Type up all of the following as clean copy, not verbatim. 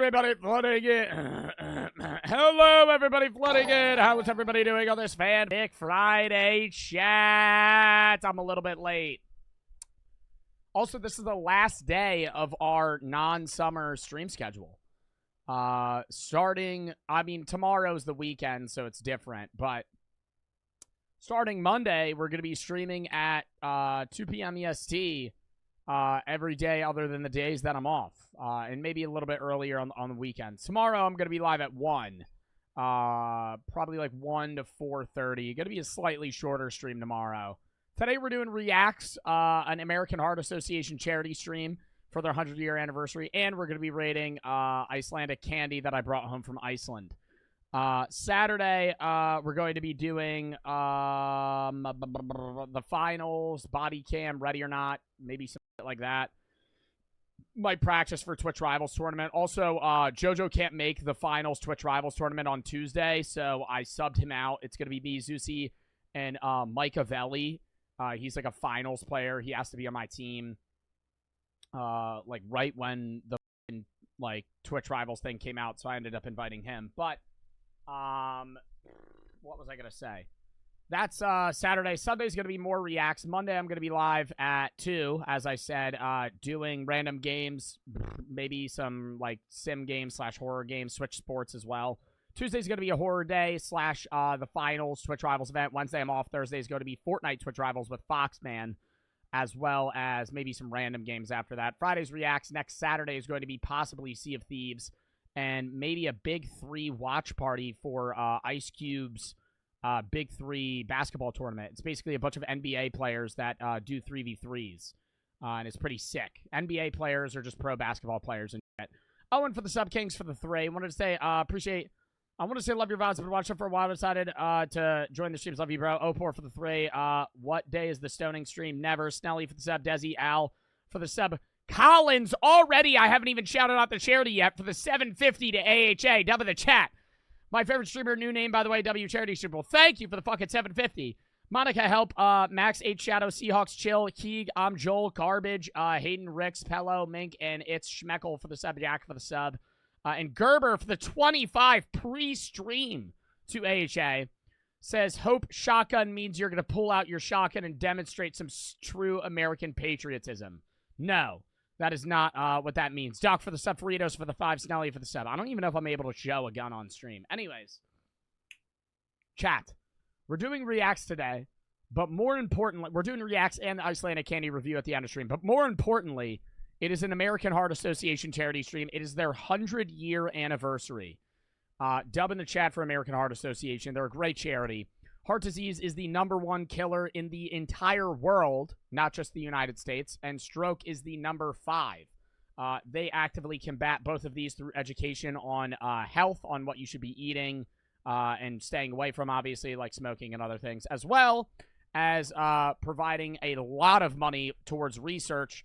everybody flooding it. Hello, everybody flooding it. How is everybody doing on this Fanfic Friday chat? I'm a little bit late. Also, this is the last day of our non-summer stream schedule. Starting, I mean, tomorrow's the weekend, so it's different, but starting Monday, we're going to be streaming at 2 p.m. EST every day other than the days that I'm off, and maybe a little bit earlier on the weekends. Tomorrow, I'm going to be live at 1, probably like 1 to 4:30. Going to be a slightly shorter stream tomorrow. Today, we're doing Reacts, an American Heart Association charity stream for their 100-year anniversary, and we're going to be rating Icelandic candy that I brought home from Iceland. Saturday, we're going to be doing the finals, body cam, ready or not, maybe something like that. Might practice for Twitch Rivals tournament. Also, JoJo can't make the finals Twitch Rivals tournament on Tuesday, so I subbed him out. It's going to be me, Zusi, and Mike Avelli. He's like a finals player. He has to be on my team. Like right when the like Twitch Rivals thing came out, so I ended up inviting him. But what was I gonna say? That's Saturday. Sunday's gonna be more reacts. Monday I'm gonna be live at 2, as I said, doing random games, maybe some like sim games / horror games, Switch Sports as well. Tuesday's gonna be a horror day / the finals Twitch Rivals event. Wednesday I'm off. Thursday's going to be Fortnite Twitch Rivals with Foxman, as well as maybe some random games after that. Friday's reacts. Next Saturday is going to be possibly Sea of Thieves, and maybe a Big 3 watch party for Ice Cube's Big 3 basketball tournament. It's basically a bunch of NBA players that do 3v3s, and it's pretty sick. NBA players are just pro basketball players and shit. Owen for the Sub Kings for the 3. I want to say love your VODs. I've been watching for a while. Decided to join the streams. Love you, bro. Opor for the 3. What day is the stoning stream? Never. Snelly for the sub. Desi. Al for the sub. Collins already. I haven't even shouted out the charity yet for the 750 to AHA. Double the chat. My favorite streamer, new name, by the way, W Charity Super Bowl. Thank you for the fucking 750. Monica, help. Max, H Shadow, Seahawks, Chill, Keeg, I'm Joel, Garbage, Hayden, Ricks, Pello, Mink, and it's Schmeckle for the sub, Jack for the sub. And Gerber for the 25 pre-stream to AHA. Says, hope shotgun means you're going to pull out your shotgun and demonstrate some true American patriotism. No, that is not what that means. Doc for the sub, Fritos for the 5, Snelly for the sub. I don't even know if I'm able to show a gun on stream. Anyways, chat. We're doing reacts today, but more importantly, we're doing reacts and the Icelandic candy review at the end of stream. But more importantly, it is an American Heart Association charity stream. It is their 100-year anniversary. Dub in the chat for American Heart Association. They're a great charity. Heart disease is the #1 killer in the entire world, not just the United States, and stroke is the number 5. They actively combat both of these through education on health, on what you should be eating, and staying away from, obviously, like smoking and other things, as well as providing a lot of money towards research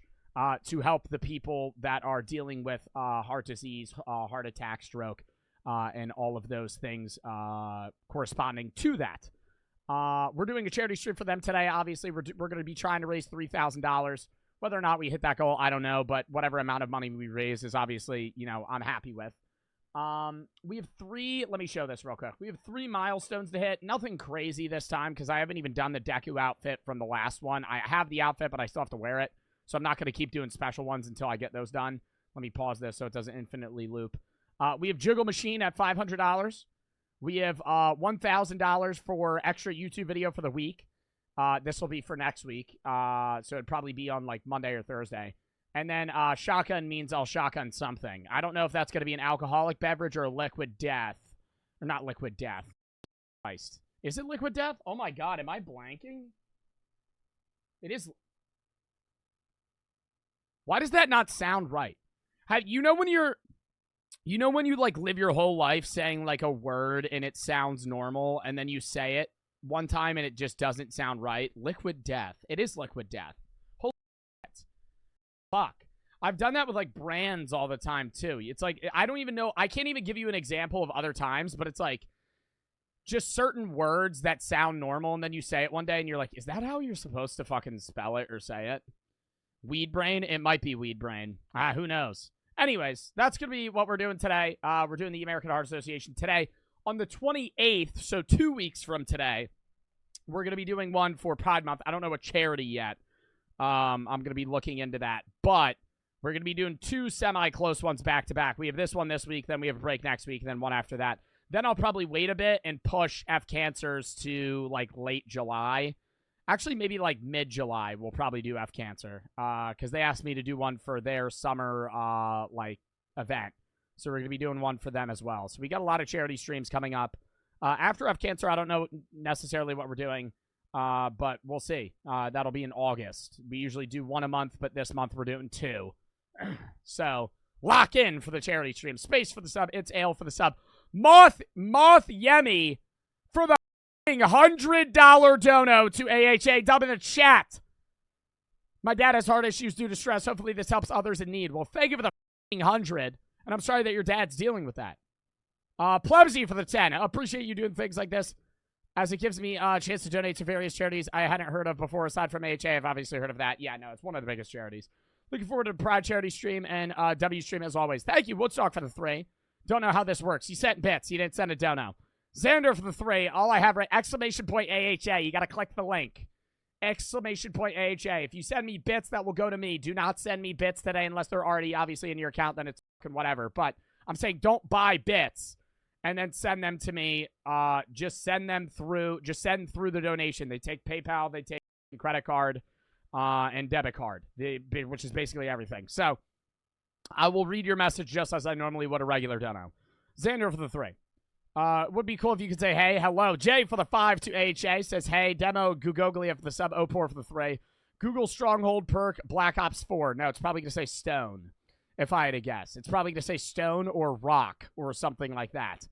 to help the people that are dealing with heart disease, heart attack, stroke, and all of those things corresponding to that. We're doing a charity stream for them today. Obviously, we're going to be trying to raise $3,000. Whether or not we hit that goal, I don't know, but whatever amount of money we raise is obviously, you know, I'm happy with. We have 3, let me show this real quick. We have 3 milestones to hit. Nothing crazy this time because I haven't even done the Deku outfit from the last one. I have the outfit, but I still have to wear it. So I'm not going to keep doing special ones until I get those done. Let me pause this so it doesn't infinitely loop. We have Jiggle Machine at $500. We have $1,000 for extra YouTube video for the week. This will be for next week. So it'd probably be on like Monday or Thursday. And then shotgun means I'll shotgun something. I don't know if that's going to be an alcoholic beverage or a liquid death. Or not liquid death. Christ. Is it liquid death? Oh my god, am I blanking? It is. Why does that not sound right? You know when you like live your whole life saying like a word and it sounds normal and then you say it one time and it just doesn't sound right? Liquid death. It is liquid death. Holy shit. Fuck. I've done that with like brands all the time too. It's like, I don't even know. I can't even give you an example of other times, but it's like just certain words that sound normal and then you say it one day and you're like, is that how you're supposed to fucking spell it or say it? Weed brain? It might be weed brain. Who knows? Anyways, that's going to be what we're doing today. We're doing the American Heart Association today. On the 28th, so 2 weeks from today, we're going to be doing one for Pride Month. I don't know what charity yet. I'm going to be looking into that. But we're going to be doing 2 semi-close ones back-to-back. We have this one this week, then we have a break next week, and then one after that. Then I'll probably wait a bit and push F Cancers to, like, late July. Actually, maybe, like, mid-July we'll probably do F Cancer. Because they asked me to do one for their summer, like, event. So we're going to be doing one for them as well. So we got a lot of charity streams coming up. After F Cancer, I don't know necessarily what we're doing. But we'll see. That'll be in August. We usually do 1 a month, but this month we're doing 2. So, lock in for the charity stream. Space for the sub. It's Ale for the sub. Moth Yemi for the $100 dono to AHA. Dub in the chat. My dad has heart issues due to stress. Hopefully this helps others in need. Well, thank you for the 100. And I'm sorry that your dad's dealing with that. Plebsy for the 10. I appreciate you doing things like this, as it gives me a chance to donate to various charities I hadn't heard of before. Aside from AHA, I've obviously heard of that. Yeah, no, it's one of the biggest charities. Looking forward to the Pride charity stream and W stream as always. Thank you, Woodstock, for the 3. Don't know how this works. You sent bits. You didn't send a dono. Xander for the 3. All I have right, exclamation point AHA. You got to click the link. Exclamation point AHA. If you send me bits, that will go to me. Do not send me bits today unless they're already obviously in your account. Then it's whatever. But I'm saying don't buy bits and then send them to me. Just send them through. Just send through the donation. They take PayPal. They take credit card and debit card, which is basically everything. So I will read your message just as I normally would a regular dono. Xander for the 3. Would be cool if you could say, hey, hello. Jay for the 5 to AHA says, hey, Demo Gugoglia for the sub. Opor for the 3. Google Stronghold perk Black Ops 4. No, it's probably going to say Stone, if I had to guess. It's probably going to say Stone or Rock or something like that.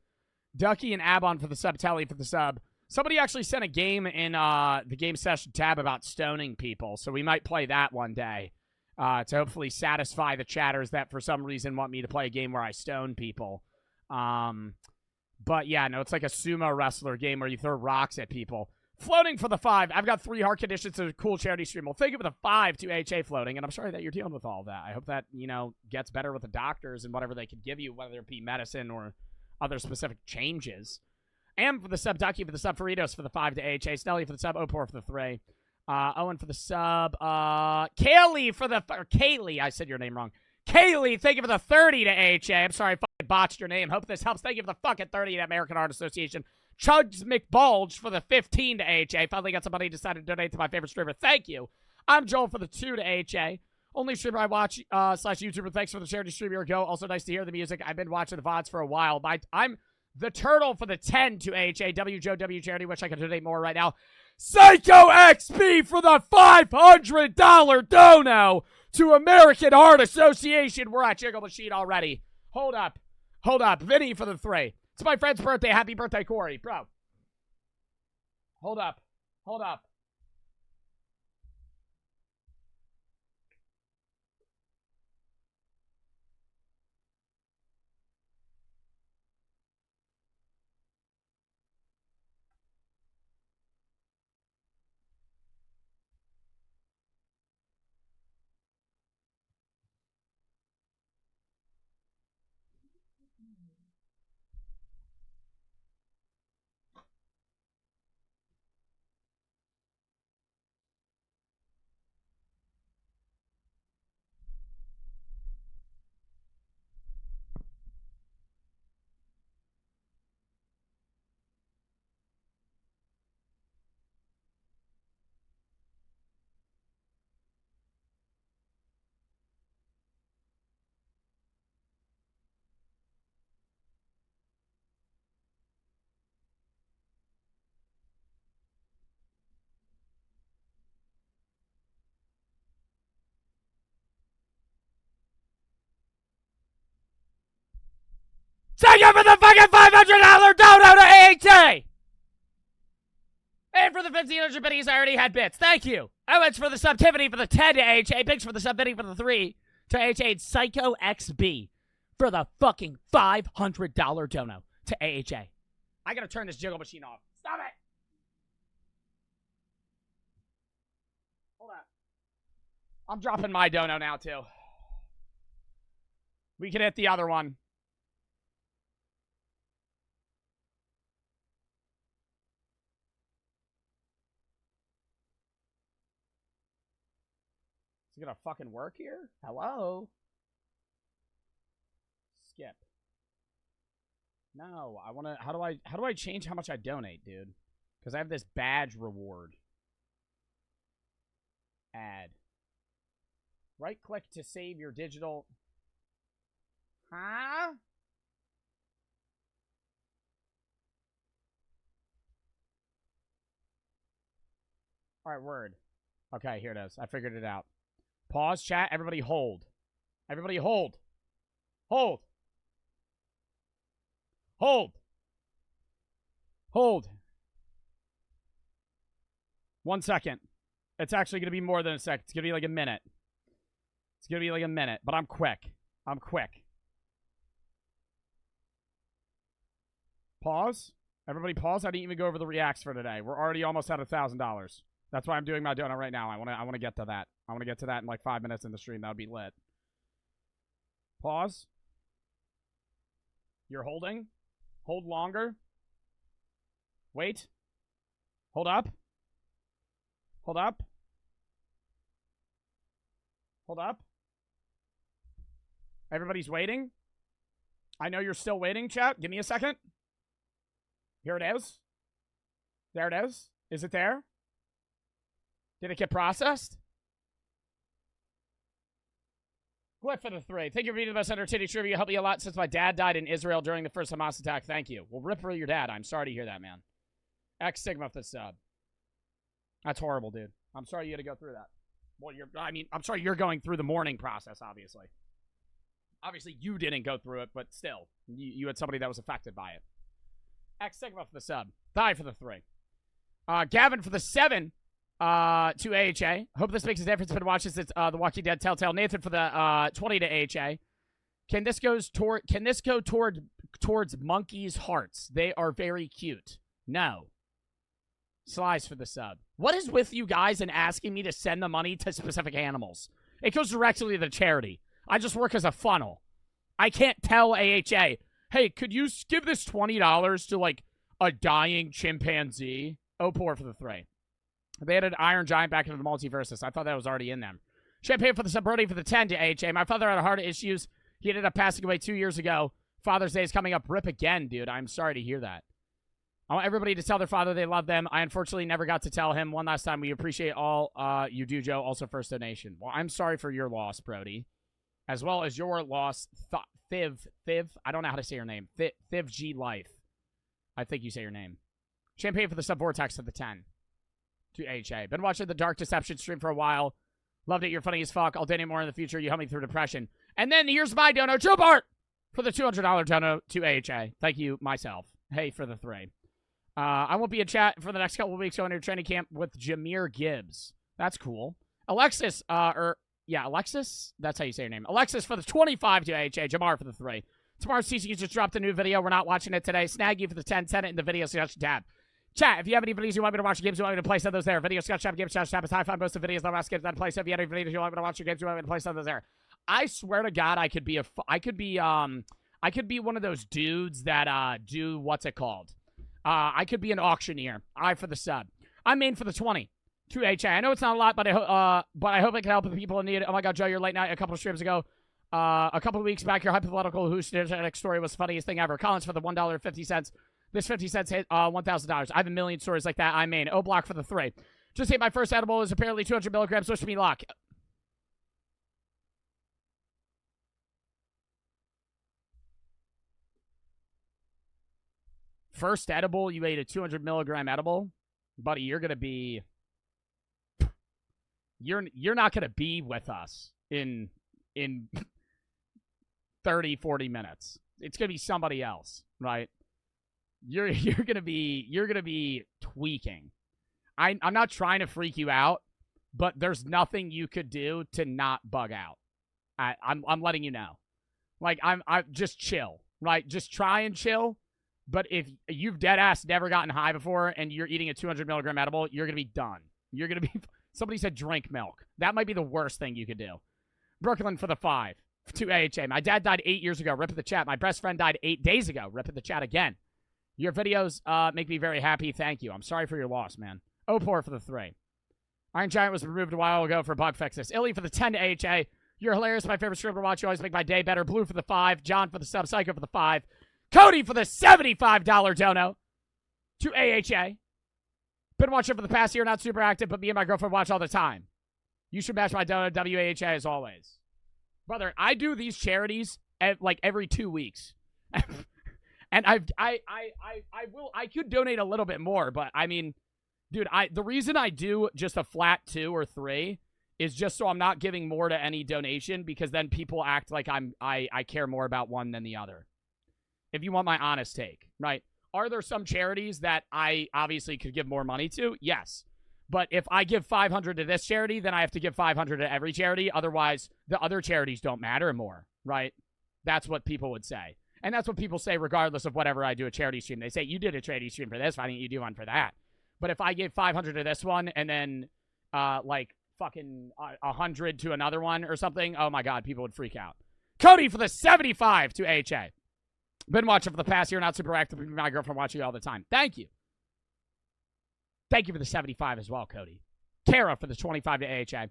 Ducky and Abon for the sub. Telly for the sub. Somebody actually sent a game in the game session tab about stoning people, so we might play that one day to hopefully satisfy the chatters that for some reason want me to play a game where I stone people. But yeah, no, it's like a sumo wrestler game where you throw rocks at people. Floating for the 5. I've got 3 heart conditions to a cool charity stream. Well, thank you for the 5 to HA floating, and I'm sorry that you're dealing with all of that. I hope that, you know, gets better with the doctors and whatever they could give you, whether it be medicine or other specific changes. Am for the sub, Ducky for the sub, Faritos for the 5 to AHA, Snelly for the sub, Opor for the 3, Owen for the sub, Kaylee for the, or Kaylee, I said your name wrong. Kaylee, thank you for the 30 to AHA. I'm sorry I fucking botched your name. Hope this helps. Thank you for the fucking 30 to American Heart Association. Chugs McBulge for the 15 to AHA. Finally got somebody who decided to donate to my favorite streamer. Thank you. I'm Joel for the 2 to AHA. Only streamer I watch, / YouTuber. Thanks for the charity stream. Here we go. Also nice to hear the music. I've been watching the VODs for a while. I'm the Turtle for the 10 to AHA. W Joe W Charity. Wish I could donate more right now. Psycho XP for the $500 dono to American Heart Association. We're at Jiggle Machine already. Hold up. Hold up. Vinny for the 3. It's my friend's birthday. Happy birthday, Corey. Bro. Hold up. Hold up. Thank you for the fucking $500 dono to AHA! And for the 1,500 biddies, I already had bits. Thank you. Owens for the sub, Tiffany for the 10 to AHA, Biggs for the sub, Vinny for the 3 to AHA, and Psycho XB for the fucking $500 dono to AHA. I gotta turn this Jiggle Machine off. Stop it! Hold on. I'm dropping my dono now, too. We can hit the other one. Is it gonna fucking work here? Hello? Skip. No, I wanna. How do I change how much I donate, dude? Because I have this badge reward. Add. Right click to save your digital. Huh? All right, word. Okay, here it is. I figured it out. Pause, chat. Everybody hold. Everybody hold. Hold. Hold. Hold. 1 second. It's actually going to be more than a second. It's going to be like a minute. It's going to be like a minute, but I'm quick. I'm quick. Pause. Everybody pause. I didn't even go over the reacts for today. We're already almost at $1,000. That's why I'm doing my donut right now. I want to get to that. I want to get to that in like 5 minutes in the stream. That would be lit. Pause. You're holding. Hold longer. Wait. Hold up. Hold up. Hold up. Everybody's waiting. I know you're still waiting, chat. Give me a second. Here it is. There it is. Is it there? Did it get processed? Glyph for the 3. Thank you for being the best entertaining trivia. You helped me a lot since my dad died in Israel during the first Hamas attack. Thank you. Well, rip for your dad. I'm sorry to hear that, man. X Sigma for the sub. That's horrible, dude. I'm sorry you had to go through that. Well, I'm sorry you're going through the mourning process, obviously. Obviously, you didn't go through it, but still. You had somebody that was affected by it. X Sigma for the sub. Thigh for the 3. Gavin for the 7. To AHA. Hope this makes a difference. Been watching since The Walking Dead Telltale. Nathan for the 20 to AHA. Can this go towards monkeys' hearts? They are very cute. No. Slice for the sub. What is with you guys and asking me to send the money to specific animals? It goes directly to the charity. I just work as a funnel. I can't tell AHA, hey, could you give this $20 to like a dying chimpanzee? Opor for the 3. They added Iron Giant back into the multiverses. I thought that was already in them. Champagne for the sub. Brody for the 10 to AHA. My father had heart issues. He ended up passing away 2 years ago. Father's Day is coming up. Rip again, dude. I'm sorry to hear that. I want everybody to tell their father they love them. I unfortunately never got to tell him. One last time, we appreciate all you do, Joe. Also, first donation. Well, I'm sorry for your loss, Brody. As well as your loss, Thiv. I don't know how to say your name. Thiv G Life. I think you say your name. Champagne for the sub. Vortex to the 10. To AHA. Been watching the Dark Deception stream for a while. Loved it. You're funny as fuck. I'll donate more in the future. You helped me through depression. And then here's my dono, Joe Bart, for the $200 dono to AHA. Thank you, myself. Hey, for the 3. I won't be in chat for the next couple of weeks going to training camp with Jameer Gibbs. That's cool. Alexis, Alexis? That's how you say your name. Alexis for the 25 to AHA. Jamar for the 3. Tomorrow's CC just dropped a new video. We're not watching it today. Snag you for the 10. Send it in the video suggestion tab. Chat, if you have any videos you want me to watch, games you want me to play, send those there. Video Scott Shop, Games Chat Tab is high five most of the videos that last games that play. So if you have any videos you want me to watch, your games you want me to play, send those there. I swear to God, I could be one of those dudes that do what's it called? I could be an auctioneer. I for the sub. I'm main for the 20. To HA. I know it's not a lot, but I hope it can help the people in need. Oh my God, Joe, you're late night a couple of streams ago. A couple of weeks back, your hypothetical hallucinogenic story was the funniest thing ever. Collins for the $1.50. This 50 cents hit $1,000. I have a million stories like that. I mean, O-Block for the 3. Just ate my first edible. Is apparently 200 milligrams. Wish me luck. First edible, you ate a 200 milligram edible? Buddy, you're going to be... You're not going to be with us in 30, 40 minutes. It's going to be somebody else, right? You're gonna be tweaking. I'm not trying to freak you out, but there's nothing you could do to not bug out. I'm letting you know. Like I'm just chill, right? Just try and chill. But if you've dead ass never gotten high before and you're eating a 200 milligram edible, you're gonna be done. You're gonna be. Somebody said drink milk. That might be the worst thing you could do. Brooklyn for the 5. to AHA. My dad died 8 years ago. Rip in the chat. My best friend died 8 days ago. Rip in the chat again. Your videos make me very happy. Thank you. I'm sorry for your loss, man. Opor for the 3. Iron Giant was removed a while ago for bug fixes. Illy for the 10 to AHA. You're hilarious. My favorite streamer to watch. You always make my day better. Blue for the 5. John for the sub. Psycho for the 5. Cody for the $75 dono to AHA. Been watching for the past year. Not super active, but me and my girlfriend watch all the time. You should match my dono. WAHA as always. Brother, I do these charities like every 2 weeks. And I could donate a little bit more, but I mean, dude, the reason I do just a flat 2 or 3 is just so I'm not giving more to any donation, because then people act like I care more about one than the other. If you want my honest take, right? Are there some charities that I obviously could give more money to? Yes. But if I give $500 to this charity, then I have to give $500 to every charity. Otherwise, the other charities don't matter more, right? That's what people would say. And that's what people say regardless of whatever I do a charity stream. They say, you did a charity stream for this, why didn't you do one for that? But if I give $500 to this one and then like fucking 100 to another one or something, oh my God, people would freak out. Cody for the 75 to AHA. Been watching for the past year, not super active. My girlfriend watching all the time. Thank you. Thank you for the 75 as well, Cody. Kara for the 25 to AHA.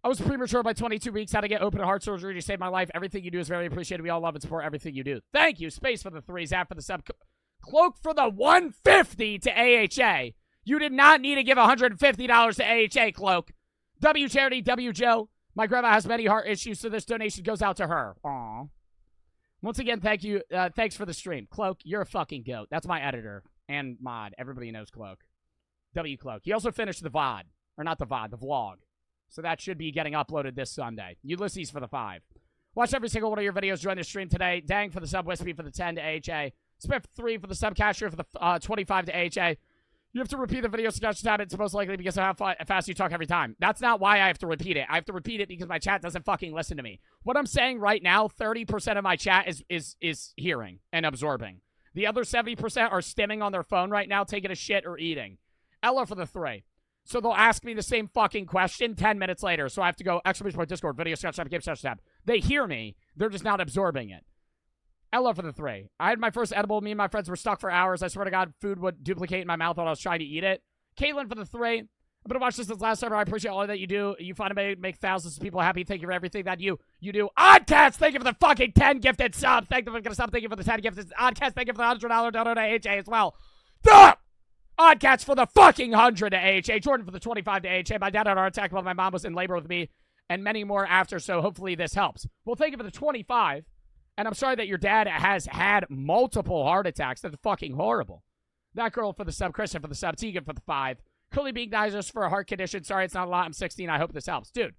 I was premature by 22 weeks. Had to get open heart surgery to save my life. Everything you do is very appreciated. We all love and support everything you do. Thank you. Space for the 3. Zap for the sub. Cloak for the 150 to AHA. You did not need to give $150 to AHA, Cloak. W Charity, W Joe. My grandma has many heart issues, so this donation goes out to her. Aw. Once again, thank you. Thanks for the stream. Cloak, you're a fucking goat. That's my editor and mod. Everybody knows Cloak. W Cloak. He also finished the VOD. Or not the VOD, the vlog. So that should be getting uploaded this Sunday. Ulysses for the 5. Watch every single one of your videos. Join the stream today. Dang for the sub. Wispy for the 10 to AHA. Smith 3 for the sub. Cashier for the 25 to AHA. You have to repeat the video suggestion tab. It's most likely because of how fast you talk every time. That's not why I have to repeat it. I have to repeat it because my chat doesn't fucking listen to me. What I'm saying right now, 30% of my chat is hearing and absorbing. The other 70% are stimming on their phone right now, taking a shit or eating. Ella for the 3. So they'll ask me the same fucking question 10 minutes later. So I have to go, exclamation point, Discord, video sketch tab, game sketch tab. They hear me. They're just not absorbing it. Ella for the 3. I had my first edible. Me and my friends were stuck for hours. I swear to God, food would duplicate in my mouth while I was trying to eat it. Caitlin for the 3. I'm going to watch this since last summer. I appreciate all that you do. You find a way to make thousands of people happy. Thank you for everything that you do. Oddcast, thank you for the fucking 10 gifted subs. Thank you for the sub. Thank you for the 10 gifted. Oddcast, thank you for the $100 donor to AHA as well. Stop! Oddcats for the fucking 100 to AHA. Jordan for the 25 to AHA. My dad had a heart attack while my mom was in labor with me, and many more after, so hopefully this helps. Well, thank you for the 25, and I'm sorry that your dad has had multiple heart attacks. That's fucking horrible. That girl for the sub. Christian for the sub. Tegan for the 5. Curly Being Digest for a heart condition. Sorry, it's not a lot. I'm 16. I hope this helps. Dude,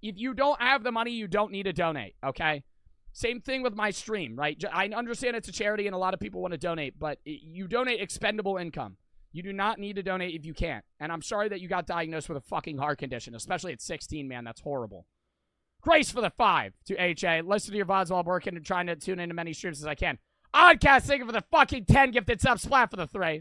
if you don't have the money, you don't need to donate, okay? Same thing with my stream, right? I understand it's a charity and a lot of people want to donate, but you donate expendable income. You do not need to donate if you can't. And I'm sorry that you got diagnosed with a fucking heart condition, especially at 16, man. That's horrible. Grace for the 5 to AHA. Listen to your VODs while working and trying to tune into many streams as I can. Oddcast, thank you for the fucking 10 gifted subs. Splat for the 3.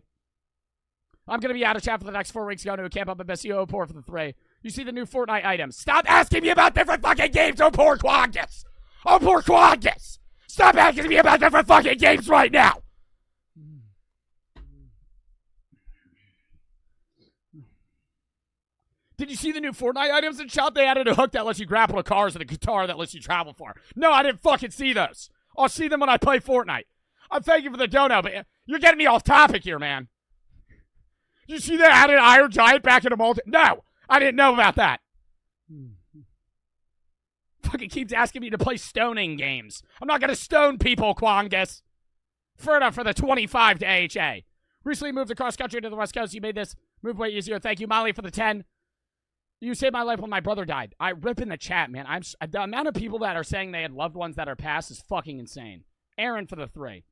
I'm going to be out of chat for the next 4 weeks. Going to a camp up at Bessie. Opor for the 3. You see the new Fortnite items. Stop asking me about different fucking games. Opor Quagus. Opor Quagus. Stop asking me about different fucking games right now. Did you see the new Fortnite items in shop? They added a hook that lets you grapple to cars and a guitar that lets you travel far. No, I didn't fucking see those. I'll see them when I play Fortnite. I'm thank you for the dono, but you're getting me off topic here, man. Did you see they added Iron Giant back into multi? No, I didn't know about that. Fucking keeps asking me to play stoning games. I'm not going to stone people, Quangus. Ferda for the 25 to AHA. Recently moved across country to the West Coast. You made this move way easier. Thank you, Molly, for the 10. You saved my life when my brother died. I rip in the chat, man. The amount of people that are saying they had loved ones that are passed is fucking insane. Aaron for the 3.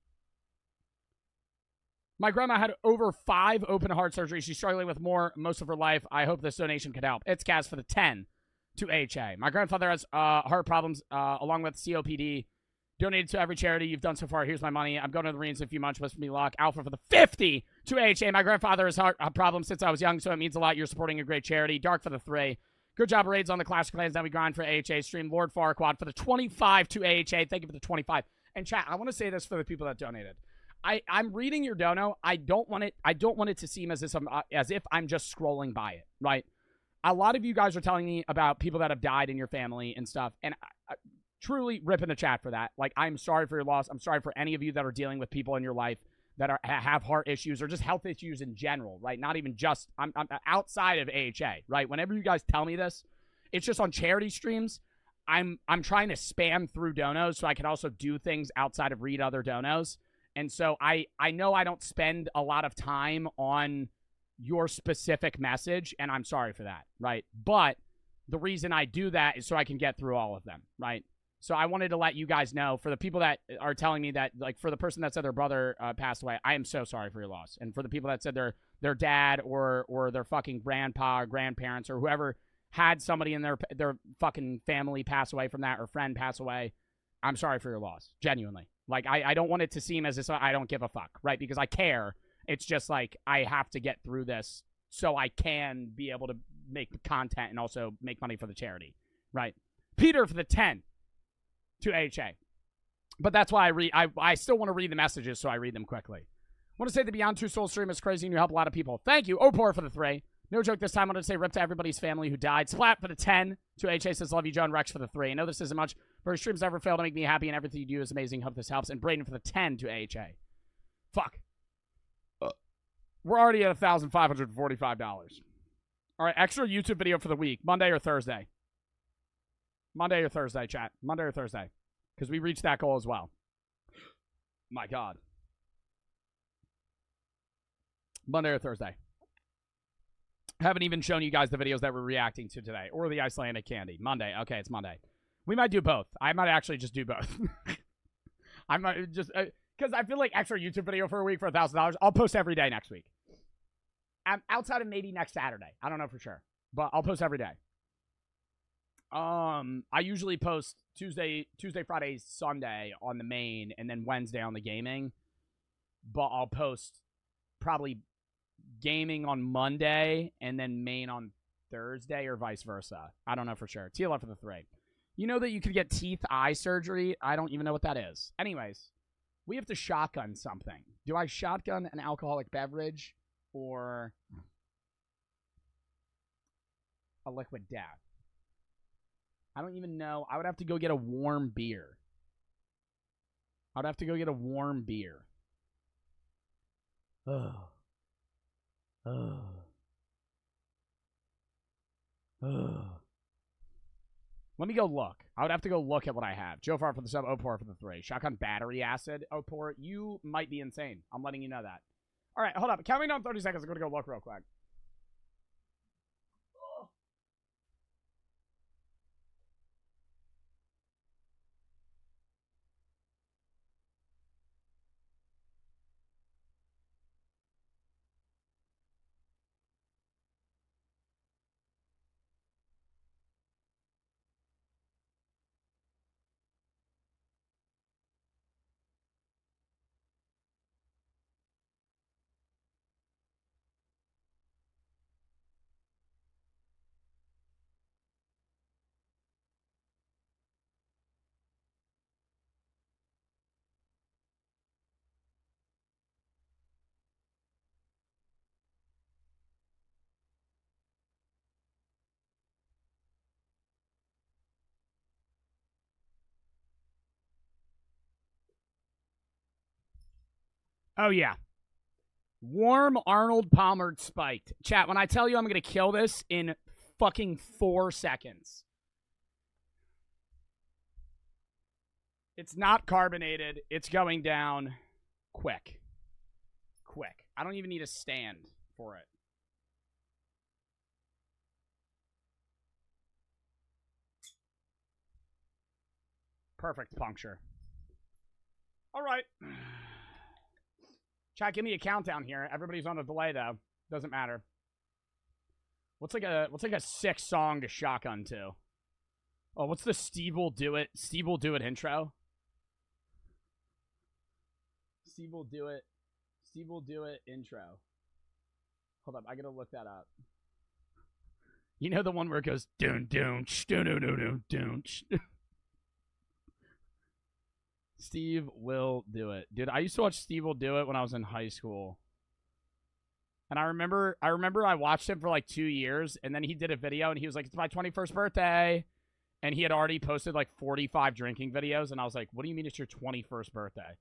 My grandma had over 5 open heart surgeries. She's struggling with most of her life. I hope this donation could help. It's Kaz for the 10 to AHA. My grandfather has heart problems along with COPD. Donated to every charity you've done so far. Here's my money. I'm going to the Marines in a few months. Wish me luck. Alpha for the 50 to AHA. My grandfather has heart problems since I was young, so it means a lot. You're supporting a great charity. Dark for the 3. Good job, Raids, on the Clash of Clans. Now we grind for AHA stream. Lord Farquaad for the 25 to AHA. Thank you for the 25. And chat, I want to say this for the people that donated. I'm reading your dono. I don't want it to seem as if I'm just scrolling by it, right? A lot of you guys are telling me about people that have died in your family and stuff, and I truly rip in the chat for that. Like, I'm sorry for your loss. I'm sorry for any of you that are dealing with people in your life that have heart issues or just health issues in general, right? Not even just I'm outside of AHA, right? Whenever you guys tell me this, it's just on charity streams. I'm trying to spam through donos so I can also do things outside of read other donos. And so I know I don't spend a lot of time on your specific message, and I'm sorry for that, right? But the reason I do that is so I can get through all of them, right? So I wanted to let you guys know, for the people that are telling me that, like, for the person that said their brother passed away, I am so sorry for your loss. And for the people that said their dad or their fucking grandpa or grandparents or whoever had somebody in their fucking family pass away from that or friend pass away, I'm sorry for your loss, genuinely. Like, I don't want it to seem as if I don't give a fuck, right? Because I care. It's just like I have to get through this so I can be able to make content and also make money for the charity, right? Peter for the 10 to AHA. But that's why I still want to read the messages, so I read them quickly. I want to say the Beyond Two Souls stream is crazy and you help a lot of people. Thank you. Opor for the 3. No joke this time. I want to say rip to everybody's family who died. Splat for the 10 to AHA says love you, John. Rex for the 3. I know this isn't much, but your streams never fail to make me happy and everything you do is amazing. Hope this helps. And Braden for the 10 to AHA. Fuck. We're already at $1,545. All right, extra YouTube video for the week. Monday or Thursday? Monday or Thursday, chat. Monday or Thursday. Because we reached that goal as well. My God. Monday or Thursday. Haven't even shown you guys the videos that we're reacting to today. Or the Icelandic candy. Monday. Okay, it's Monday. We might do both. I might actually just do both. I might just... because I feel like extra YouTube video for a week for $1,000. I'll post every day next week. Outside of maybe next Saturday. I don't know for sure. But I'll post every day. I usually post Tuesday, Friday, Sunday on the main, and then Wednesday on the gaming. But I'll post probably gaming on Monday, and then main on Thursday, or vice versa. I don't know for sure. TLF for the 3. You know that you could get teeth eye surgery? I don't even know what that is. Anyways, we have to shotgun something. Do I shotgun an alcoholic beverage or a liquid death? I don't even know. I would have to go get a warm beer. I would have to go get a warm beer. Ugh. Ugh. Ugh. Let me go look. I would have to go look at what I have. Joe Far for the sub, Opor for the 3. Shotgun battery acid. Opor, you might be insane. I'm letting you know that. All right, hold up. Count me down 30 seconds. I'm going to go look real quick. Oh, yeah. Warm Arnold Palmer spiked. Chat, when I tell you I'm going to kill this in fucking 4 seconds. It's not carbonated. It's going down quick. Quick. I don't even need a stand for it. Perfect puncture. All right. Chat, give me a countdown here. Everybody's on a delay though. Doesn't matter. What's like a sick song to shotgun to? Oh, what's the Steve will do it intro? Steve will do it intro. Hold up, I gotta look that up. You know the one where it goes dun dun dun dun dun dun. Steve will do it. Dude, I used to watch Steve Will Do It when I was in high school. And I remember I watched him for like 2 years, and then he did a video, and he was like, it's my 21st birthday. And he had already posted like 45 drinking videos, and I was like, what do you mean it's your 21st birthday?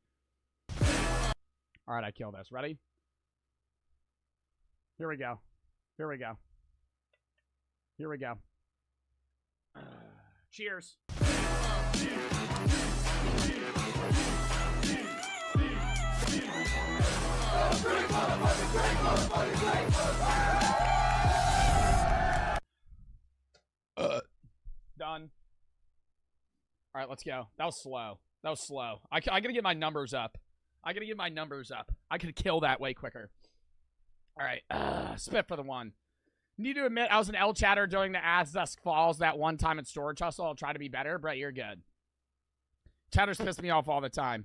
All right, I killed this. Ready? Here we go. Here we go. Here we go. Cheers. Done. All right, let's go. That was slow. That was slow. I gotta get my numbers up. I could kill that way quicker. All right. Spit for the one. Need to admit, I was an L chatter during the As Dusk Falls that one time at Storage Hustle. I'll try to be better. Brett, you're good. Chatters piss me off all the time.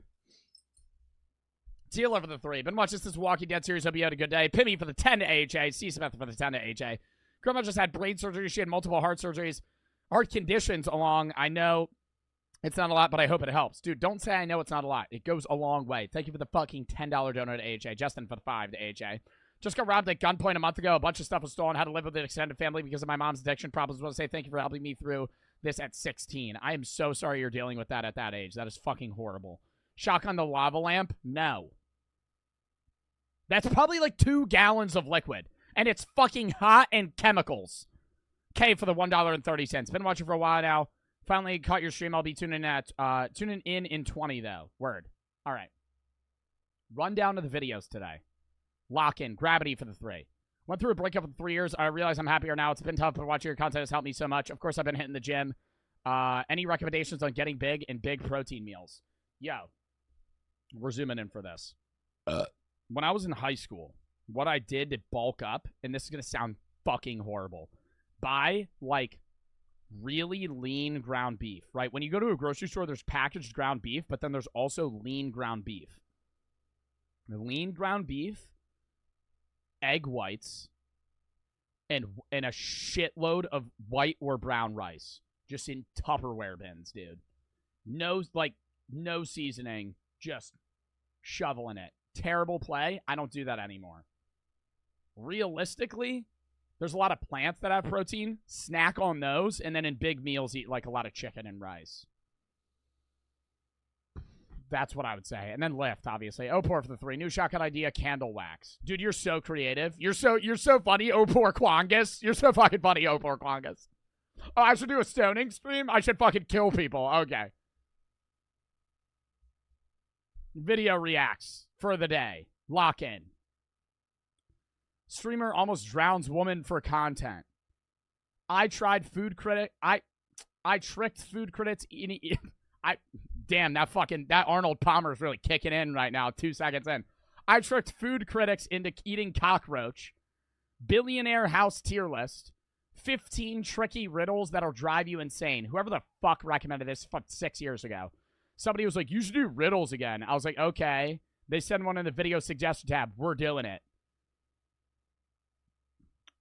Teal for the 3. Been watching this Walking Dead series. Hope you had a good day. Pimmy for the 10 to AHA. C. Smith for the 10 to AHA. Grandma just had brain surgery. She had multiple heart surgeries. Heart conditions along. I know it's not a lot, but I hope it helps. Dude, don't say I know it's not a lot. It goes a long way. Thank you for the fucking $10 donor to AHA. Justin for the 5 to AHA. Just got robbed at gunpoint a month ago. A bunch of stuff was stolen. Had to live with an extended family because of my mom's addiction problems. I want to say thank you for helping me through this at 16. I am so sorry you're dealing with that at that age. That is fucking horrible. Shotgun the lava lamp? No. That's probably like 2 gallons of liquid. And it's fucking hot and chemicals. K for the $1.30. Been watching for a while now. Finally caught your stream. I'll be tuning in 20 though. Word. All right. Run down to the videos today. Lock in. Gravity for the 3. Went through a breakup in 3 years. I realize I'm happier now. It's been tough, but watching your content has helped me so much. Of course, I've been hitting the gym. Any recommendations on getting big and big protein meals? Yo. We're zooming in for this. When I was in high school, what I did to bulk up, and this is going to sound fucking horrible, buy, like, really lean ground beef, right? When you go to a grocery store, there's packaged ground beef, but then there's also lean ground beef. The lean ground beef, egg whites, and a shitload of white or brown rice. Just in Tupperware bins, dude. No seasoning, just shoveling it. Terrible play. I don't do that anymore. Realistically, there's a lot of plants that have protein. Snack on those, and then in big meals, eat like a lot of chicken and rice. That's what I would say. And then lift, obviously. Opor for the 3. New shotgun idea, candle wax. Dude, you're so creative. You're so funny, Opor Quangus. You're so fucking funny, Opor Quangus. Oh, I should do a stoning stream? I should fucking kill people. Okay. Video reacts for the day. Lock in. Streamer almost drowns woman for content. I tried food critic. I tricked food critics. Damn, that Arnold Palmer's really kicking in right now. 2 seconds in. I tricked food critics into eating Cockroach. Billionaire house tier list. 15 tricky riddles that'll drive you insane. Whoever the fuck recommended this 6 years ago. Somebody was like, you should do riddles again. I was like, okay. They send one in the video suggestion tab. We're doing it.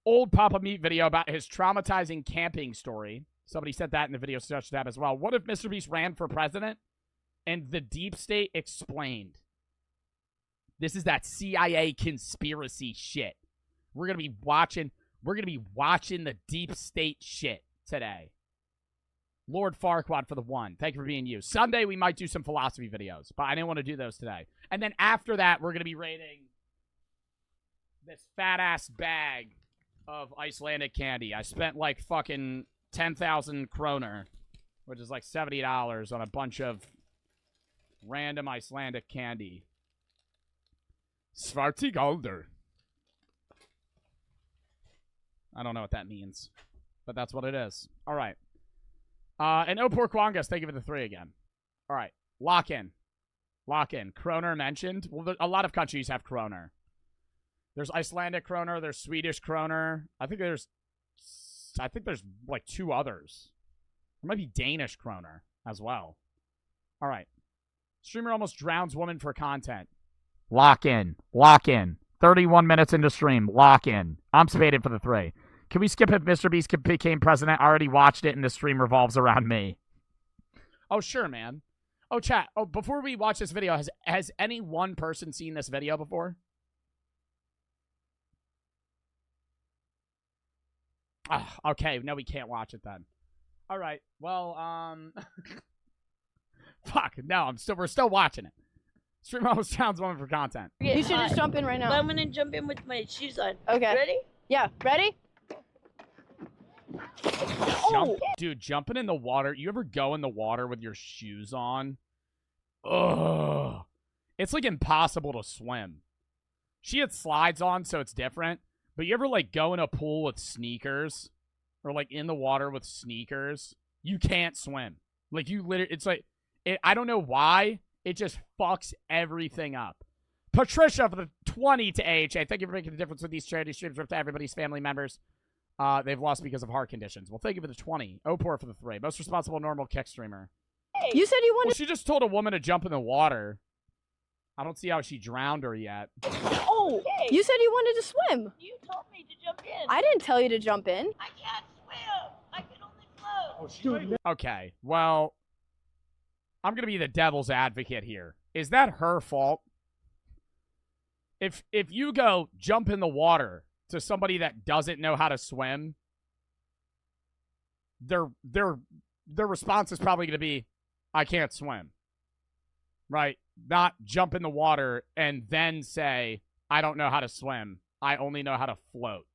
Old Papa Meat video about his traumatizing camping story. Somebody said that in the video suggestion tab as well. What if MrBeast ran for president and the deep state explained? This is that CIA conspiracy shit. We're going to be watching the deep state shit today. Lord Farquaad for the 1. Thank you for being you. Sunday, we might do some philosophy videos, but I didn't want to do those today. And then after that, we're going to be rating this fat-ass bag of Icelandic candy. I spent like fucking 10,000 kroner, which is like $70 on a bunch of random Icelandic candy. Svartigalder. I don't know what that means, but that's what it is. All right. And Opor Quangus, thank you for the 3 again. All right. Lock in. Lock in. Kroner mentioned. Well, a lot of countries have kroner. There's Icelandic kroner. There's Swedish kroner. I think there's like 2 others. There might be Danish kroner as well. All right. Streamer almost drowns woman for content. Lock in. Lock in. 31 minutes into stream. Lock in. I'm spaded for the 3. Can we skip if MrBeast became president? I already watched it, and the stream revolves around me. Oh, sure, man. Oh, chat. Oh, before we watch this video, has any one person seen this video before? Oh, okay, no, we can't watch it then. All right. Well, fuck. No, we're still watching it. Stream almost sounds one for content. You should just jump in right now. I'm gonna jump in with my shoes on. Okay. Ready? Yeah. Ready? Dude, jumping in the water. You ever go in the water with your shoes on? Ugh. It's like impossible to swim. She had slides on, so it's different. But you ever like go in a pool with sneakers? Or like in the water with sneakers? You can't swim. Like you literally, it's like, I don't know why. It just fucks everything up. Patricia for the 20 to AHA. Thank you for making the difference with these charity streams to everybody's family members. They've lost because of heart conditions. Well, thank you for the 20. Opor for the 3. Most responsible normal kick streamer. Hey, you said you wanted. Well, she just told a woman to jump in the water. I don't see how she drowned her yet. Oh, hey. You said you wanted to swim. You told me to jump in. I didn't tell you to jump in. I can't swim. I can only float. Okay, well, I'm going to be the devil's advocate here. Is that her fault? If you go jump in the water to somebody that doesn't know how to swim, their response is probably going to be, I can't swim. Right? Not jump in the water and then say, I don't know how to swim. I only know how to float.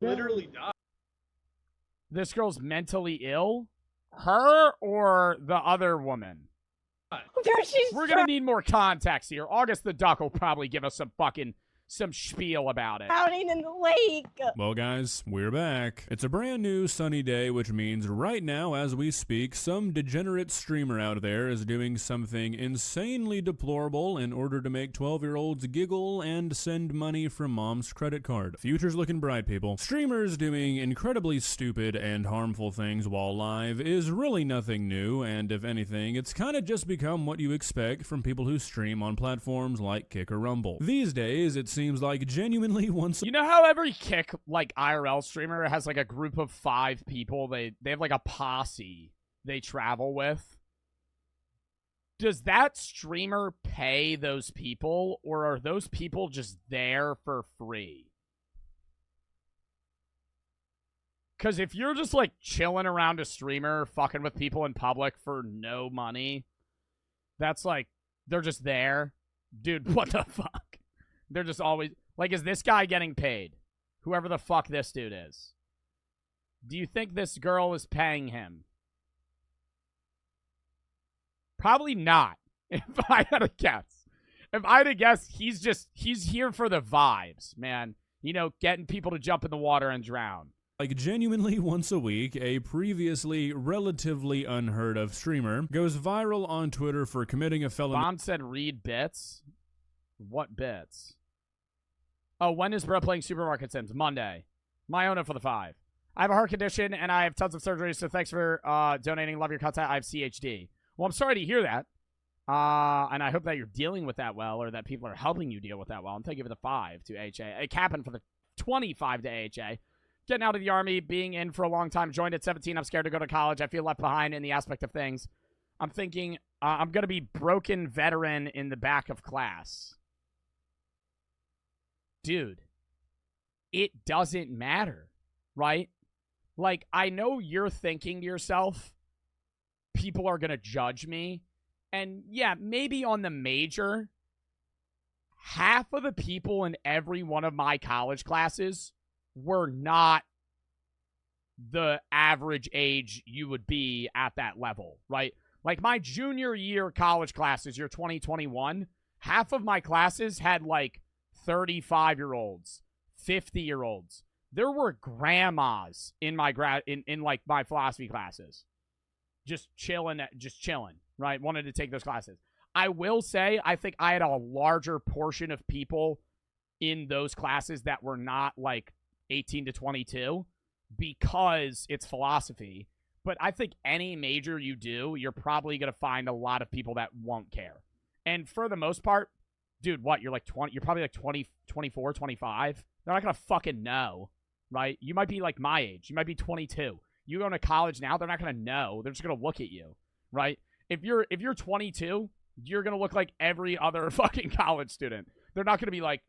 Literally died. This girl's mentally ill? Her or the other woman? We're going to need more context here. August the Duck will probably give us some spiel about it. Drowning in the lake. Well, guys, we're back. It's a brand new sunny day, which means right now, as we speak, some degenerate streamer out there is doing something insanely deplorable in order to make 12-year-olds giggle and send money from mom's credit card. Future's looking bright, people. Streamers doing incredibly stupid and harmful things while live is really nothing new, and if anything, it's kind of just become what you expect from people who stream on platforms like Kick or Rumble. These days, it seems like genuinely once. You know how every Kick like IRL streamer has like a group of 5 people? They have like a posse they travel with. Does that streamer pay those people, or are those people just there for free? Because if you're just like chilling around a streamer, fucking with people in public for no money, that's like, they're just there. Dude, what the fuck? They're just always... Like, is this guy getting paid? Whoever the fuck this dude is. Do you think this girl is paying him? Probably not, if I had to guess. If I had to guess, he's here for the vibes, man. You know, getting people to jump in the water and drown. Like genuinely once a week, a previously relatively unheard of streamer goes viral on Twitter for committing a felony. Bomb said read bits? What bits? Oh, when is bro playing Supermarket Sims? Monday. My own it for the 5. I have a heart condition, and I have tons of surgeries, so thanks for donating. Love your content. I have CHD. Well, I'm sorry to hear that. And I hope that you're dealing with that well, or that people are helping you deal with that well. And thank you for the 5 to AHA. Capping for the 25 to AHA. Getting out of the Army, being in for a long time, joined at 17. I'm scared to go to college. I feel left behind in the aspect of things. I'm thinking I'm going to be broken veteran in the back of class. Dude, it doesn't matter, right? Like, I know you're thinking to yourself, people are going to judge me. And yeah, maybe on the major, half of the people in every one of my college classes were not the average age you would be at that level, right? Like my junior year college classes, year 2021, half of my classes had like 35-year-olds, 50-year-olds. There were grandmas in my like my philosophy classes. Just chilling, right? Wanted to take those classes. I will say, I think I had a larger portion of people in those classes that were not like 18 to 22 because it's philosophy. But I think any major you do, you're probably going to find a lot of people that won't care. And for the most part, dude, what? You're like 20. You're probably like 20, 24, 25. They're not gonna fucking know, right? You might be like my age. You might be 22. You going to college now? They're not gonna know. They're just gonna look at you, right? If you're 22, you're gonna look like every other fucking college student. They're not gonna be like,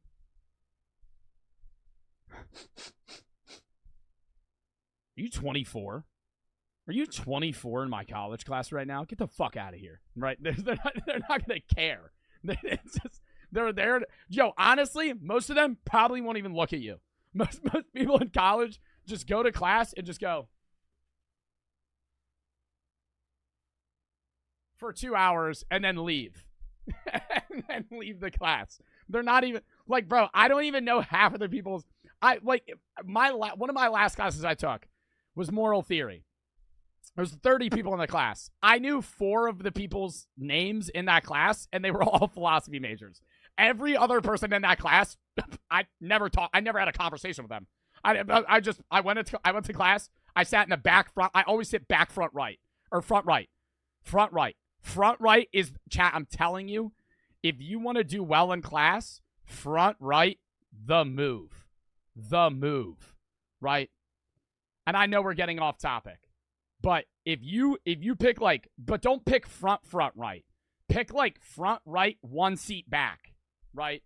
are you 24? Are you 24 in my college class right now? Get the fuck out of here, right? They're not gonna care. It's just, they're there. Yo, honestly, most of them probably won't even look at you. Most people in college just go to class and just go for 2 hours and then leave. And then leave the class. They're not even, like, bro, I don't even know half of the people's, one of my last classes I took was moral theory. There was 30 people in the class. I knew 4 of the people's names in that class, and they were all philosophy majors. Every other person in that class, I never had a conversation with them. I went to class. I sat in the back front. I always sit back front right or front right. Front right. Front right is, chat, I'm telling you, if you want to do well in class, front right, the move. The move, right? And I know we're getting off topic, but if you pick like, but don't pick front right. Pick like front right, 1 seat back, right?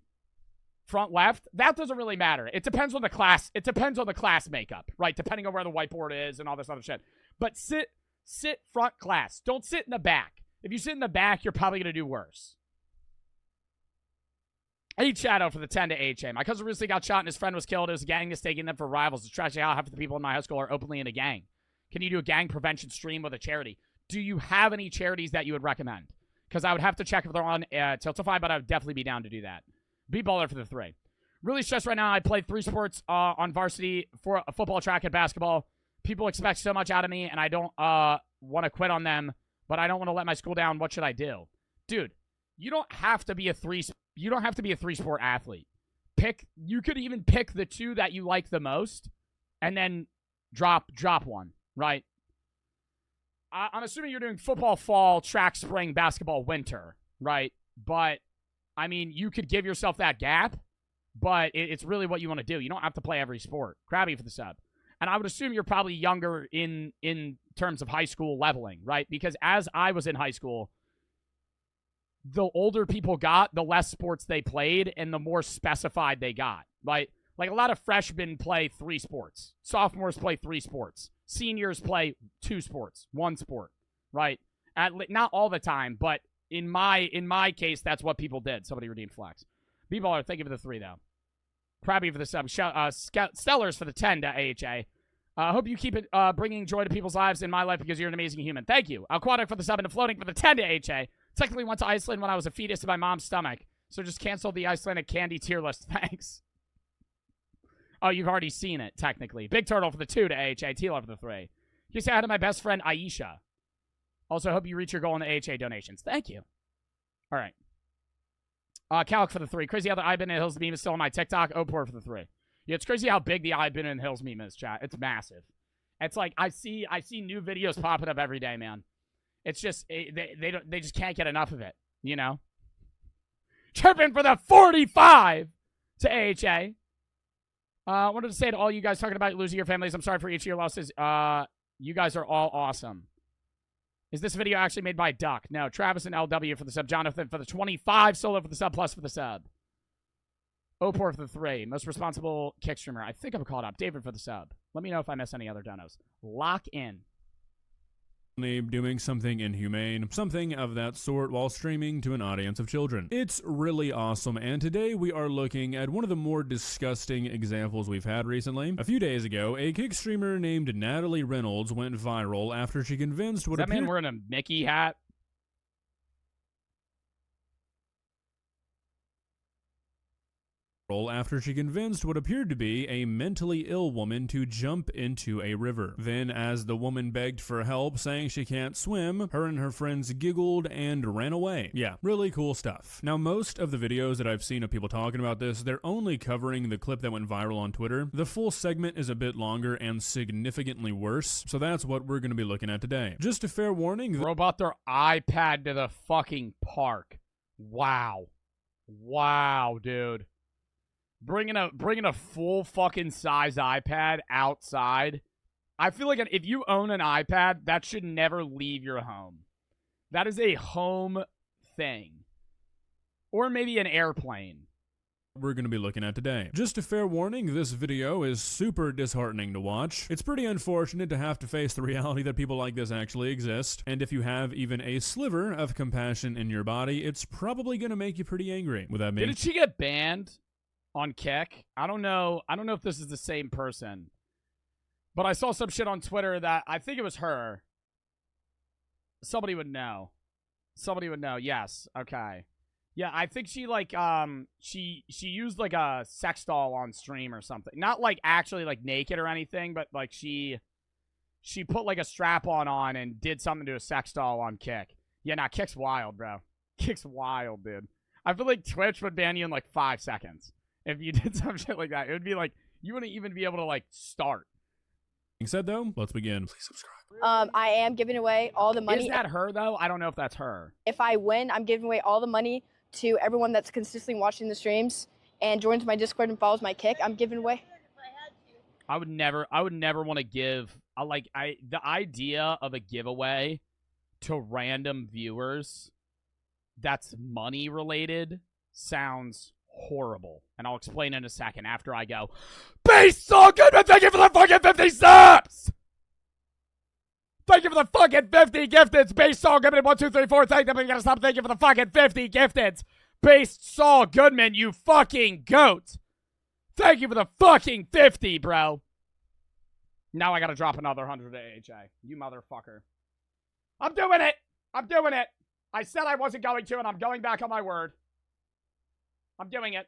Front left, that doesn't really matter. It depends on the class. It depends on the class makeup, right? Depending on where the whiteboard is and all this other shit. But sit front class. Don't sit in the back. If you sit in the back, you're probably going to do worse. Hey, Shadow for the 10 to HA. My cousin recently got shot and his friend was killed. It was a gang mistaking them for rivals. It's tragedy how half of the people in my high school are openly in a gang. Can you do a gang prevention stream with a charity? Do you have any charities that you would recommend? Because I would have to check if they're on Tiltify, but I would definitely be down to do that. B-baller for the 3. Really stressed right now. I played 3 sports on varsity for a football, track, and basketball. People expect so much out of me, and I don't want to quit on them, but I don't want to let my school down. What should I do? Dude, you don't have to be a 3-sport athlete. You could even pick the 2 that you like the most and then drop one, right? I'm assuming you're doing football fall, track spring, basketball winter, right? But I mean, you could give yourself that gap, but it's really what you want to do. You don't have to play every sport. Krabby for the sub. And I would assume you're probably younger in terms of high school leveling, right? Because as I was in high school, the older people got, the less sports they played and the more specified they got, right? Like a lot of freshmen play 3 sports. Sophomores play 3 sports. Seniors play 2 sports, 1 sport, right? Not all the time, but in my case, that's what people did. Somebody redeemed flex. B-baller, thank you for the 3, though. Krabby for the sub. Stellars for the 10 to AHA. Hope you keep it bringing joy to people's lives in my life because you're an amazing human. Thank you. Aquatic for the sub and floating for the 10 to AHA. Technically went to Iceland when I was a fetus in my mom's stomach, so just canceled the Icelandic candy tier list. Thanks. Oh, you've already seen it, technically. Big Turtle for the 2 to AHA. T-Love for the 3. You say hi to my best friend, Aisha. Also, hope you reach your goal in the AHA donations. Thank you. All right. Calic for the 3. Crazy how the I've been in Hills meme is still on my TikTok. Opor for the 3. Yeah, it's crazy how big the I've been in Hills meme is, chat. It's massive. It's like I see new videos popping up every day, man. It's just they just can't get enough of it, you know. Chirping for the 45 to AHA. I wanted to say to all you guys talking about losing your families, I'm sorry for each of your losses. You guys are all awesome. Is this video actually made by Duck? No. Travis and LW for the sub. Jonathan for the 25. Solo for the sub. Plus for the sub. Opor for the 3. Most responsible kick streamer. I think I'm caught up. David for the sub. Let me know if I miss any other donos. Lock in. Doing something inhumane, something of that sort while streaming to an audience of children. It's really awesome, and today we are looking at one of the more disgusting examples we've had recently. A few days ago, a kick streamer named Natalie Reynolds went viral after she convinced what Does that mean wearing a Mickey hat? after she convinced what appeared to be a mentally ill woman to jump into a river. Then, as the woman begged for help, saying she can't swim, her and her friends giggled and ran away. Yeah, really cool stuff. Now, most of the videos that I've seen of people talking about this, they're only covering the clip that went viral on Twitter. The full segment is a bit longer and significantly worse, so that's what we're going to be looking at today. Just a fair warning. Bro brought their iPad to the fucking park. Wow. Wow, dude. Bringing a full fucking size iPad outside. I feel like if you own an iPad, that should never leave your home. That is a home thing. Or maybe an airplane. We're going to be looking at today. Just a fair warning, this video is super disheartening to watch. It's pretty unfortunate to have to face the reality that people like this actually exist, and if you have even a sliver of compassion in your body, it's probably going to make you pretty angry. With that being, Didn't she get banned on Kick? I don't know if this is the same person, but I saw some shit on Twitter that I think it was her. Somebody would know. Somebody would know. Yes. Okay. Yeah, I think she like she used like a sex doll on stream or something. Not like actually like naked or anything, but like she put like a strap on and did something to a sex doll on Kick. Yeah, nah, Kick's wild, bro. Kick's wild, dude. I feel like Twitch would ban you in like 5 seconds if you did some shit like that. It would be like you wouldn't even be able to like start. being said though, let's begin. Please subscribe. I am giving away all the money. Is that her though? I don't know if that's her. If I win, I'm giving away all the money to everyone that's consistently watching the streams and joins my Discord and follows my Kick. I'm giving away. I would never want to give the idea of a giveaway to random viewers that's money related sounds horrible. And I'll explain in a second after I go, Beast so good, but thank you for the fucking 50 subs! Thank you for the fucking 50 gifteds. Beast Saul Goodman, 1, 2, 3, 4. Thank them. You gotta stop. Thank you for the fucking 50 gifteds. Beast Saul Goodman, you fucking goat. Thank you for the fucking 50, bro. Now I gotta drop another 100 to AHA. You motherfucker. I'm doing it. I'm doing it. I said I wasn't going to, and I'm going back on my word. I'm doing it.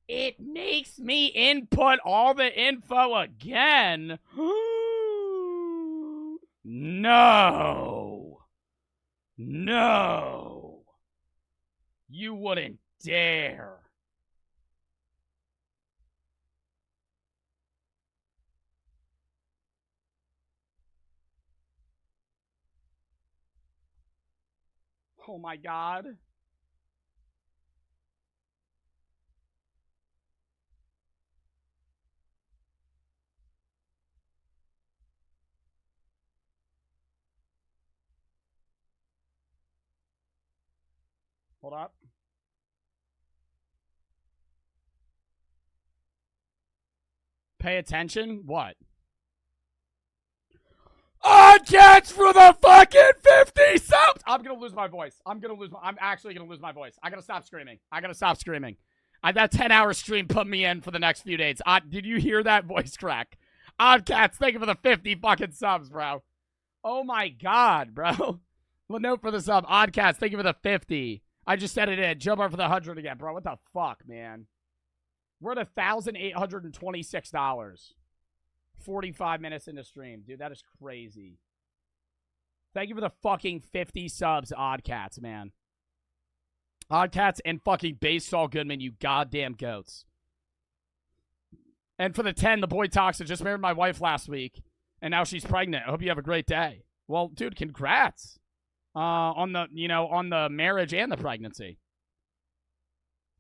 It makes me input all the info again. No. No. You wouldn't dare. Oh my God. Hold up. Pay attention? What? Audience for the fucking 50 subs! I'm gonna lose my voice. I'm actually gonna lose my voice. I gotta stop screaming. That 10-hour stream put me in for the next few days. Did you hear that voice crack? Oddcats, thank you for the 50 fucking subs, bro. Oh my God, bro. Well, note for the sub. Oddcats, thank you for the 50. I just said it in. Joe Bar for the 100 again, bro. What the fuck, man? We're at $1,826. 45 minutes into stream. Dude, that is crazy. Thank you for the fucking 50 subs, Oddcats, man. Oddcats and fucking Base Saul Goodman, you goddamn goats. And for the 10, the boy Toxic just married my wife last week, and now she's pregnant. I hope you have a great day. Well, dude, congrats. On the marriage and the pregnancy.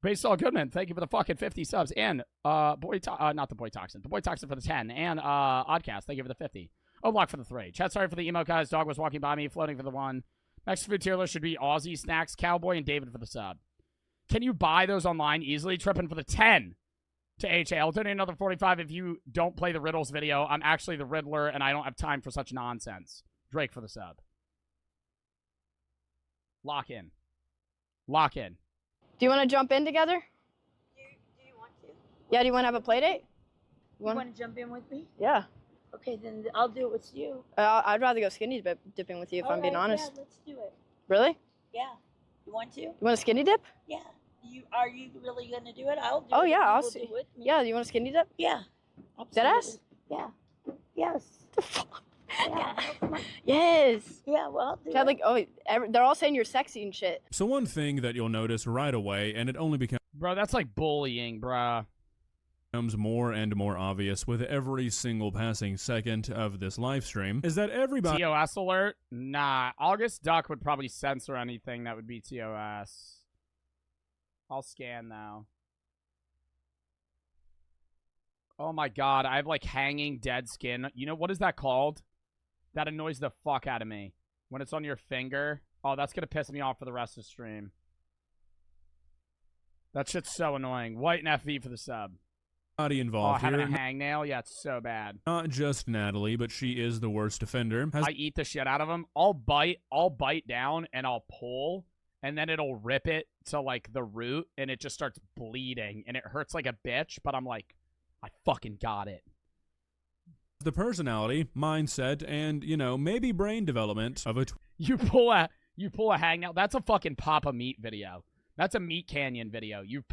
Based all Goodman, thank you for the fucking 50 subs. And, not the Boy Toxin. The Boy Toxin for the 10. And, Oddcast, thank you for the 50. Block for the 3. Chat, sorry for the emo guys. Dog was walking by me, floating for the 1. Next food tier list should be Aussie Snacks, Cowboy, and David for the sub. Can you buy those online easily? Tripping for the 10 to HA. I'll donate another 45 if you don't play the Riddles video. I'm actually the Riddler, and I don't have time for such nonsense. Drake for the sub. Lock in. Lock in. Do you want to jump in together? Do you want to? Yeah, do you want to have a play date? You want to jump in with me? Yeah. Okay, then I'll do it with you. I'd rather go skinny dipping with you if I'm being honest. Yeah, let's do it. Really? Yeah. You want to? You want a skinny dip? Yeah. Are you really gonna do it? I'll do it. Oh yeah, I'll see. see. Yeah, you want a skinny dip? Yeah. Deadass? Yeah. Yes. Yeah. Yes. Yeah, well, I'll do Chad, it. like, they're all saying you're sexy and shit. So one thing that you'll notice right away, and it only becomes Bro, that's like bullying, bruh. Becomes more and more obvious with every single passing second of this live stream is that everybody TOS alert? Nah. August Duck would probably censor anything that would be TOS. I'll scan now. Oh my god, I have like hanging dead skin. You know, what is that called? That annoys the fuck out of me. When it's on your finger. Oh, that's gonna piss me off for the rest of the stream. That shit's so annoying. White and FV for the sub. involved having here, a hangnail? Yeah, it's so bad. not just Natalie, but she is the worst offender, has I eat the shit out of them. I'll bite down, and I'll pull, and then it'll rip it to, like, the root, and it just starts bleeding, and it hurts like a bitch, but I'm like, I fucking got it. the personality, mindset, and, you know, maybe brain development of a You pull a hangnail. That's a fucking Papa Meat video. That's a Meat Canyon video. You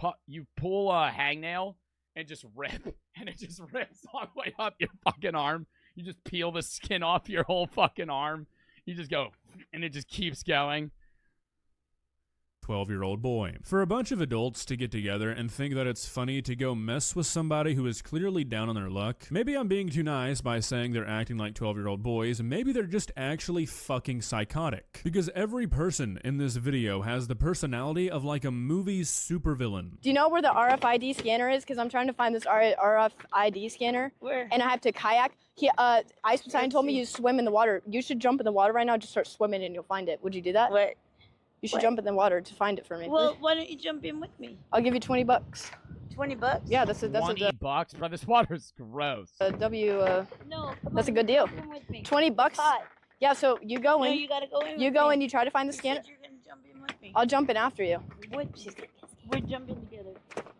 pull a hangnail and just rip, and it just rips all the way up your fucking arm. You just peel the skin off your whole fucking arm. You just go, and it just keeps going. 12-year-old boy. For a bunch of adults to get together and think that it's funny to go mess with somebody who is clearly down on their luck, maybe I'm being too nice by saying they're acting like 12-year-old boys, maybe they're just actually fucking psychotic. Because every person in this video has the personality of like a movie's supervillain. Do you know where the RFID scanner is? Because I'm trying to find this RFID scanner. Where? And I have to kayak. Ice Poseidon told me you swim in the water. You should jump in the water right now. Just start swimming and you'll find it. Would you do that? What? You should jump in the water to find it for me. Well, why don't you jump in with me? I'll give you $20. $20? Yeah, that's a $20, bro. This water's gross. no. That's a good deal. Jump in with me. $20. Hot. Yeah, so you go No, in. you gotta go in. You with go me. in. You try to find the You scanner. said you're gonna jump in with me. I'll jump in after you. We're jumping together.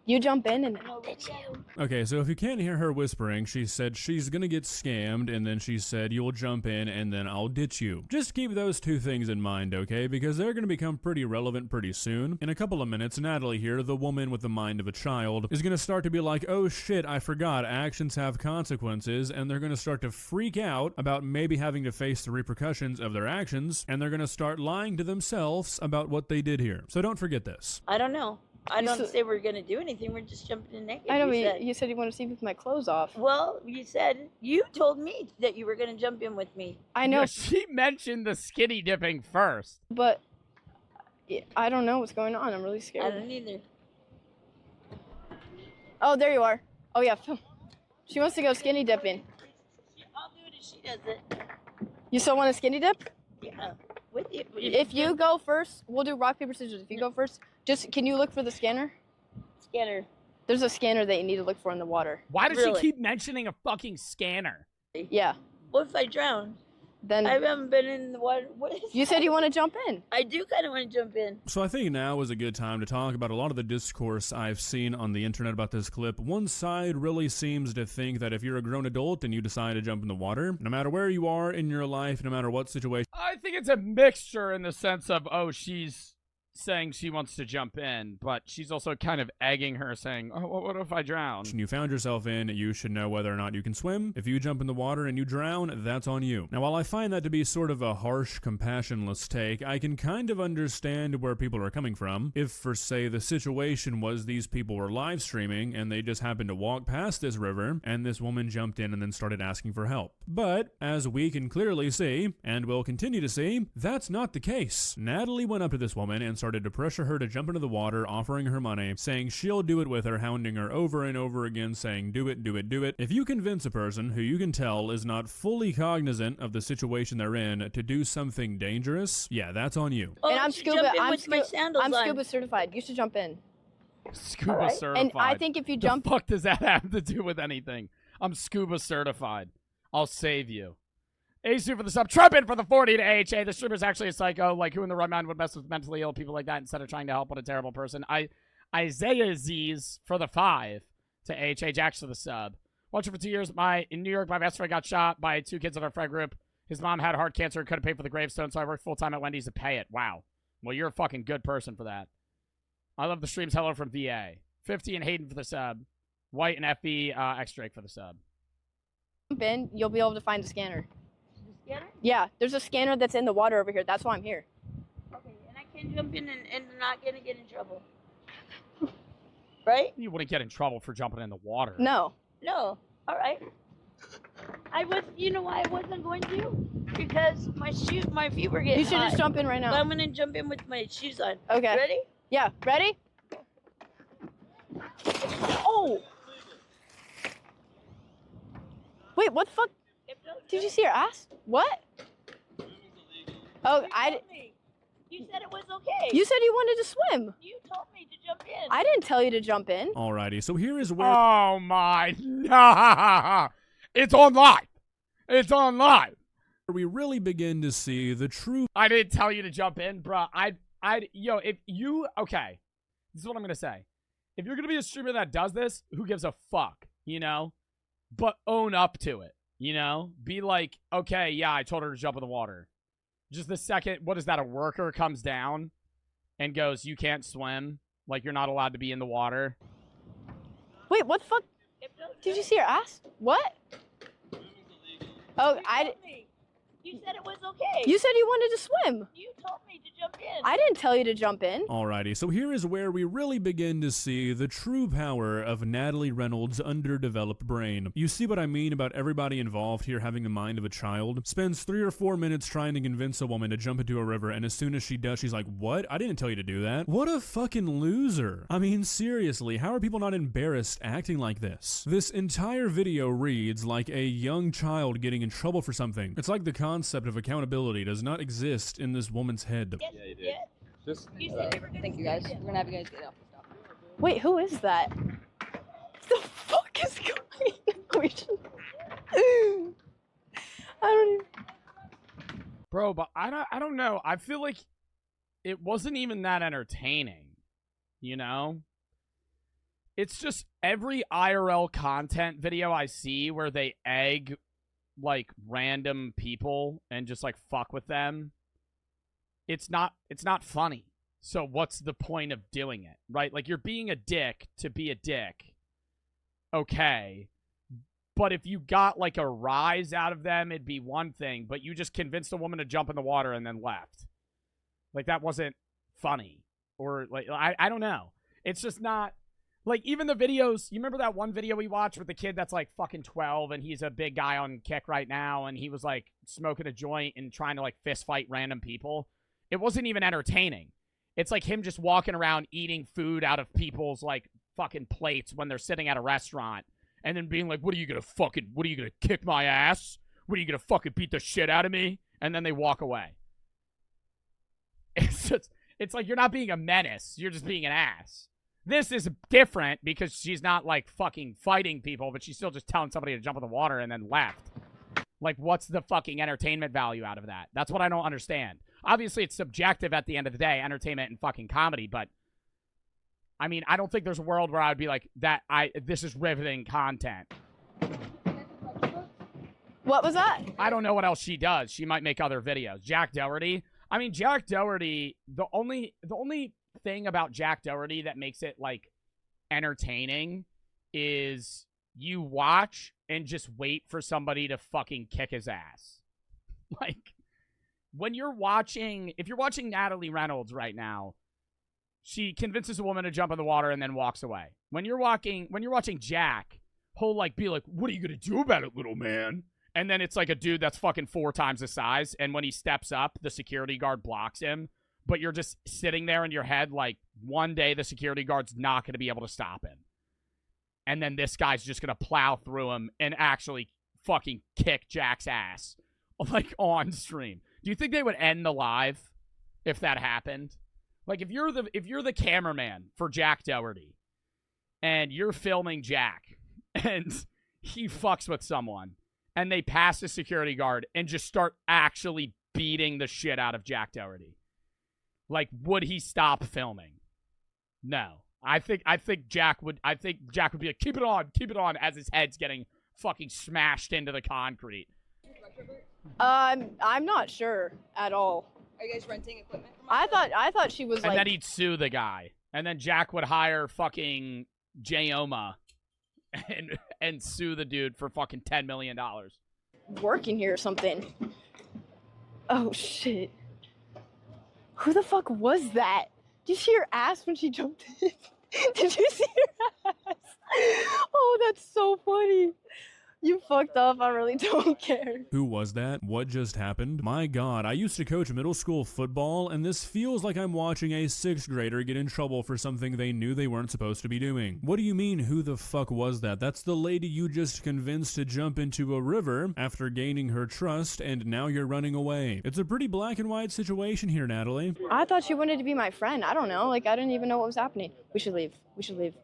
You jump in and No, we're together. Okay, so if you can't hear her whispering, she said she's gonna get scammed, and then she said you'll jump in and then I'll ditch you. Just keep those two things in mind, okay? Because they're gonna become pretty relevant pretty soon. In a couple of minutes, Natalie here, the woman with the mind of a child, is gonna start to be like, oh shit, I forgot, actions have consequences, and they're gonna start to freak out about maybe having to face the repercussions of their actions, and they're gonna start lying to themselves about what they did here. So don't forget this. I don't know. I You don't said- say we're gonna do anything. We're just jumping in naked. I know, you but said. you said you want to see me with my clothes off. Well, you told me that you were gonna jump in with me. I know, Yeah, she mentioned the skinny dipping first. but I don't know what's going on. I'm really I scared. don't either. Oh, there you are. Oh, yeah. She wants to go skinny dipping. I'll do it if she does it. You still want to skinny dip? Yeah. With you. If you go first, we'll do rock, paper, scissors. If you go first, can you look for the scanner? Scanner. There's a scanner that you need to look for in the water. Why does Really? she keep mentioning a fucking scanner? Yeah. What if I drown? Then I haven't been in the water. What is you said you want to jump in. I do kind of want to jump in. So I think now is a good time to talk about a lot of the discourse I've seen on the internet about this clip. One side really seems to think that if you're a grown adult and you decide to jump in the water, no matter where you are in your life, no matter what situation I think it's a mixture in the sense of, oh, she's saying she wants to jump in, but she's also kind of egging her, saying, oh, what if I drown? you found yourself in, you should know whether or not you can swim. If you jump in the water and you drown, that's on you. Now, while I find that to be sort of a harsh, compassionless take, I can kind of understand where people are coming from. If, for say, the situation was these people were live streaming and they just happened to walk past this river and this woman jumped in and then started asking for help. But, as we can clearly see, and will continue to see, that's not the case. Natalie went up to this woman and started to pressure her to jump into the water, offering her money, saying she'll do it with her, hounding her over and over again, saying, do it, do it, do it. If you convince a person who you can tell is not fully cognizant of the situation they're in to do something dangerous, yeah, that's on you. Oh, And I I'm should scuba. jump in I'm with my sandals I'm on. scuba certified. You should jump in. Scuba Alright. certified. And I think if you jump, The fuck does that have to do with anything? I'm scuba certified. I'll save you. AC for the sub. Trumpet for the 40 to AHA. The streamer's actually a psycho. Like, who in the right mind would mess with mentally ill people like that instead of trying to help out a terrible person? Isaiah Z's for the 5 to AHA. Jacks for the sub. Watching for 2 years. In New York, my best friend got shot by 2 kids in our friend group. His mom had heart cancer and couldn't pay for the gravestone, so I worked full-time at Wendy's to pay it. Wow. Well, you're a fucking good person for that. I love the streams. Hello from VA. 50 and Hayden for the sub. White and FB X Drake for the sub. jump in, you'll be able to find the scanner. The scanner? Yeah, there's a scanner that's in the water over here. That's why I'm here. Okay, and I can jump in and not gonna get in trouble. right? You wouldn't get in trouble for jumping in the water. No. No. All right. You know why I wasn't going to? Because my feet were getting You should hot. just jump in right But now. I'm gonna jump in with my shoes on. Okay. Ready? Yeah. Ready? Oh. Wait, what the fuck? Did you see her ass? What? Oh, You said it was okay. You said you wanted to swim. You told me to jump in. I didn't tell you to jump in. Alrighty, so here is where Oh my! It's on live. It's on live. we really begin to see the true I didn't tell you to jump in, bro. If you okay, this is what I'm gonna say. If you're gonna be a streamer that does this, who gives a fuck, you know? But own up to it, you know? Be like, okay, yeah, I told her to jump in the water. Just the second, what is that? A worker comes down and goes, "You can't swim. Like you're not allowed to be in the water." Wait, what the fuck? Did you see her ass? What? Oh, You said it was okay. You said you wanted to swim. You told me to jump in. I didn't tell you to jump in. Alrighty, so here is where we really begin to see the true power of Natalie Reynolds' underdeveloped brain. You see what I mean about everybody involved here having the mind of a child? Spends 3 or 4 minutes trying to convince a woman to jump into a river, and as soon as she does, she's like, what? I didn't tell you to do that. What a fucking loser. I mean, seriously, how are people not embarrassed acting like this? This entire video reads like a young child getting in trouble for something. It's like the concept of accountability does not exist in this woman's head. Yes, Yeah, you did. yes. Just You said you were gonna Thank you guys. We're gonna have you guys get off the stop. Wait, who is that? What the fuck is going on? We should- I don't even... Bro, but I don't know. I feel like it wasn't even that entertaining, you know? It's just every IRL content video I see where they egg like random people and just like fuck with them. It's not funny. So what's the point of doing it, right? Like you're being a dick to be a dick. Okay. But if you got like a rise out of them, it'd be one thing, but you just convinced a woman to jump in the water and then left. Like that wasn't funny. Or like I don't know. It's just not like even the videos, you remember that one video we watched with the kid that's like fucking 12 and he's a big guy on Kick right now and he was like smoking a joint and trying to like fist fight random people? It wasn't even entertaining. It's like him just walking around eating food out of people's like fucking plates when they're sitting at a restaurant and then being like, what are you gonna kick my ass? What are you gonna fucking beat the shit out of me? And then they walk away. It's like you're not being a menace, you're just being an ass. This is different because she's not like fucking fighting people, but she's still just telling somebody to jump in the water and then left. Like, what's the fucking entertainment value out of that? That's what I don't understand. Obviously, it's subjective at the end of the day, entertainment and fucking comedy, but I mean, I don't think there's a world where I would be like, this is riveting content. What was that? I don't know what else she does. She might make other videos. Jack Dougherty. I mean, Jack Dougherty, the only thing about Jack Dougherty that makes it like entertaining is you watch and just wait for somebody to fucking kick his ass. Like when you're watching, if you're watching Natalie Reynolds right now, she convinces a woman to jump in the water and then walks away. When you're watching Jack, he'll like be like, "What are you gonna do about it, little man?" And then it's like a dude that's fucking 4 times his size, and when he steps up, the security guard blocks him. But you're just sitting there in your head like, one day the security guard's not going to be able to stop him. And then this guy's just going to plow through him and actually fucking kick Jack's ass, like, on stream. Do you think they would end the live if that happened? Like, if you're the cameraman for Jack Dougherty, and you're filming Jack, and he fucks with someone, and they pass the security guard and just start actually beating the shit out of Jack Dougherty, like, would he stop filming? No. I think Jack would be like, keep it on, as his head's getting fucking smashed into the concrete. I'm not sure at all. Are you guys renting equipment? I thought she was And like. then he'd sue the guy. And then Jack would hire fucking Jayoma and sue the dude for fucking $10 million. Working here or something. Oh shit. Who the fuck was that? Did you see her ass when she jumped in? Did you see her ass? Oh, that's so funny. You fucked up. I really don't care. Who was that? What just happened? My god, I used to coach middle school football, and this feels like I'm watching a 6th grader get in trouble for something they knew they weren't supposed to be doing. What do you mean, who the fuck was that? That's the lady you just convinced to jump into a river after gaining her trust, and now you're running away. It's a pretty black and white situation here, Natalie. I thought she wanted to be my friend. I don't know. Like, I didn't even know what was happening. We should leave. We should leave.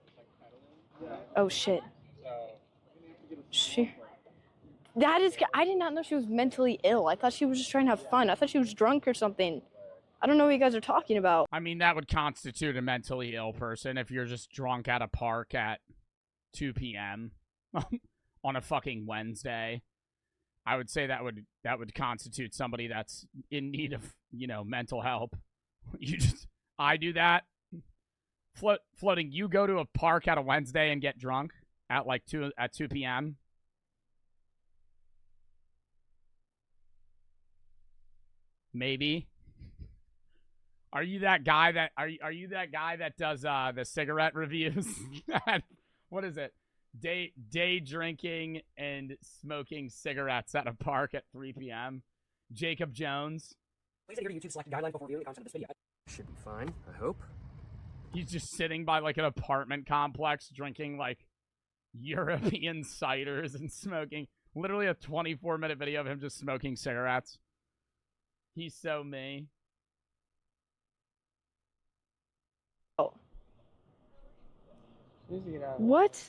Oh, shit. I did not know she was mentally ill. I thought she was just trying to have fun. I thought she was drunk or something. I don't know what you guys are talking about. I mean, that would constitute a mentally ill person if you're just drunk at a park at 2 p.m. on a fucking Wednesday. I would say that would constitute somebody that's in need of, mental help. I do that. Floating, you go to a park at a Wednesday and get drunk at like 2 p.m. Maybe. Are you that guy that does the cigarette reviews? What is it? Day drinking and smoking cigarettes at a park at 3 p.m. Jacob Jones. Please adhere to YouTube selected guidelines before viewing the content of this video. Should be fine, I hope. He's just sitting by like an apartment complex drinking like European ciders and smoking. Literally a 24-minute video of him just smoking cigarettes. He's so me. Oh. What?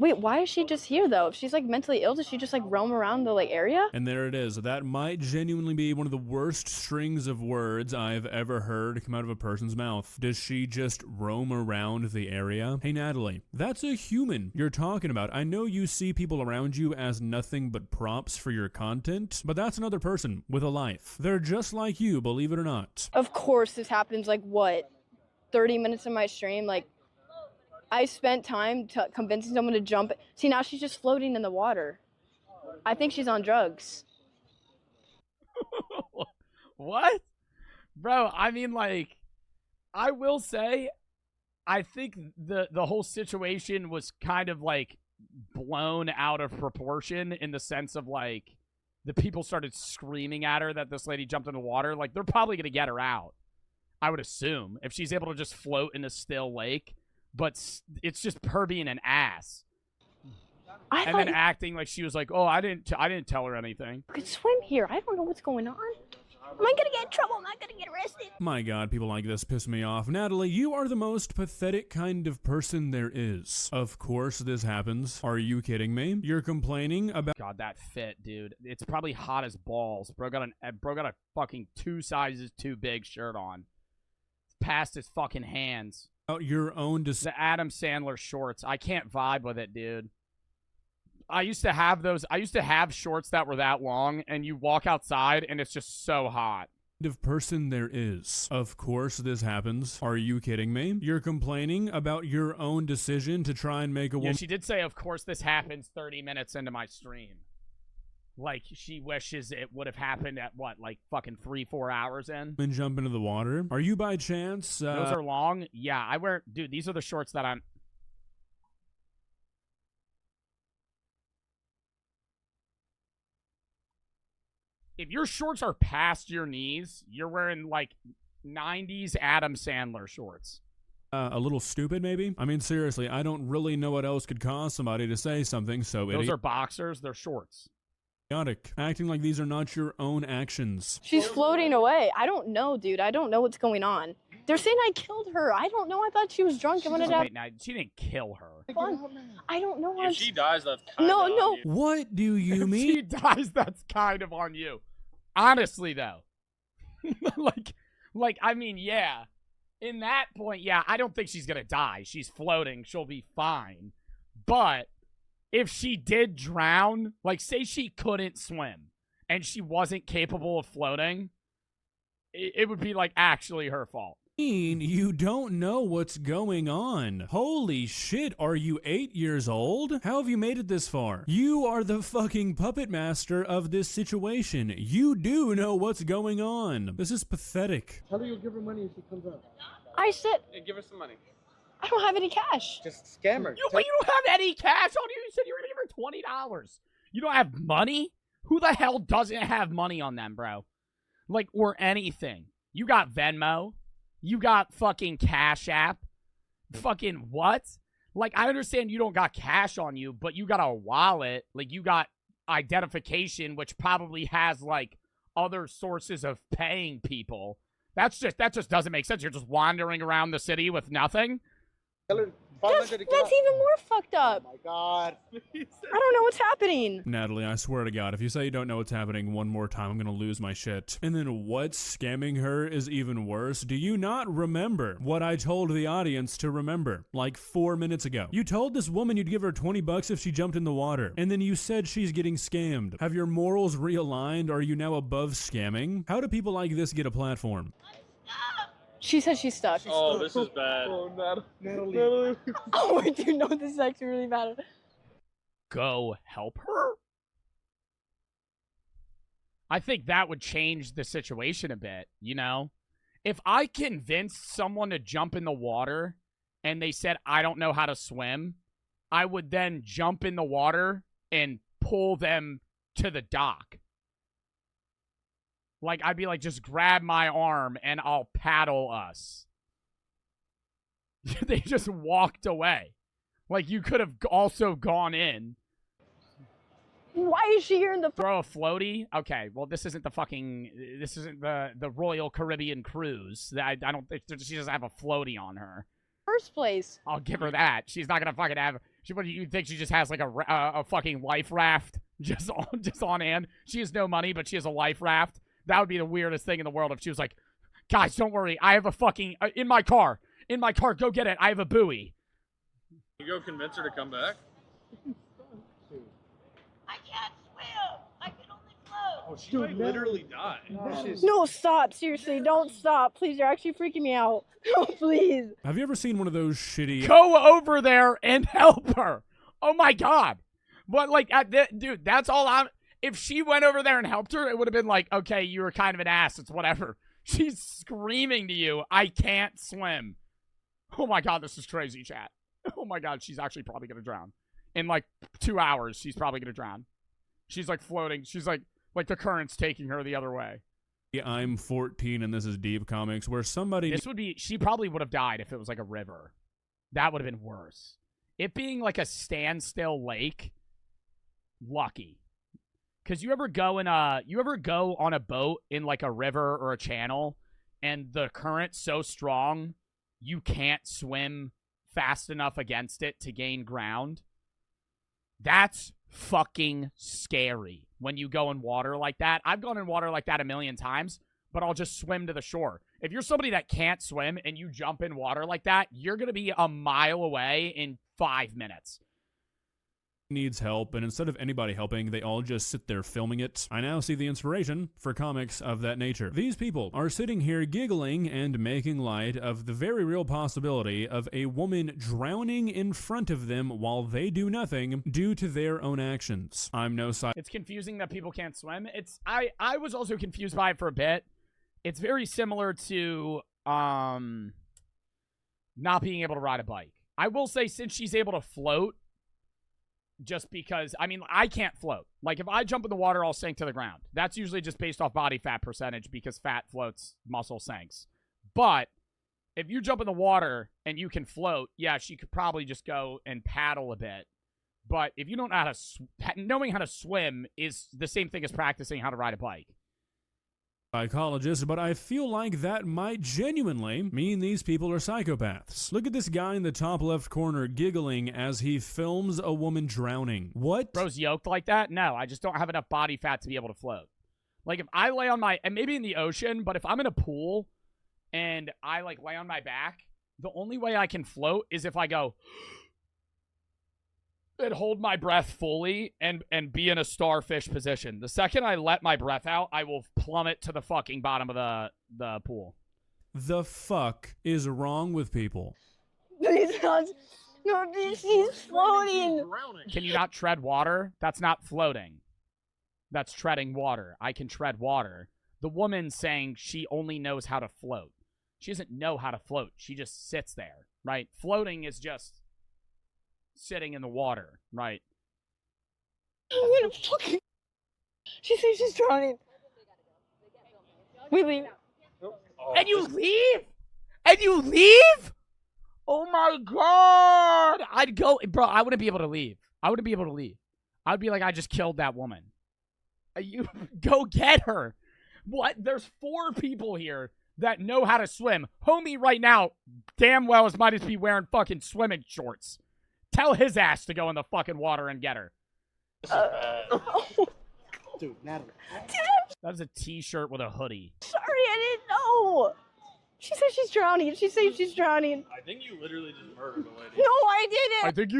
Wait, why is she just here, though? If she's, like, mentally ill, does she just, like, roam around the, like, area? And there it is. That might genuinely be one of the worst strings of words I've ever heard come out of a person's mouth. Does she just roam around the area? Hey, Natalie, that's a human you're talking about. I know you see people around you as nothing but props for your content, but that's another person with a life. They're just like you, believe it or not. Of course this happens, like, what? 30 minutes of my stream, like, I spent time convincing someone to jump. See, now she's just floating in the water. I think she's on drugs. What? Bro, I mean, like, I will say, I think the whole situation was kind of, like, blown out of proportion in the sense of, like, the people started screaming at her that this lady jumped in the water. Like, they're probably going to get her out, I would assume, if she's able to just float in a still lake. But it's just her being an ass. And then acting like she was like, oh, I didn't tell her anything. I could swim here. I don't know what's going on. Am I gonna get in trouble? Am I gonna get arrested? My god, people like this piss me off. Natalie, you are the most pathetic kind of person there is. Of course this happens. Are you kidding me? You're complaining about— God, that fit, dude. It's probably hot as balls. Bro got a fucking 2 sizes too big shirt on. Past his fucking hands. Your own the Adam Sandler shorts. I can't vibe with it, dude. I used to have those. I used to have shorts that were that long, and you walk outside, and it's just so hot. Of person there is. Of course this happens. Are you kidding me? You're complaining about your own decision to try and make a woman— Yeah, she did say, of course this happens 30 minutes into my stream. Like, she wishes it would have happened at, what, like fucking 3-4 hours in? And jump into the water? Are you by chance— Those are long? Yeah, I wear— Dude, these are the shorts that I'm— If your shorts are past your knees, you're wearing, like, 90s Adam Sandler shorts. A little stupid, maybe? I mean, seriously, I don't really know what else could cause somebody to say something so— Those are boxers. They're shorts. Idiotic. Acting like these are not your own actions. She's floating away. I don't know, dude. I don't know what's going on. They're saying I killed her. I don't know. I thought she was drunk. I wanted to have— Wait, now, she didn't kill her. I don't know. If she dies, that's kind No, of no. on you. What do you If mean? she dies, that's kind of on you. Honestly, though. like, I mean, yeah. In that point, yeah, I don't think she's gonna die. She's floating. She'll be fine. But if she did drown, like, say she couldn't swim and she wasn't capable of floating, it would be, like, actually her fault. You don't know what's going on. Holy shit, are you 8 years old? How have you made it this far? You are the fucking puppet master of this situation. You do know what's going on. This is pathetic. Tell her you'll give her money if she comes up. I said— Hey, give her some money. I don't have any cash. Just scam her. But you don't have any cash on you. You said you were gonna give her $20. You don't have money? Who the hell doesn't have money on them, bro? Like, or anything. You got Venmo. You got fucking Cash App. Fucking what? Like, I understand you don't got cash on you, but you got a wallet. Like, you got identification, which probably has, like, other sources of paying people. That just doesn't make sense. You're just wandering around the city with nothing. That's even more fucked up. Oh my God. I don't know what's happening. Natalie, I swear to God, if you say you don't know what's happening one more time, I'm gonna lose my shit. And then what's scamming her is even worse. Do you not remember what I told the audience to remember like 4 minutes ago? You told this woman you'd give her $20 if she jumped in the water, and then you said she's getting scammed. Have your morals realigned? Are you now above scamming? How do people like this get a platform? She says she's stuck. Oh, this is bad. Oh, Natalie. Oh, dude, no, this is actually really bad. Go help her? I think that would change the situation a bit, you know? If I convinced someone to jump in the water and they said, I don't know how to swim, I would then jump in the water and pull them to the dock. Like, I'd be like, just grab my arm and I'll paddle us. They just walked away. Like, you could have also gone in. Why is she here in the Throw a floaty? Okay, well, this isn't the Royal Caribbean cruise. I don't think she doesn't have a floaty on her. first place? I'll give her that. She's not gonna fucking have. What do you think? She just has like a fucking life raft just on hand. She has no money, but she has a life raft. That would be the weirdest thing in the world if she was like, guys, don't worry. I have a fucking, in my car, go get it. I have a buoy. You go convince her to come back? I can't swim. I can only float. Oh, she might literally die. No, stop. Seriously, don't stop. Please, you're actually freaking me out. Oh, please. Have you ever seen one of those shitty... Go over there and help her. Oh my God. But like, dude, that's all I'm... If she went over there and helped her, it would have been like, okay, you were kind of an ass. It's whatever. She's screaming to you, I can't swim. Oh my God, this is crazy, chat. Oh my God, she's actually probably going to drown. In like 2 hours, she's probably going to drown. She's like floating. She's like the current's taking her the other way. I'm 14 and this is Deep Comics, where somebody... This would be... She probably would have died if it was like a river. That would have been worse. It being like a standstill lake, lucky. Because you ever go on a boat in like a river or a channel and the current's so strong you can't swim fast enough against it to gain ground? That's fucking scary when you go in water like that. I've gone in water like that a million times, but I'll just swim to the shore. If you're somebody that can't swim and you jump in water like that, you're going to be a mile away in 5 minutes. Needs help, and instead of anybody helping, they all just sit there filming it. I now see the inspiration for comics of that nature. These people are sitting here giggling and making light of the very real possibility of a woman drowning in front of them while they do nothing due to their own actions. I'm no side. It's confusing that people can't swim. I was also confused by it for a bit. It's very similar to not being able to ride a bike. I will say, since she's able to float, just because, I mean, I can't float. Like, if I jump in the water, I'll sink to the ground. That's usually just based off body fat percentage because fat floats, muscle sinks. But if you jump in the water and you can float, yeah, she could probably just go and paddle a bit. But if you don't know how to, knowing how to swim is the same thing as practicing how to ride a bike. Psychologist, but I feel like that might genuinely mean these people are psychopaths. Look at this guy in the top left corner giggling as he films a woman drowning. What? Bro's yoked like that? No, I just don't have enough body fat to be able to float. Like, if I lay on my, and maybe in the ocean, but if I'm in a pool and I like lay on my back, the only way I can float is if I go and hold my breath fully and be in a starfish position. The second I let my breath out, I will plummet to the fucking bottom of the pool. The fuck is wrong with people? Please, no, she's floating. Can you not tread water? That's not floating. That's treading water. I can tread water. The woman's saying she only knows how to float. She doesn't know how to float. She just sits there, right? Floating is just sitting in the water, right? I'm gonna fucking. She says she's drowning. We leave. And you leave? And you leave? Oh my god! I'd go, bro. I wouldn't be able to leave. I wouldn't be able to leave. I'd be like, I just killed that woman. You go get her. What? There's 4 people here that know how to swim. Homie right now, damn well as might as be wearing fucking swimming shorts. Tell his ass to go in the fucking water and get her. Dude, Natalie. That is a t-shirt with a hoodie. Sorry, I didn't know. She said she's drowning. She says she's drowning. I think you literally just murdered a lady. No, I didn't. I think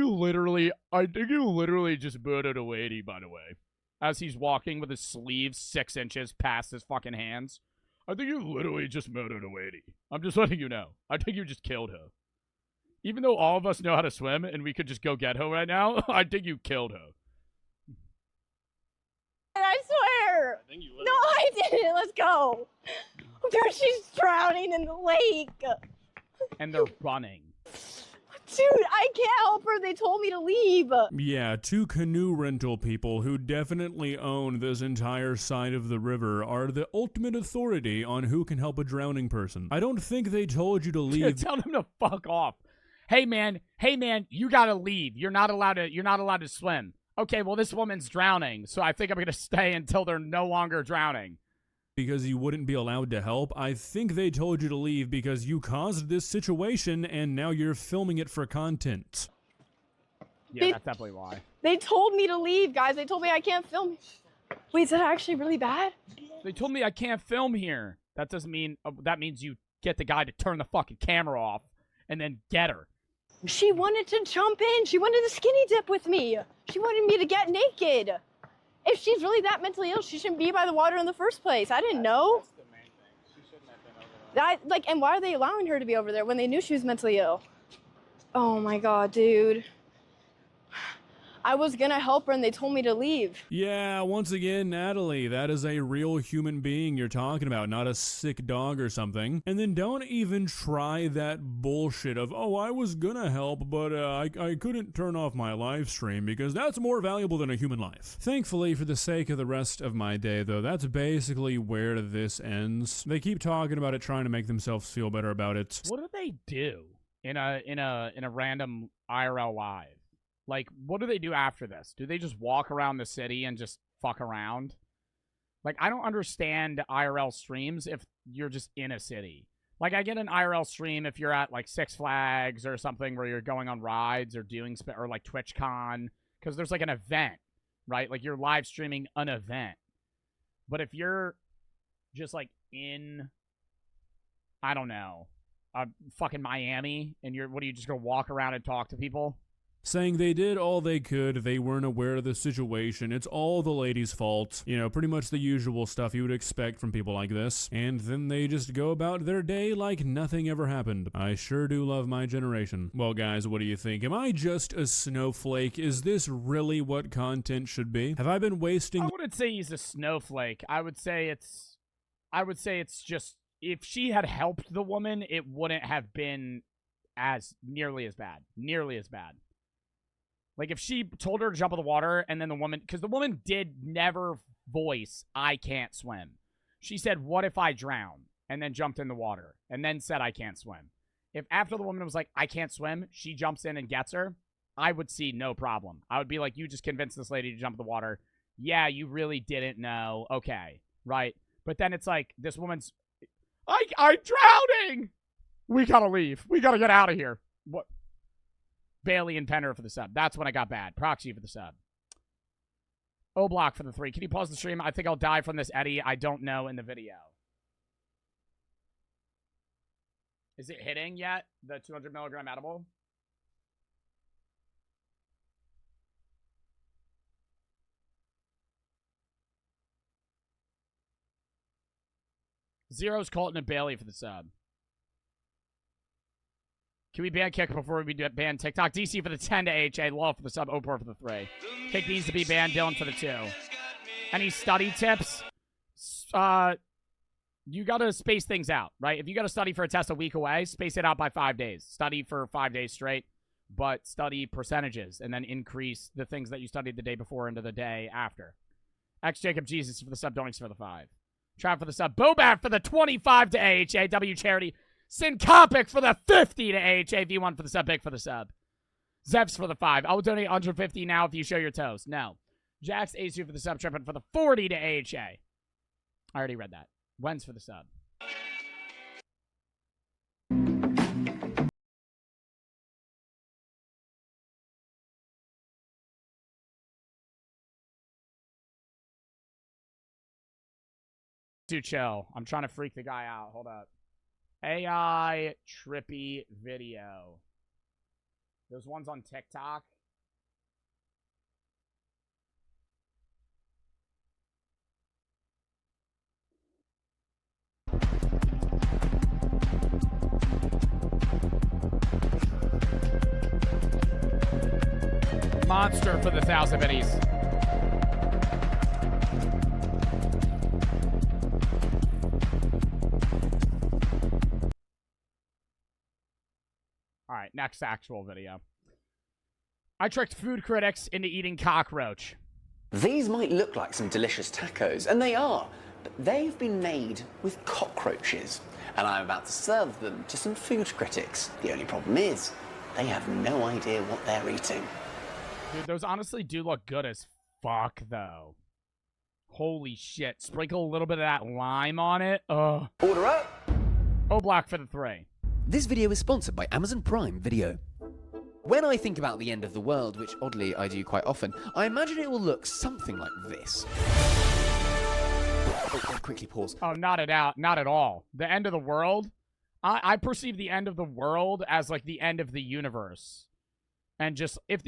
you literally just murdered a lady, by the way. As he's walking with his sleeves 6 inches past his fucking hands. I think you literally just murdered a lady. I'm just letting you know. I think you just killed her. Even though all of us know how to swim and we could just go get her right now, I think you killed her. I swear. I think you No, literally. I didn't. Let's go. Dude, she's drowning in the lake. And they're running. Dude, I can't help her. They told me to leave. Yeah, 2 canoe rental people who definitely own this entire side of the river are the ultimate authority on who can help a drowning person. I don't think they told you to leave. Tell them to fuck off. Hey man, you gotta leave. You're not allowed to swim. Okay, well this woman's drowning, so I think I'm gonna stay until they're no longer drowning. Because you wouldn't be allowed to help. I think they told you to leave because you caused this situation and now you're filming it for content. Yeah, that's definitely why. They told me to leave, guys. They told me I can't film. Wait, is that actually really bad? They told me I can't film here. That doesn't mean, that means you get the guy to turn the fucking camera off and then get her. She wanted to jump in. She wanted to skinny dip with me. She wanted me to get naked. If she's really that mentally ill, she shouldn't be by the water in the first place. I didn't know. That's the main thing. She shouldn't have been over there. And why are they allowing her to be over there when they knew she was mentally ill? Oh my god, dude. I was gonna help her and they told me to leave. Yeah, once again, Natalie, that is a real human being you're talking about, not a sick dog or something. And then don't even try that bullshit of, oh, I was gonna help, but I couldn't turn off my live stream because that's more valuable than a human life. Thankfully, for the sake of the rest of my day, though, that's basically where this ends. They keep talking about it, trying to make themselves feel better about it. What do they do in a random IRL live? Like, what do they do after this? Do they just walk around the city and just fuck around? Like, I don't understand IRL streams if you're just in a city. Like, I get an IRL stream if you're at, like, Six Flags or something where you're going on rides or doing, or, like, TwitchCon. Because there's, like, an event, right? Like, you're live streaming an event. But if you're just, like, in, I don't know, fucking Miami, and what are you just going to walk around and talk to people? Saying they did all they could, they weren't aware of the situation, it's all the lady's fault. You know, pretty much the usual stuff you would expect from people like this. And then they just go about their day like nothing ever happened. I sure do love my generation. Well guys, what do you think? Am I just a snowflake? Is this really what content should be? Have I been wasting— I wouldn't say he's a snowflake. I would say it's just, if she had helped the woman, it wouldn't have been nearly as bad. Like, if she told her to jump in the water, and then the woman, because the woman did never voice, I can't swim. She said, what if I drown? And then jumped in the water, and then said, I can't swim. If after the woman was like, I can't swim, she jumps in and gets her, I would see no problem. I would be like, you just convinced this lady to jump in the water. Yeah, you really didn't know. Okay, right? But then it's like, this woman's, I'm drowning! We gotta leave. We gotta get out of here. What? Bailey and Penner for the sub. That's when I got bad. Proxy for the sub. O-Block for the 3. Can you pause the stream? I think I'll die from this Eddie. I don't know in the video. Is it hitting yet? The 200 milligram edible? Zero's Colton and Bailey for the sub. Can we ban Kick before we ban TikTok? DC for the 10 to AHA. Love for the sub. Opor for the 3. Kick needs to be banned. Dylan for the 2. Any study tips? you got to space things out, right? If you got to study for a test a week away, space it out by 5 days. Study for 5 days straight, but study percentages and then increase the things that you studied the day before into the day after. X Jacob Jesus for the sub, Donix for the 5. Trav for the sub, Bobat for the 25 to AHA, W Charity, Syncopic for the 50 to AHA, V1 for the sub, Big for the sub. Zevs for the 5. I will donate 150 now if you show your toes. No. Jax A2 for the sub, Trippin for the 40 to AHA. I already read that. Wens for the sub. Too chill. I'm trying to freak the guy out. Hold up. AI trippy video. Those ones on TikTok. Monster for the 1,000 biddies. All right, next actual video. I tricked food critics into eating cockroach. These might look like some delicious tacos, and they are, but they've been made with cockroaches. And I'm about to serve them to some food critics. The only problem is, they have no idea what they're eating. Dude, those honestly do look good as fuck, though. Holy shit. Sprinkle a little bit of that lime on it. Ugh. Order up! Oh, black for the 3. This video is sponsored by Amazon Prime Video. When I think about the end of the world, which oddly I do quite often, I imagine it will look something like this. Oh, quickly pause. Oh, not at all. The end of the world? I perceive the end of the world as like the end of the universe. And just, if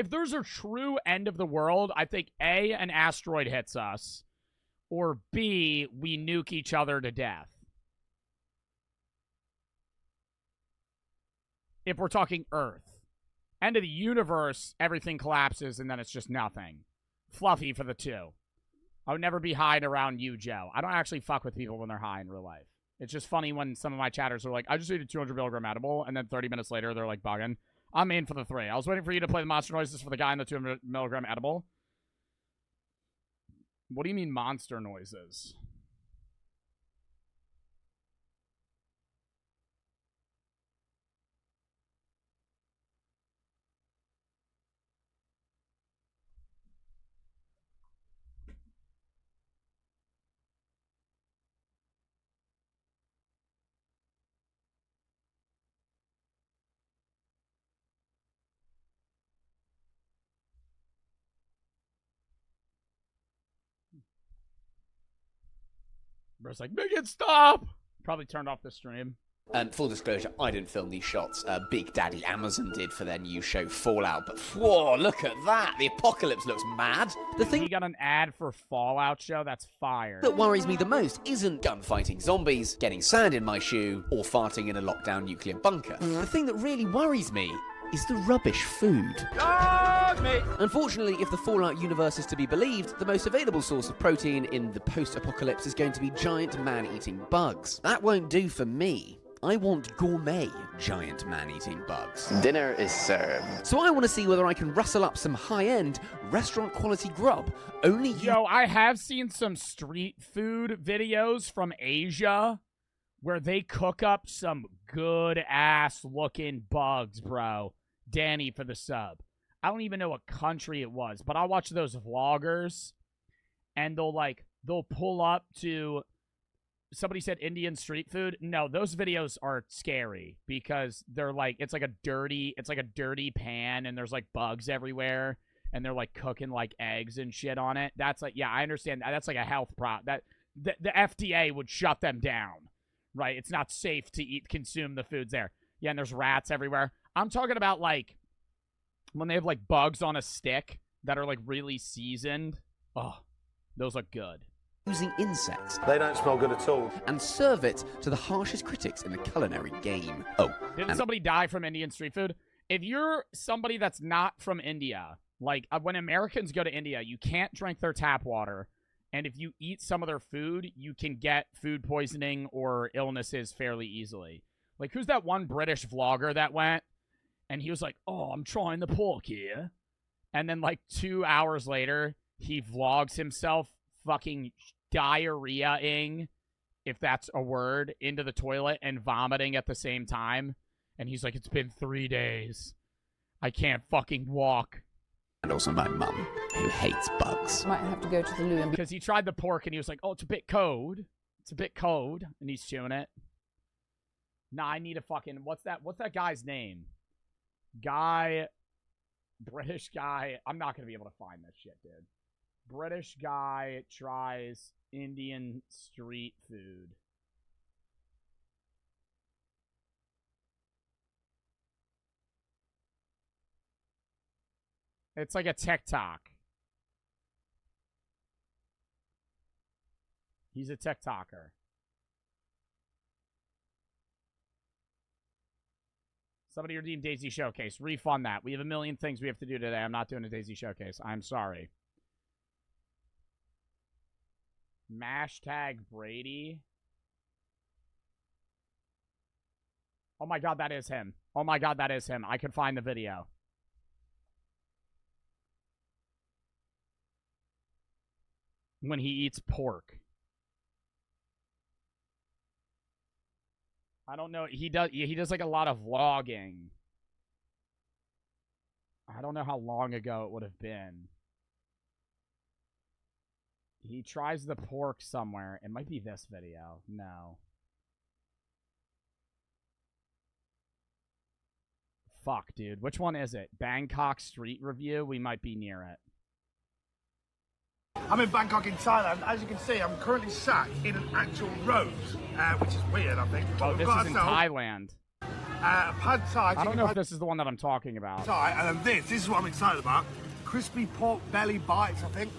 there's a true end of the world, I think A, an asteroid hits us, or B, we nuke each other to death. If we're talking Earth. End of the universe, everything collapses, and then it's just nothing. Fluffy for the 2. I would never be high around you, Joe. I don't actually fuck with people when they're high in real life. It's just funny when some of my chatters are like, I just ate a 200 milligram edible, and then 30 minutes later, they're like bugging. I'm in for the 3. I was waiting for you to play the monster noises for the guy in the 200 milligram edible. What do you mean monster noises? Bro's like, make it stop! Probably turned off the stream. Full disclosure, I didn't film these shots. Big Daddy Amazon did for their new show Fallout. But whoa, look at that! The apocalypse looks mad. The thing He got an ad for Fallout show? That's fire. that worries me the most isn't gunfighting zombies, getting sand in my shoe, or farting in a lockdown nuclear bunker. The thing that really worries me is the rubbish food. Unfortunately, if the Fallout universe is to be believed, the most available source of protein in the post-apocalypse is going to be giant man-eating bugs. That won't do for me. I want gourmet giant man-eating bugs. Dinner is served. So I want to see whether I can rustle up some high-end, restaurant-quality grub. Only you... Yo, I have seen some street food videos from Asia where they cook up some good-ass looking bugs, bro. Danny for the sub. I don't even know what country it was, but I watch those vloggers, and they'll pull up to... Somebody said Indian street food. No, those videos are scary because they're like, it's like a dirty pan, and there's like bugs everywhere, and they're like cooking like eggs and shit on it. That's like, yeah, I understand that. That's like a health problem. That the FDA would shut them down, right? It's not safe to consume the foods there. Yeah, and there's rats everywhere. I'm talking about like when they have like bugs on a stick that are like really seasoned. Oh, those look good. Using insects. They don't smell good at all. And serve it to the harshest critics in the culinary game. Oh, didn't somebody die from Indian street food? If you're somebody that's not from India, like when Americans go to India, you can't drink their tap water, And if you eat some of their food, you can get food poisoning or illnesses fairly easily. Like, who's that one British vlogger that went? And he was like, oh, I'm trying the pork here. And then, like, 2 hours later, he vlogs himself fucking diarrhea-ing, if that's a word, into the toilet and vomiting at the same time. And he's like, it's been 3 days. I can't fucking walk. And also my mum, who hates bugs. Might have to go to the loo and Because he tried the pork and he was like, oh, it's a bit cold. It's a bit cold. And he's chewing it. Nah, I need a fucking... What's that guy's name? British guy. I'm not going to be able to find this shit, dude. British guy tries Indian street food. It's like a TikTok. He's a TikToker. Somebody redeemed Daisy Showcase. Refund that. We have a million things we have to do today. I'm not doing a Daisy Showcase. I'm sorry. Mashtag Brady. Oh my god, that is him. Oh my god, that is him. I could find the video. When he eats pork. I don't know. He does like a lot of vlogging. I don't know how long ago it would have been. He tries the pork somewhere. It might be this video. No. Fuck, dude. Which one is it? Bangkok Street Review? We might be near it. I'm in Bangkok in Thailand. As you can see, I'm currently sat in an actual road, which is weird, I think. Oh, this is in Thailand. Pad Thai. I don't know if this is the one that I'm talking about. Thai, and then this is what I'm excited about. Crispy pork belly bites, I think.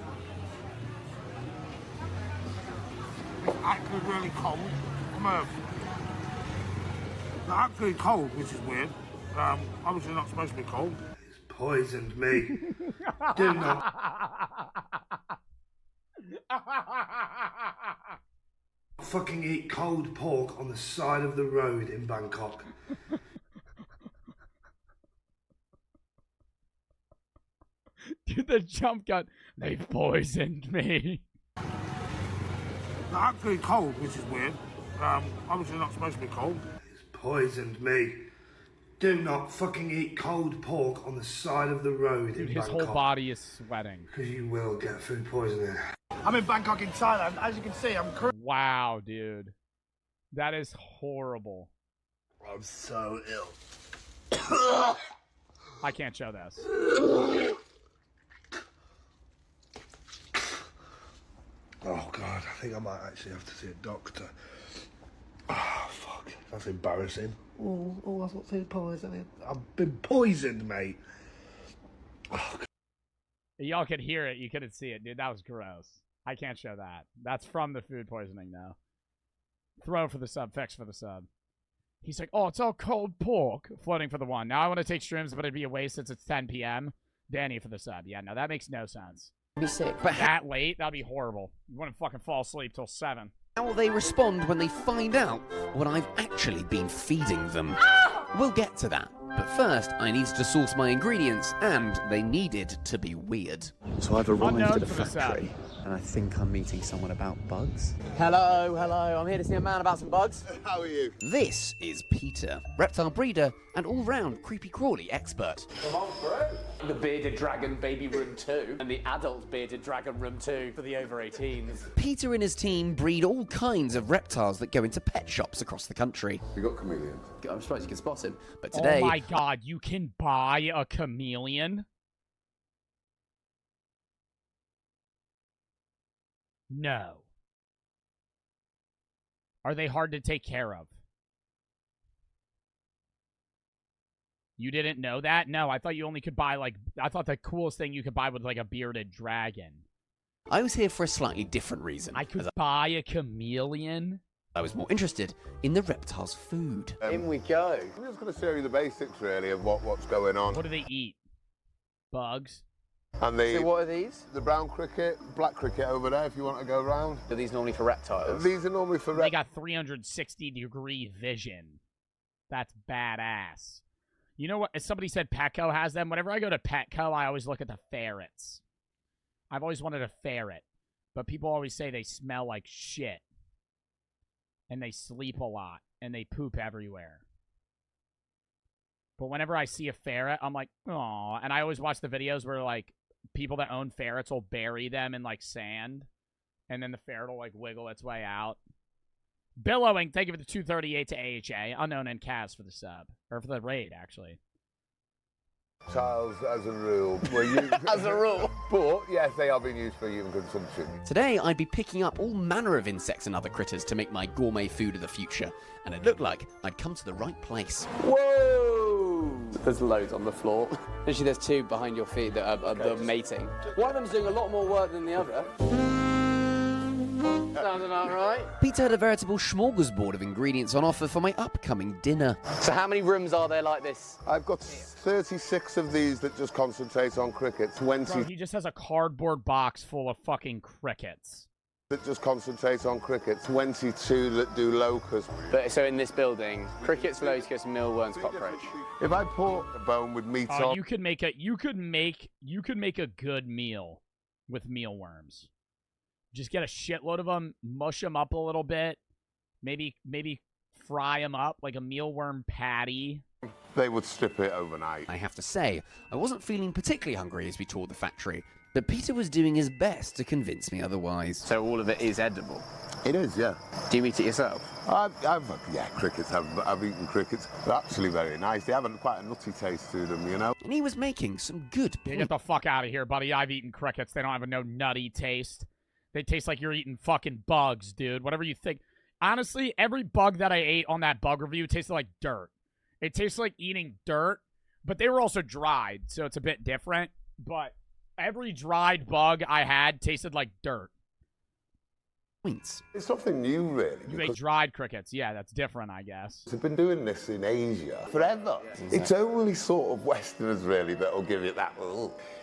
It's actually really cold. Come on. They're actually cold, which is weird. Obviously not supposed to be cold. It's poisoned me. Do not fucking eat cold pork on the side of the road in Bangkok. Dude, the jump cut. They've poisoned me. They're actually cold, which is weird. Obviously not supposed to be cold. It's poisoned me. Do not fucking eat cold pork on the side of the road in His Bangkok. whole body is sweating. Because you will get food poisoning. I'm in Bangkok in Thailand. As you can see, I'm currently... Wow, dude. That is horrible. I'm so ill. I can't show this. Oh, God. I think I might actually have to see a doctor. Oh, fuck. That's embarrassing. Oh, I've got food poisoning. I've been poisoned, mate. Oh, God. Y'all could hear it. You couldn't see it, dude. That was gross. I can't show that. That's from the food poisoning, though. Throw for the sub. Fix for the sub. He's like, oh, it's all cold pork. Floating for the one. Now I want to take streams, but it'd be a waste since it's 10 p.m. Danny for the sub. Yeah, no, that makes no sense. be sick. But That late? That'd be horrible. You wouldn't fucking fall asleep till 7. how will they respond when they find out what I've actually been feeding them? We'll get to that. But first, I needed to source my ingredients, and they needed to be weird. So I've arrived Unknown at a for the factory, and I think I'm meeting someone about bugs. Hello, I'm here to see a man about some bugs. How are you? This is Peter, reptile breeder and all-round creepy-crawly expert. Come on through. The bearded dragon baby room 2 and the adult bearded dragon room 2 for the over 18s. Peter and his team breed all kinds of reptiles that go into pet shops across the country. We got chameleons. I'm surprised you can spot him. But today... Oh my god, you can buy a chameleon? No. Are they hard to take care of? You didn't know that? No, I thought you only could buy, like... I thought the coolest thing you could buy was, like, a bearded dragon. I was here for a slightly different reason. I could buy a chameleon? I was more interested in the reptile's food. In we go. I'm just going to show you the basics, really, of what's going on. What do they eat? Bugs? And the, So what are these? The brown cricket, black cricket over there if you want to go round. Are these normally for reptiles? These are normally for They got 360-degree vision. That's badass. You know what? Somebody said Petco has them. Whenever I go to Petco, I always look at the ferrets. I've always wanted a ferret. But people always say they smell like shit. And they sleep a lot. And they poop everywhere. But whenever I see a ferret, I'm like, aw. And I always watch the videos where, like, people that own ferrets will bury them in, like, sand. And then the ferret will, like, wiggle its way out. Billowing, thank you for the 238 to AHA. Unknown and Kaz for the sub. Or for the raid, actually. Tiles, as a rule, were used As a rule. But, yes, they are being used for human consumption. Today, I'd be picking up all manner of insects and other critters to make my gourmet food of the future. And it looked like I'd come to the right place. Whoa! There's loads on the floor. Actually, there's two behind your feet that are mating. One of them's doing a lot more work than the other. Sounds about right. Peter had a veritable smorgasbord of ingredients on offer for my upcoming dinner. So how many rooms are there like this? I've got 36 of these that just concentrate on cricket. 20 Bro, he just has a cardboard box full of fucking crickets. that just concentrate on cricket. 22 that do locusts. But so in this building, crickets, locusts, mealworms, cockroach. If I put a bone with meat on, you could make a good meal with mealworms. Just get a shitload of them, mush them up a little bit, maybe fry them up like a mealworm patty. They would strip it overnight. I have to say, I wasn't feeling particularly hungry as we toured the factory, but Peter was doing his best to convince me otherwise. So all of it is edible? It is, yeah. Do you eat it yourself? Yeah, crickets. I've eaten crickets. They're actually very nice. They have quite a nutty taste to them, you know. And he was making some good points. Get the fuck out of here, buddy. I've eaten crickets. They don't have no nutty taste. They taste like you're eating fucking bugs, dude. Whatever you think. Honestly, every bug that I ate on that bug review tasted like dirt. It tastes like eating dirt, but they were also dried, so it's a bit different. But every dried bug I had tasted like dirt. It's something new, really. You ate dried crickets. Yeah, that's different, I guess. They've been doing this in Asia forever. It's only sort of Westerners, really, that'll give it that.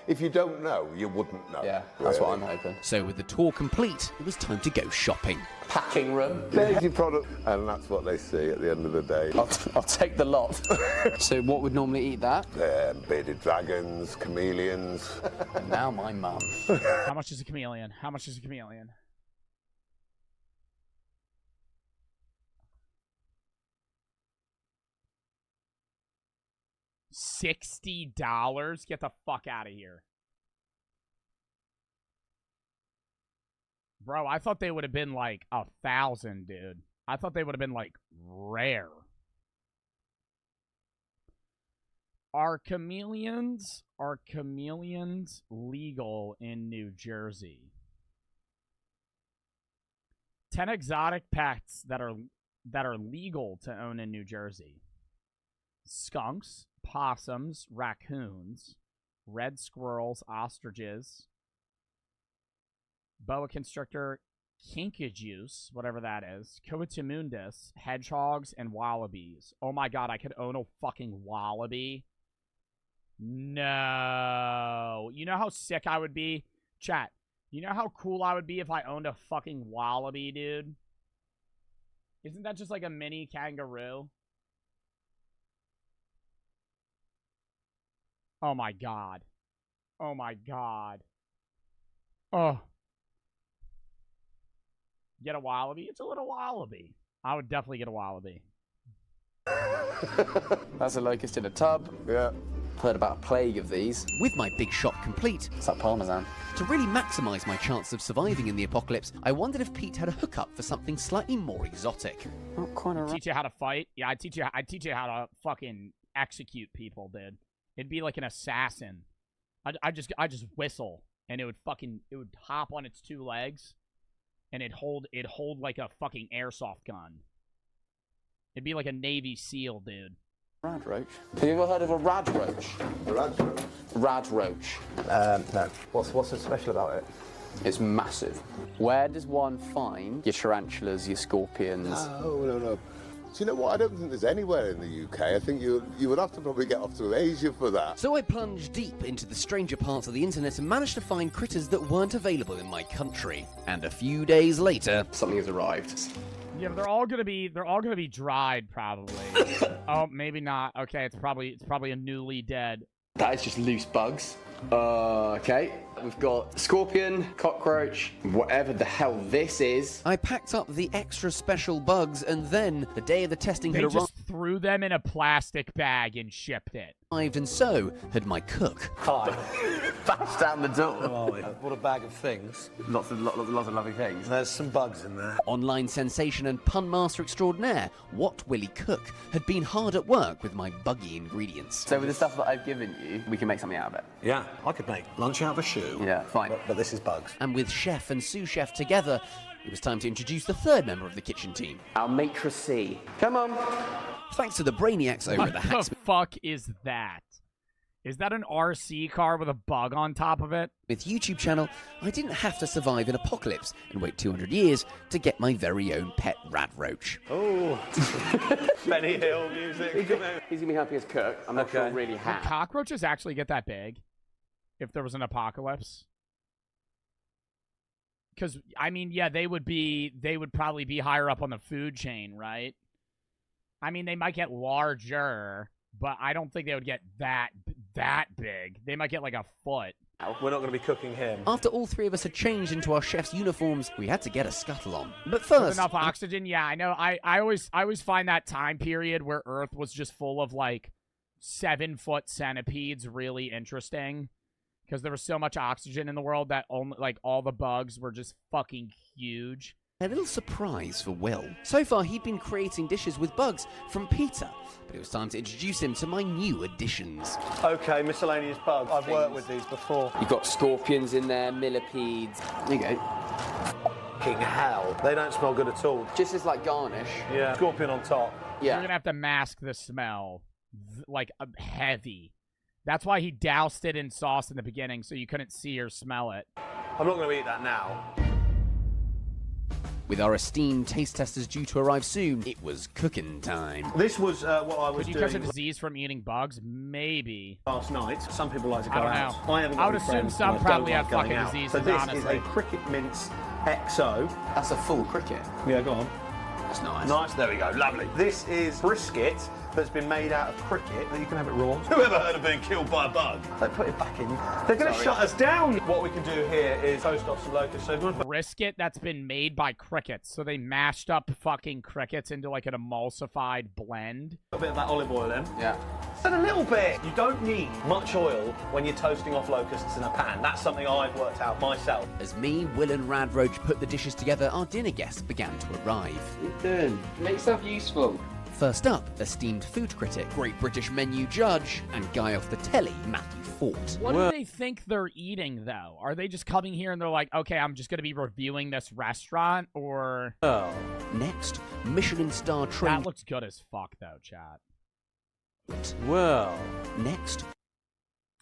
If you don't know, you wouldn't know. Yeah, that's what I'm hoping. So with the tour complete, it was time to go shopping. Packing room. There's your product, and that's what they see at the end of the day. I'll take the lot. So what would normally eat that? Bearded dragons, chameleons. And now my mum. How much is a chameleon? How much is a chameleon? $60? Get the fuck out of here. Bro, I thought they would have been like 1,000, dude. I thought they would have been like rare. Are chameleons legal in New Jersey? 10 exotic pets that are legal to own in New Jersey. Skunks, possums, raccoons, red squirrels, ostriches, boa constrictor, kinkajous, whatever that is, coatimundus, hedgehogs, and wallabies. Oh my god, I could own a fucking wallaby? No. You know how sick I would be? Chat, you know how cool I would be if I owned a fucking wallaby, dude? Isn't that just like a mini kangaroo? Oh my god. Oh my god. Oh. Get a wallaby? It's a little wallaby. I would definitely get a wallaby. That's a locust in a tub. Yeah. Heard about a plague of these. With my big shop complete, It's like Parmesan. to really maximise my chance of surviving in the apocalypse, I wondered if Pete had a hookup for something slightly more exotic. Not quite a Teach you how to fight? Yeah, I'd teach you how to fucking execute people, dude. It'd be like an assassin. I just whistle, and it would hop on its two legs, and it'd hold like a fucking airsoft gun. It'd be like a Navy SEAL, dude. Rad roach. Have you ever heard of a rad roach? A rad roach? Rad roach. No. What's so special about it? It's massive. Where does one find your tarantulas, your scorpions? No. Do you know what? I don't think there's anywhere in the UK. I think you would have to probably get off to Asia for that. So I plunged deep into the stranger parts of the internet and managed to find critters that weren't available in my country. And a few days later, something has arrived. Yeah, but they're all gonna be dried probably. Oh, maybe not. Okay, it's probably a newly dead. That is just loose bugs. Okay. We've got scorpion, cockroach, whatever the hell this is. I packed up the extra special bugs, and then the day of the testing They had just threw them in a plastic bag and shipped it. arrived, and so had my cook. Hi. Bashed down the door. Oh, what a bag of things. Lots of lovely things. There's some bugs in there. Online sensation and pun master extraordinaire, What Willie Cook, had been hard at work with my buggy ingredients. So with the stuff that I've given you, we can make something out of it. Yeah, I could make lunch out of a shoe. Yeah, fine. But this is bugs. And with chef and sous chef together, it was time to introduce the third member of the kitchen team. Our maitre c'. Come on. Thanks to the brainiacs over at the What the fuck is that? Is that an RC car with a bug on top of it? With YouTube channel, I didn't have to survive an apocalypse and wait 200 years to get my very own pet rad roach. Oh, Benny Hill music. He's going to be happy as cook. I'm not sure really Would how. cockroaches actually get that big if there was an apocalypse? Because, I mean, yeah, they would probably be higher up on the food chain, right? I mean, they might get larger, but I don't think they would get that big. They might get like a foot. We're not going to be cooking him. After all three of us had changed into our chef's uniforms, we had to get a scuttle on. But With first, enough oxygen, yeah, I know. I always find that time period where Earth was just full of like 7-foot centipedes really interesting. Because there was so much oxygen in the world that all the bugs were just fucking huge. a little surprise for Will. So far, he'd been creating dishes with bugs from Peter, but it was time to introduce him to my new additions. Okay, miscellaneous bugs. I've worked with these before. You've got scorpions in there, millipedes. There you go. Fucking hell. They don't smell good at all. Just as like garnish. Yeah. Scorpion on top. Yeah. You're going to have to mask the smell, like, heavy. That's why he doused it in sauce in the beginning, so you couldn't see or smell it. I'm not going to eat that now. With our esteemed taste testers due to arrive soon, it was cooking time. This was what I was doing. Could you catch a disease from eating bugs? Maybe. Last night. Some people like to go I don't out. know. I haven't got I would any assume friends some that probably don't have like going fucking out. diseases, So this honestly. is a cricket mince XO. That's a full cricket. Yeah, go on. That's nice. Nice, there we go, lovely. This is brisket that's been made out of cricket, that you can have it raw. Who ever heard of being killed by a bug? Don't put it back in. They're going to shut us down. What we can do here is toast off some locusts. So if you want to put Brisket that's been made by crickets. So they mashed up fucking crickets into like an emulsified blend. a bit of that olive oil in. Yeah. And a little bit. You don't need much oil when you're toasting off locusts in a pan. That's something I've worked out myself. As me, Will and Radroach put the dishes together, our dinner guests began to arrive. What are you doing? Make stuff useful. First up, esteemed food critic, Great British Menu judge, and guy off the telly, Matthew Fort. What do they think they're eating, though? Are they just coming here and they're like, okay, I'm just going to be reviewing this restaurant, or... Oh. Next, Michelin star trained... That looks good as fuck, though, chat. Well. Next.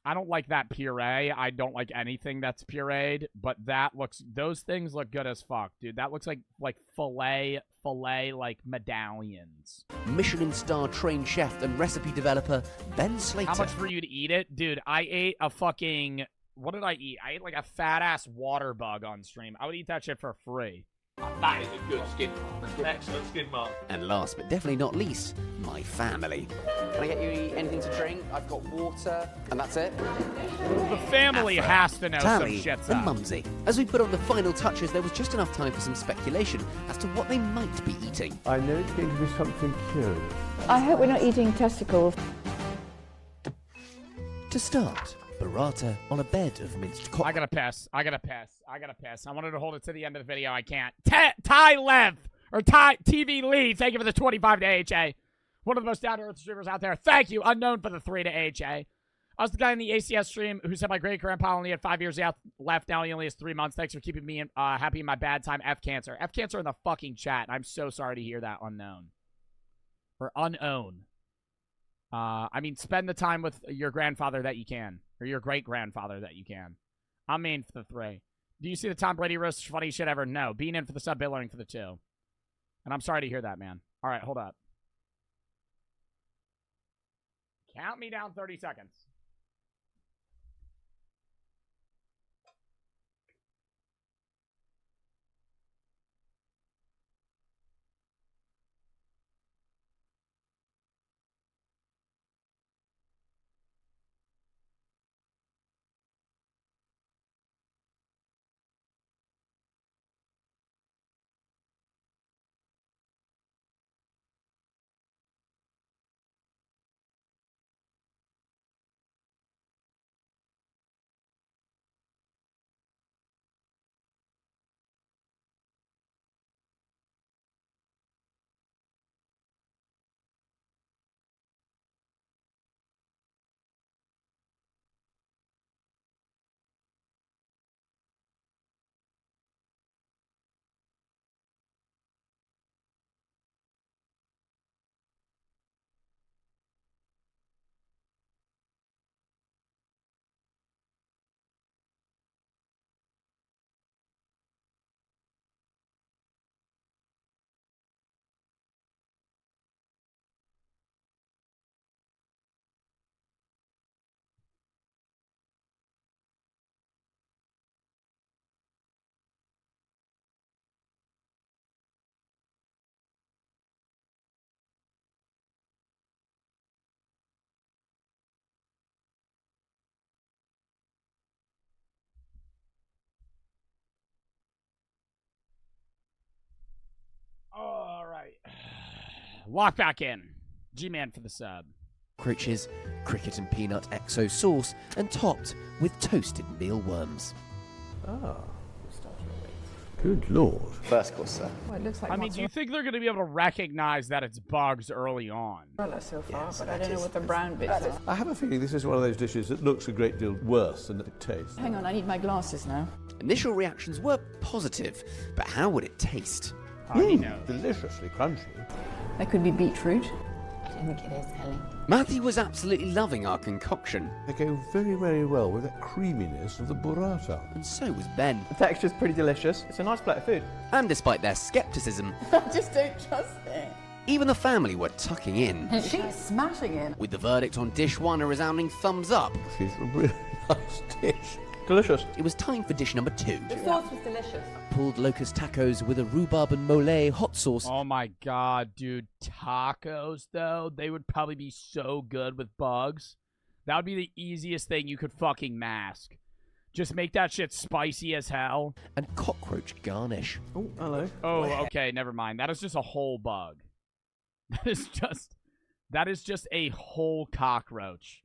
I don't like that puree. I don't like anything that's pureed, but those things look good as fuck, dude. That looks like filet, like medallions. Michelin star trained chef and recipe developer, Ben Slater. How much for you to eat it? Dude, I ate a fucking... What did I eat? I ate like a fat-ass water bug on stream. I would eat that shit for free. That is a good skin mark. Excellent skin mark. And last but definitely not least, my family. Can I get you anything to drink? I've got water, and that's it. The family has to know Tally some shit's and up. Mumsy. As we put on the final touches, there was just enough time for some speculation as to what they might be eating. I know it's going to be something curious. I hope we're not eating testicles. To start, burrata on a bed of minced I gotta piss. I wanted to hold it to the end of the video. I can't. Ty Lev, or Ty TV Lee, thank you for the 25 to AHA. One of the most down-to-earth streamers out there. Thank you. Unknown for the 3 to AHA. I was the guy in the ACS stream who said my great-grandpa only had 5 years left. Now he only has 3 months. Thanks for keeping me happy in my bad time. F cancer. F cancer in the fucking chat. I'm so sorry to hear that, unknown. Or unown. I mean, spend the time with your grandfather that you can. Or your great-grandfather that you can. I'm in for the 3. Do you see the Tom Brady roast? Funny shit ever? No. Being in for the sub, billionaire for the 2. And I'm sorry to hear that, man. All right, hold up. Count me down 30 seconds. All right. Walk back in. G-Man for the sub. Cockroaches, cricket and peanut exo sauce, and topped with toasted mealworms. Ah. Good lord. First course, sir. Well, it looks like I mean, do you think they're going to be able to recognize that it's bugs early on? so far, but I don't know what the brown bits are. I have a feeling this is one of those dishes that looks a great deal worse than it tastes. Hang on, I need my glasses now. Initial reactions were positive, but how would it taste? Deliciously crunchy. That could be beetroot. I think it is, Ellie. Matthew was absolutely loving our concoction, They go very, very well with that creaminess of the burrata. and so was Ben. The texture's pretty delicious. It's a nice plate of food. And despite their skepticism, I just don't trust it. even the family were tucking in, She's smashing it. with the verdict on dish one a resounding thumbs up. She's a really nice dish. Delicious. It was time for dish number 2. The sauce was delicious. Pulled locust tacos with a rhubarb and mole hot sauce. Oh my god, dude. Tacos, though, they would probably be so good with bugs. That would be the easiest thing you could fucking mask. Just make that shit spicy as hell. And cockroach garnish. Oh, hello. Oh, okay, never mind. That is just a whole bug. That is just a whole cockroach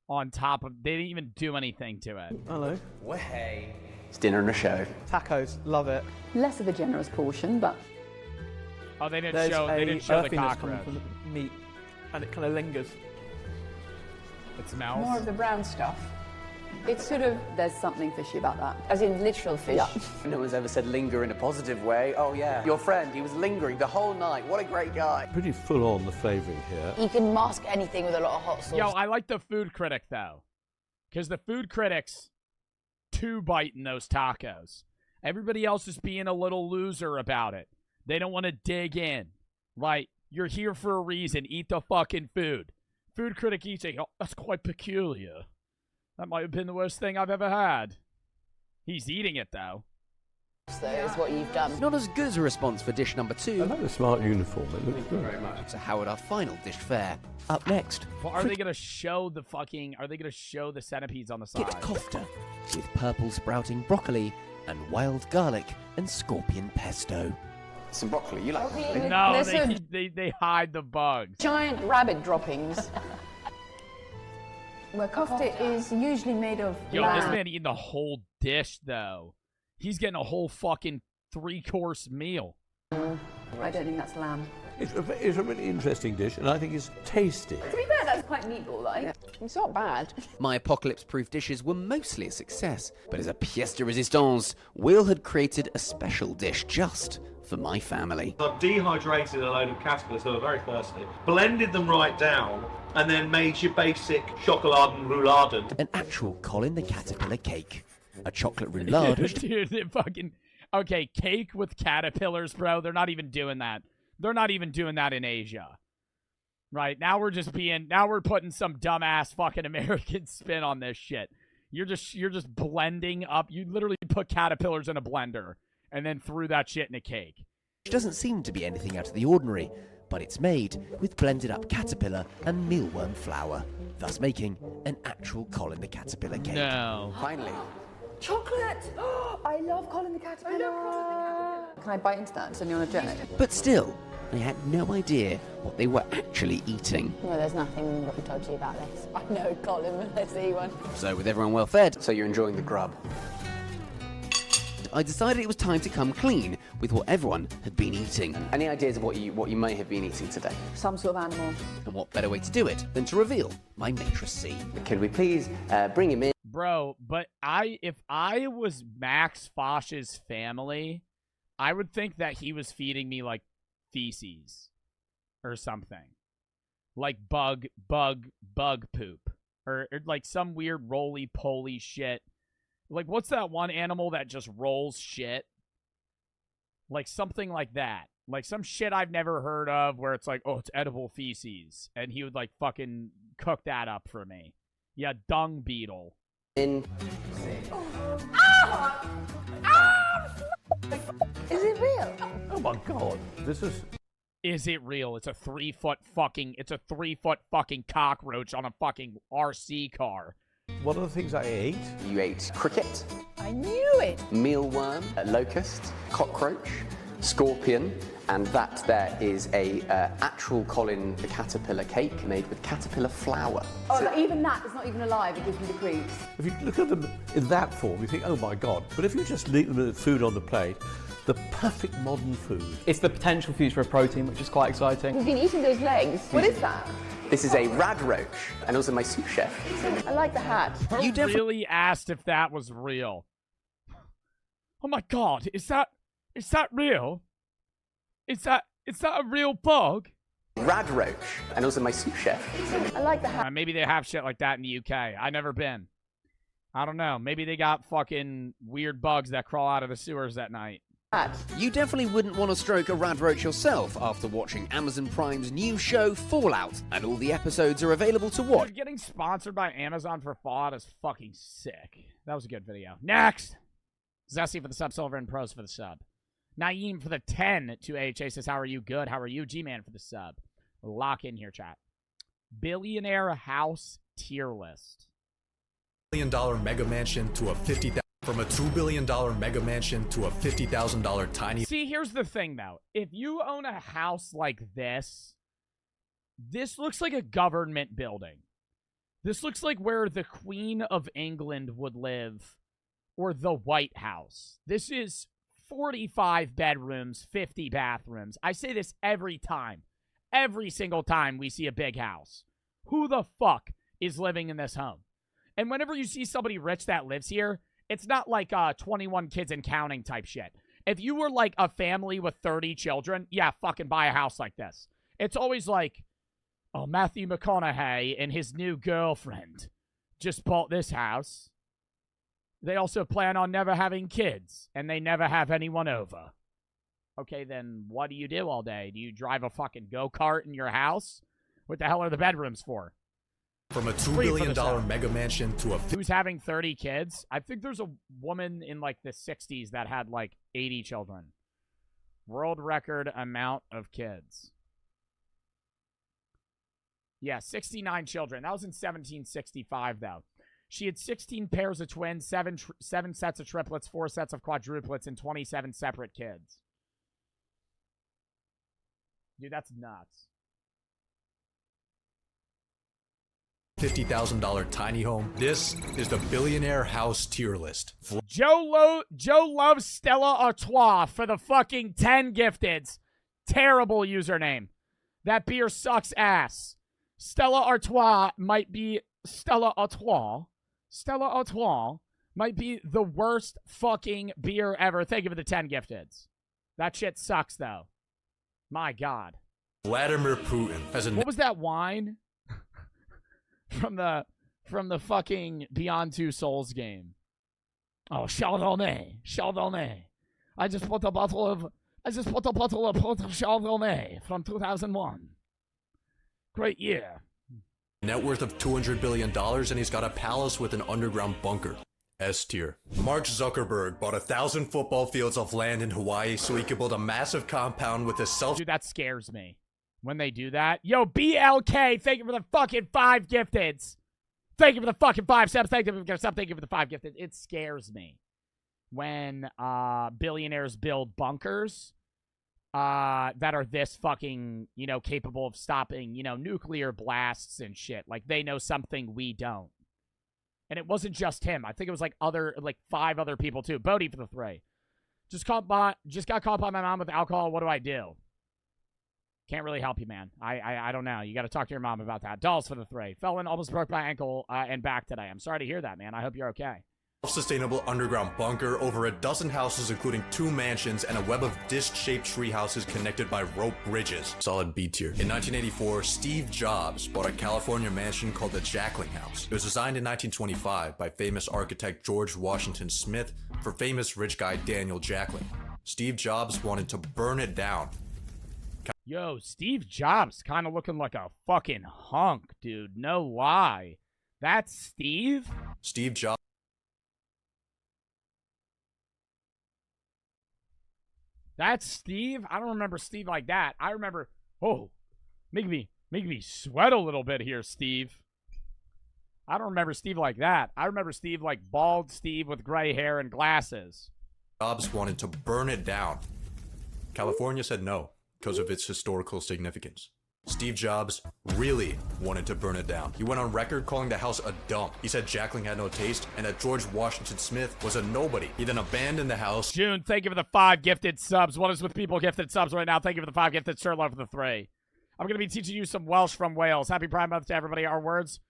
on top of... They didn't even do anything to it. Hello. Way. It's dinner and a show. Tacos, love it. Less of a generous portion, but Oh, they didn't There's show. They a didn't show the earthiness coming cockroach. from the meat, and it kind of lingers. It smells. more of the brown stuff. It's sort of, there's something fishy about that. As in literal fish. Yeah. No one's ever said linger in a positive way. Oh, yeah. Your friend, he was lingering the whole night. What a great guy. Pretty full on the flavouring here. You can mask anything with a lot of hot sauce. Yo, I like the food critic, though. Because the food critics, too biting those tacos. Everybody else is being a little loser about it. They don't want to dig in. Right? You're here for a reason. Eat the fucking food. Food critic eats it. Oh, that's quite peculiar. That might have been the worst thing I've ever had. He's eating it, though. That is what you've done. Not as good as a response for dish number 2. I like the smart uniform. It looks good. Very much. So how would our final dish fare? Up next, Well, are they going to show the fucking... Are they going to show the centipedes on the side? cricket kofta with purple sprouting broccoli and wild garlic and scorpion pesto. Some broccoli. You like broccoli? No, There's they hide the bugs. giant rabbit droppings. Well, kofta is usually made of Yo, lamb. this man eating the whole dish, though. He's getting a whole fucking 3-course meal. I don't think that's lamb. It's a really interesting dish, and I think it's tasty. To be fair, that's quite meatball-like. It's not bad. My apocalypse-proof dishes were mostly a success, but as a pièce de résistance, Will had created a special dish just for my family. I've dehydrated a load of caterpillars who are very thirsty, blended them right down, and then made your basic chocolate and roulade. An actual Colin the Caterpillar cake. A chocolate roulade. Dude, they fucking... Okay, cake with caterpillars, bro. They're not even doing that. They're not even doing that in Asia. Right, now we're putting some dumbass fucking American spin on this shit. You're just blending up. You literally put caterpillars in a blender and then threw that shit in a cake. Which doesn't seem to be anything out of the ordinary, but it's made with blended up caterpillar and mealworm flour, thus making an actual Colin the Caterpillar cake. No. Finally. Chocolate! I love Colin the Caterpillar. Can I bite into that and send you on a journey? But still, they had no idea what they were actually eating. Well, there's nothing dodgy about this. I know Colin when I see one. So with everyone well fed, So you're enjoying the grub. I decided it was time to come clean with what everyone had been eating. Any ideas of what you may have been eating today? Some sort of animal. And what better way to do it than to reveal my maitre c'? Could we please bring him in? Bro, but if I was Max Fosh's family, I would think that he was feeding me like feces or something. Like bug poop. Or like some weird roly-poly shit. Like, what's that one animal that just rolls shit? Like, something like that. Like, some shit I've never heard of where it's like, oh, it's edible feces. And he would, like, fucking cook that up for me. Yeah, dung beetle. In. Is it real? Oh my god, this is... Is it real? It's a 3-foot fucking cockroach on a fucking RC car. What are the things I ate? You ate cricket, I knew it. mealworm, locust, cockroach, scorpion, and that there is a actual Colin the Caterpillar cake made with caterpillar flour. Oh, so even that is not even alive. It gives me the creeps. If you look at them in that form, you think, oh my god. But if you just leave them with food on the plate, the perfect modern food. It's the potential future of protein, which is quite exciting. We've been eating those legs. What is that? This is a rad roach, and also my sous chef. I like the hat. You really asked if that was real. Oh my god, is that real? Is that a real bug? Rad roach, and also my sous chef. I like the hat. Maybe they have shit like that in the UK. I never been. I don't know. Maybe they got fucking weird bugs that crawl out of the sewers at night. You definitely wouldn't want to stroke a rad roach yourself after watching Amazon Prime's new show Fallout, and all the episodes are available to watch. Dude, getting sponsored by Amazon for Fallout is fucking sick. That was a good video. Next! Zesty for the sub, Silver and Pros for the sub. Naeem for the 10 to AHA says, how are you? Good. How are you? G-Man for the sub. Lock in here, chat. Billionaire house tier list. $1 billion mega mansion to a from a $2 billion mega mansion to a $50,000 tiny. See, here's the thing, though. If you own a house like this looks like a government building. This looks like where the Queen of England would live, or the White House. This is 45 bedrooms, 50 bathrooms. I say this every time. Every single time we see a big house. Who the fuck is living in this home? And whenever you see somebody rich that lives here, it's not like 21 kids and counting type shit. If you were like a family with 30 children, yeah, fucking buy a house like this. It's always like, oh, Matthew McConaughey and his new girlfriend just bought this house. They also plan on never having kids, and they never have anyone over. Okay, then what do you do all day? Do you drive a fucking go-kart in your house? What the hell are the bedrooms for? From a $2 billion mega mansion to a... Who's having 30 kids? I think there's a woman in, like, the 60s that had, like, 80 children. World record amount of kids. Yeah, 69 children. That was in 1765, though. She had 16 pairs of twins, 7 sets of triplets, 4 sets of quadruplets, and 27 separate kids. Dude, that's nuts. $50,000 tiny home. This is the billionaire house tier list. Joe loves Stella Artois for the fucking 10 gifteds. Terrible username. That beer sucks ass. Stella Artois might be Stella Artois might be the worst fucking beer ever. Thank you for the 10 gifteds. That shit sucks though. My God. Vladimir Putin has a... What was that wine? from the fucking Beyond Two Souls game. Oh, Chardonnay. I just put a bottle of Chardonnay from 2001. Great year. Net worth of $200 billion, and he's got a palace with an underground bunker. S tier. Mark Zuckerberg bought 1,000 football fields of land in Hawaii so he could build a massive compound with a self- Dude, that scares me when they do that. Yo, BLK, thank you for the fucking 5 gifteds. Thank you for the fucking 5 steps. Thank you for the 5 gifted. It scares me when billionaires build bunkers that are this fucking, you know, capable of stopping, you know, nuclear blasts and shit. Like, they know something we don't. And it wasn't just him. I think it was like 5 other people too. Bodie for the 3. Just got caught by my mom with alcohol. What do I do? Can't really help you, man. I don't know. You got to talk to your mom about that. Dolls for the 3. Felon almost broke my ankle and back today. I'm sorry to hear that, man. I hope you're okay. Self-sustainable underground bunker, over a dozen houses including 2 mansions and a web of disc-shaped tree houses connected by rope bridges. Solid B tier. In 1984, Steve Jobs bought a California mansion called the Jackling House. It was designed in 1925 by famous architect George Washington Smith for famous rich guy Daniel Jackling. Steve Jobs wanted to burn it down. Yo, Steve Jobs kind of looking like a fucking hunk, dude. No lie. That's Steve? Steve Jobs. That's Steve? I don't remember Steve like that. I remember, oh, make me sweat a little bit here, Steve. I don't remember Steve like that. I remember Steve like bald Steve with gray hair and glasses. Jobs wanted to burn it down. California said no because of its historical significance. Steve Jobs really wanted to burn it down. He went on record calling the house a dump. He said Jackling had no taste and that George Washington Smith was a nobody. He then abandoned the house. June, thank you for the 5 gifted subs. What is with people gifted subs right now? Thank you for the 5 gifted. Sherlock for the 3. I'm going to be teaching you some Welsh from Wales. Happy Prime Month to everybody. Our words,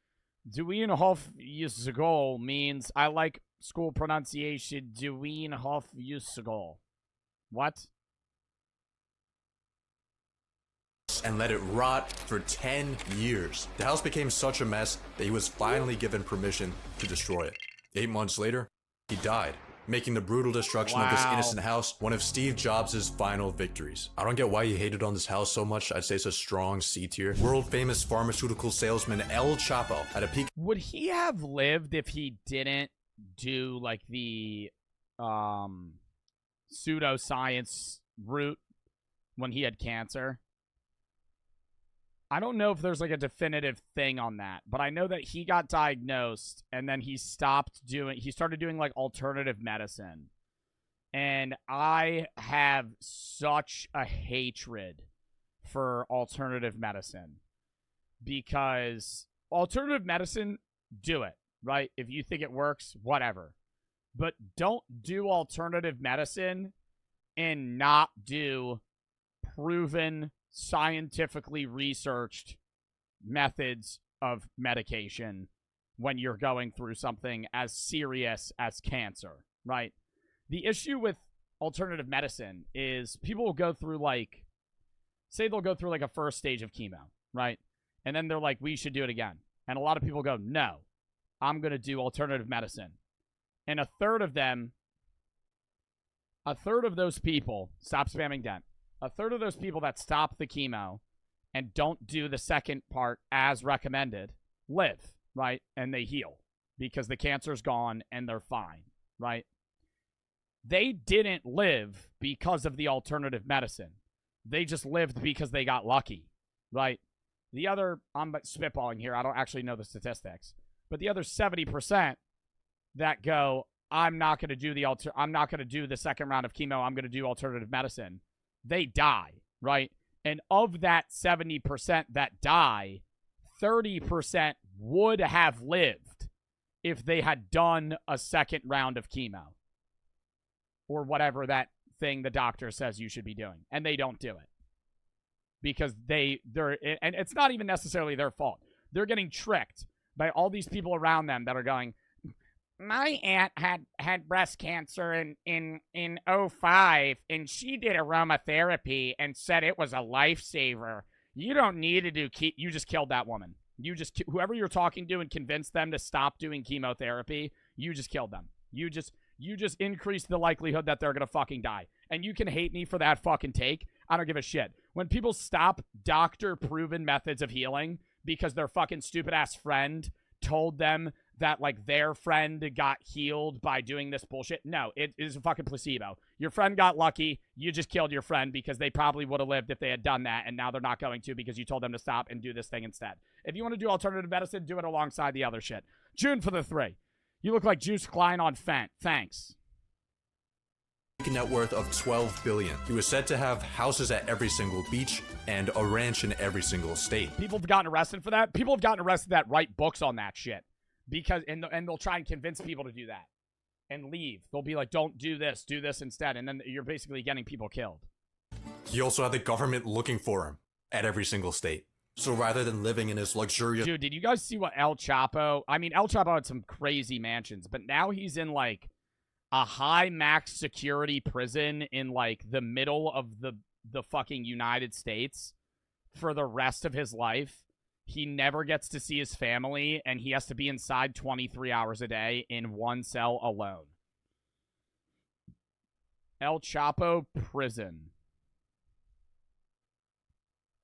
Dwi'n hoff ysgol means I like school pronunciation. Dwi'n hoff ysgol. What? And let it rot for 10 years. The house became such a mess that he was finally given permission to destroy it. 8 months later, he died, making the brutal destruction of this innocent house one of Steve Jobs' final victories. I don't get why he hated on this house so much. I'd say it's a strong C tier. World famous pharmaceutical salesman El Chapo at a peak. Would he have lived if he didn't do like the pseudoscience route when he had cancer? I don't know if there's like a definitive thing on that, but I know that he got diagnosed and then he started doing like alternative medicine. And I have such a hatred for alternative medicine because alternative medicine, do it, right? If you think it works, whatever. But don't do alternative medicine and not do proven, scientifically researched methods of medication when you're going through something as serious as cancer, right? The issue with alternative medicine is people will go through like, say they'll go through like a first stage of chemo, right? And then they're like, we should do it again. And a lot of people go, no, I'm going to do alternative medicine. And a third of those people, stop spamming Dent. A third of those people that stop the chemo and don't do the second part as recommended live, right? And they heal because the cancer's gone and they're fine, right? They didn't live because of the alternative medicine. They just lived because they got lucky, right? The other, I'm spitballing here, I don't actually know the statistics, but the other 70% that go, I'm not going to do the second round of chemo, I'm going to do alternative medicine. They die, right? And of that 70% that die, 30% would have lived if they had done a second round of chemo or whatever that thing the doctor says you should be doing. And they don't do it because they're, and it's not even necessarily their fault. They're getting tricked by all these people around them that are going, my aunt had breast cancer in 2005, and she did aromatherapy and said it was a lifesaver. You don't need to do you just killed that woman. Whoever you're talking to and convinced them to stop doing chemotherapy, you just killed them. You just increased the likelihood that they're gonna fucking die. And you can hate me for that fucking take. I don't give a shit. When people stop doctor-proven methods of healing because their fucking stupid-ass friend told them that, like, their friend got healed by doing this bullshit. No, it is a fucking placebo. Your friend got lucky. You just killed your friend because they probably would have lived if they had done that, and now they're not going to because you told them to stop and do this thing instead. If you want to do alternative medicine, do it alongside the other shit. June for the 3. You look like Juice Klein on Fent. Thanks. Net worth of $12 billion. He was said to have houses at every single beach and a ranch in every single state. People have gotten arrested for that. People have gotten arrested that write books on that shit. Because and they'll try and convince people to do that and leave. They'll be like, don't do this instead. And then you're basically getting people killed. He also had the government looking for him at every single state. So rather than living in his luxurious... Dude, did you guys see what El Chapo... I mean, El Chapo had some crazy mansions, but now he's in, like, a high max security prison in, like, the middle of the fucking United States for the rest of his life. He never gets to see his family, and he has to be inside 23 hours a day in one cell alone. El Chapo prison.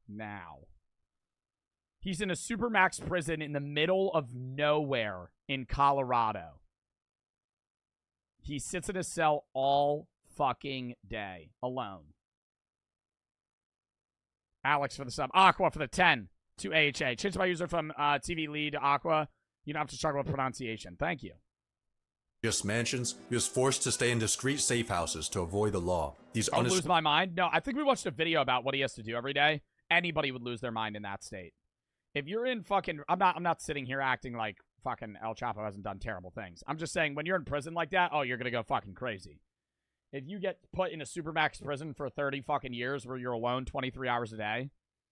Now. He's in a supermax prison in the middle of nowhere in Colorado. He sits in a cell all fucking day, alone. Alex for the sub. Aqua for the 10 to AHA. Change my user from TV lead to Aqua. You don't have to struggle with pronunciation. Thank you. Just mansions, he was forced to stay in discreet safe houses to avoid the law. I'll lose my mind. No, I think we watched a video about what he has to do every day. Anybody would lose their mind in that state. If you're in fucking... I'm not sitting here acting like fucking El Chapo hasn't done terrible things. I'm just saying, when you're in prison like that, oh, you're gonna go fucking crazy. If you get put in a supermax prison for 30 fucking years where you're alone 23 hours a day...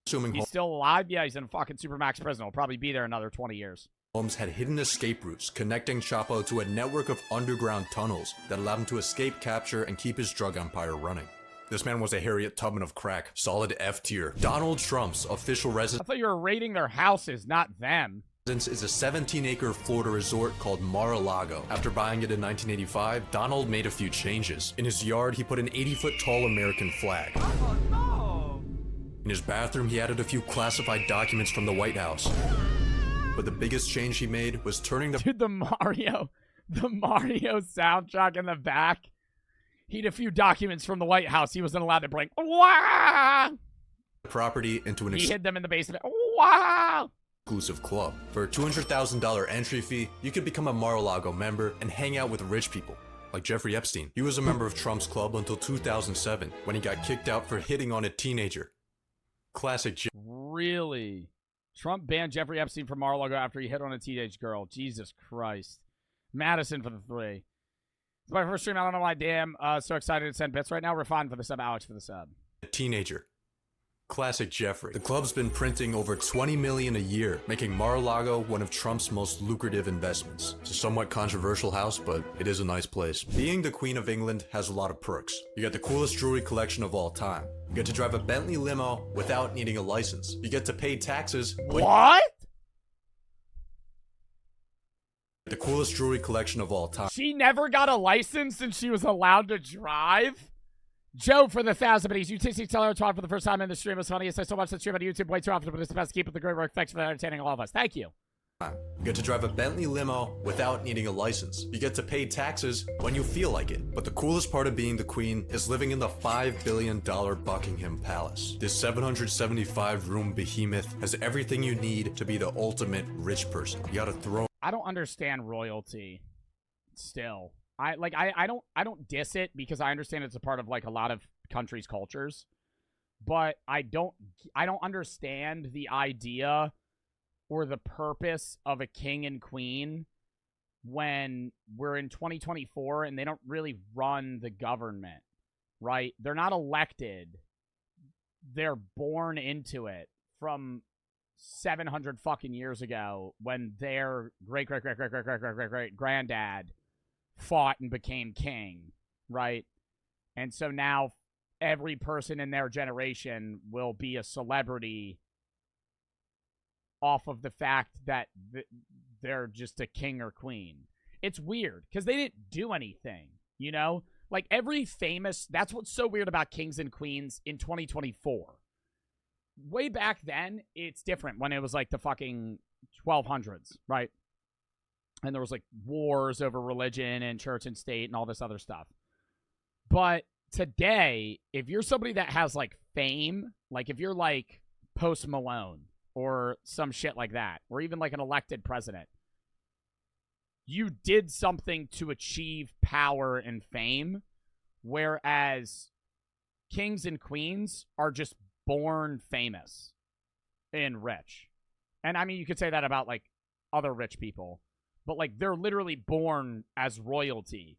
He's still alive? Yeah, he's in a fucking supermax prison. He'll probably be there another 20 years. Holmes had hidden escape routes connecting Chapo to a network of underground tunnels that allowed him to escape capture and keep his drug empire running. This man was a Harriet Tubman of crack. Solid F tier. Donald Trump's official residence... I thought you were raiding their houses, not them. ...is a 17-acre Florida resort called Mar-a-Lago. After buying it in 1985, Donald made a few changes. In his yard, he put an 80-foot-tall American flag. Oh, no! In his bathroom, he added a few classified documents from the White House. But the biggest change he made was turning the... Dude, the Mario soundtrack in the back. He had a few documents from the White House he wasn't allowed to bring. Wah! Property into an... He hid them in the basement. Wow! Exclusive club. For a $200,000 entry fee, you could become a Mar-a-Lago member and hang out with rich people, like Jeffrey Epstein. He was a member of Trump's club until 2007, when he got kicked out for hitting on a teenager. Classic. Really? Trump banned Jeffrey Epstein from Mar-a-Lago after he hit on a teenage girl. Jesus Christ. Madison for the 3. It's my first stream. I don't know why. Damn. So excited to send bits right now. Refine for the sub. Alex for the sub. A teenager. Classic Jeffrey. The club's been printing over $20 million a year, making Mar-a-Lago one of Trump's most lucrative investments. It's a somewhat controversial house, but it is a nice place. Being the Queen of England has a lot of perks. You get the coolest jewelry collection of all time. You get to drive a Bentley limo without needing a license. You get to pay taxes. What? The coolest jewelry collection of all time. She never got a license since she was allowed to drive? Joe for the 1,000 buddies. You tasting teller talk for the first time in the stream. It was funny. I so much the stream on YouTube way too often, but it's the best. Keep up the great work. Thanks for entertaining all of us. Thank you. You get to drive a Bentley limo without needing a license. You get to pay taxes when you feel like it. But the coolest part of being the queen is living in the $5 billion Buckingham Palace. This 775-room behemoth has everything you need to be the ultimate rich person. You got a throne. I don't understand royalty. Still, I don't diss it because I understand it's a part of like a lot of countries' cultures, but I don't understand the idea or the purpose of a king and queen when we're in 2024 and they don't really run the government, right? They're not elected. They're born into it from 700 fucking years ago when their great granddad fought and became king, right? And so now every person in their generation will be a celebrity off of the fact that they're just a king or queen. It's weird because they didn't do anything, you know? Like every famous, that's what's so weird about kings and queens in 2024. way back then, it's different when it was like the fucking 1200s, right? And there was like wars over religion and church and state and all this other stuff. But today, if you're somebody that has like fame, like if you're like Post Malone or some shit like that, or even like an elected president, you did something to achieve power and fame, whereas kings and queens are just born famous and rich. And I mean, you could say that about like other rich people, but like they're literally born as royalty,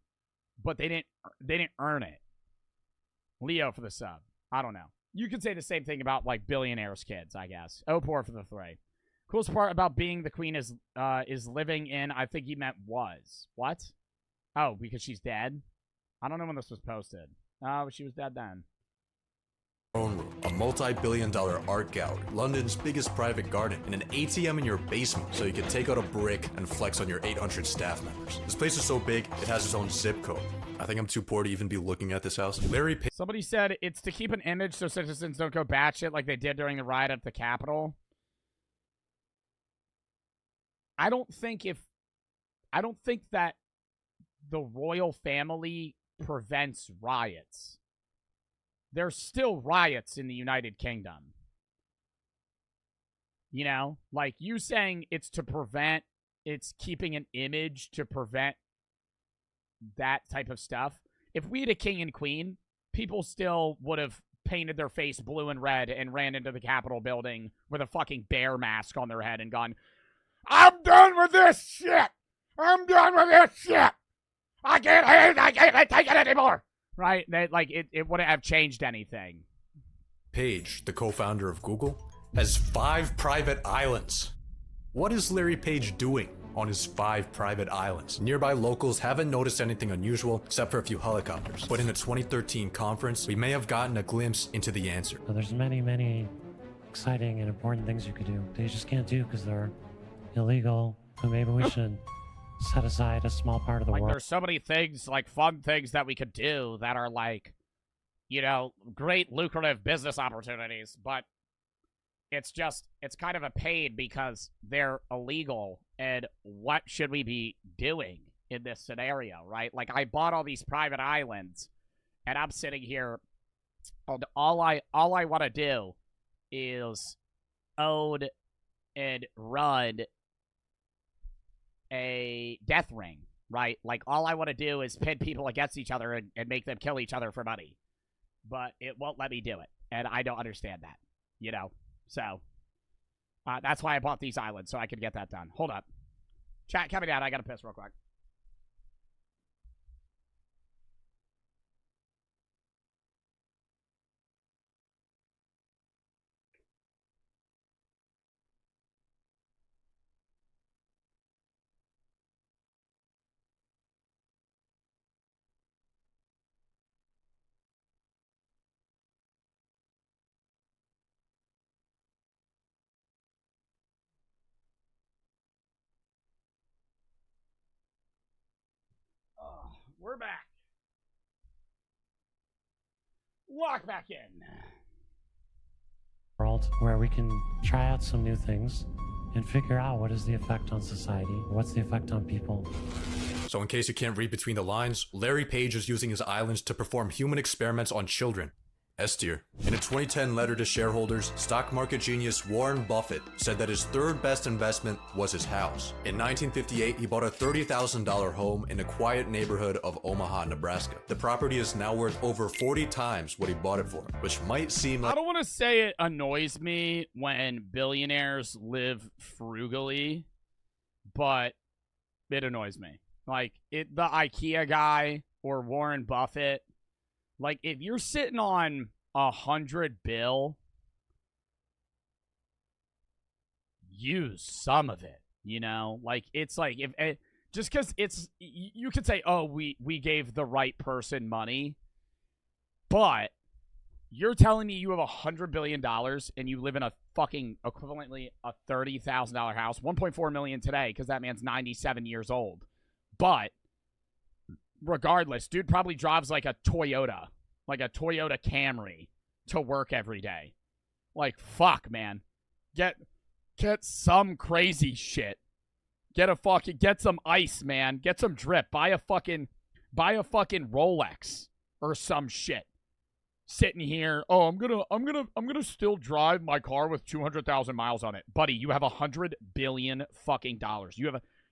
but they didn't earn it. Leo for the sub. I don't know. You could say the same thing about like billionaires' kids, I guess. Opor for the 3. Coolest part about being the queen is living in, I think he meant was. What? Oh, because she's dead? I don't know when this was posted. Oh, she was dead then. Own room, a multi-billion-dollar art gallery, London's biggest private garden, and an ATM in your basement so you can take out a brick and flex on your 800 staff members. This place is so big, it has its own zip code. I think I'm too poor to even be looking at this house. Somebody said it's to keep an image so citizens don't go batshit like they did during the riot at the Capitol. I don't think that the royal family prevents riots. There's still riots in the United Kingdom. You know? Like, you saying it's keeping an image to prevent that type of stuff. If we had a king and queen, people still would have painted their face blue and red and ran into the Capitol building with a fucking bear mask on their head and gone, I'm done with this shit! I'm done with this shit! I can't take it anymore! Right? It wouldn't have changed anything. Page, the co-founder of Google, has 5 private islands. What is Larry Page doing on his 5 private islands? Nearby locals haven't noticed anything unusual except for a few helicopters. But in a 2013 conference, we may have gotten a glimpse into the answer. So there's many exciting and important things you could do that you just can't do because they're illegal. So maybe we should set aside a small part of the world. There's so many things, like fun things that we could do that are like, you know, great lucrative business opportunities, but it's kind of a pain because they're illegal. And what should we be doing in this scenario, right? Like, I bought all these private islands, and I'm sitting here, and all I want to do is own and run a death ring, right? Like, all I want to do is pit people against each other and make them kill each other for money. But it won't let me do it, and I don't understand that, you know? So, that's why I bought these islands, so I could get that done. Hold up. Chat coming down. I gotta piss real quick. We're back. Walk back in. World where we can try out some new things and figure out what is the effect on society, what's the effect on people. So in case you can't read between the lines, Larry Page is using his islands to perform human experiments on children. S tier. In a 2010 letter to shareholders, stock market genius Warren Buffett said that his third best investment was his house. In 1958, he bought a $30,000 home in a quiet neighborhood of Omaha, Nebraska. The property is now worth over 40 times what he bought it for, which might seem like— I don't want to say it annoys me when billionaires live frugally, but it annoys me. Like, the IKEA guy or Warren Buffett, like, if you're sitting on $100 bill, use some of it, you know? Like, it's like, if just because it's, you could say, oh, we gave the right person money, but you're telling me you have $100 billion and you live in a fucking equivalently a $30,000 house, $1.4 million today, because that man's 97 years old. But regardless, dude probably drives like a Toyota Camry to work every day. Like, fuck, man. Get some crazy shit. Get some ice, man. Get some drip. Buy a fucking Rolex or some shit. Sitting here, oh, I'm gonna still drive my car with 200,000 miles on it, buddy. You have $100 billion fucking dollars.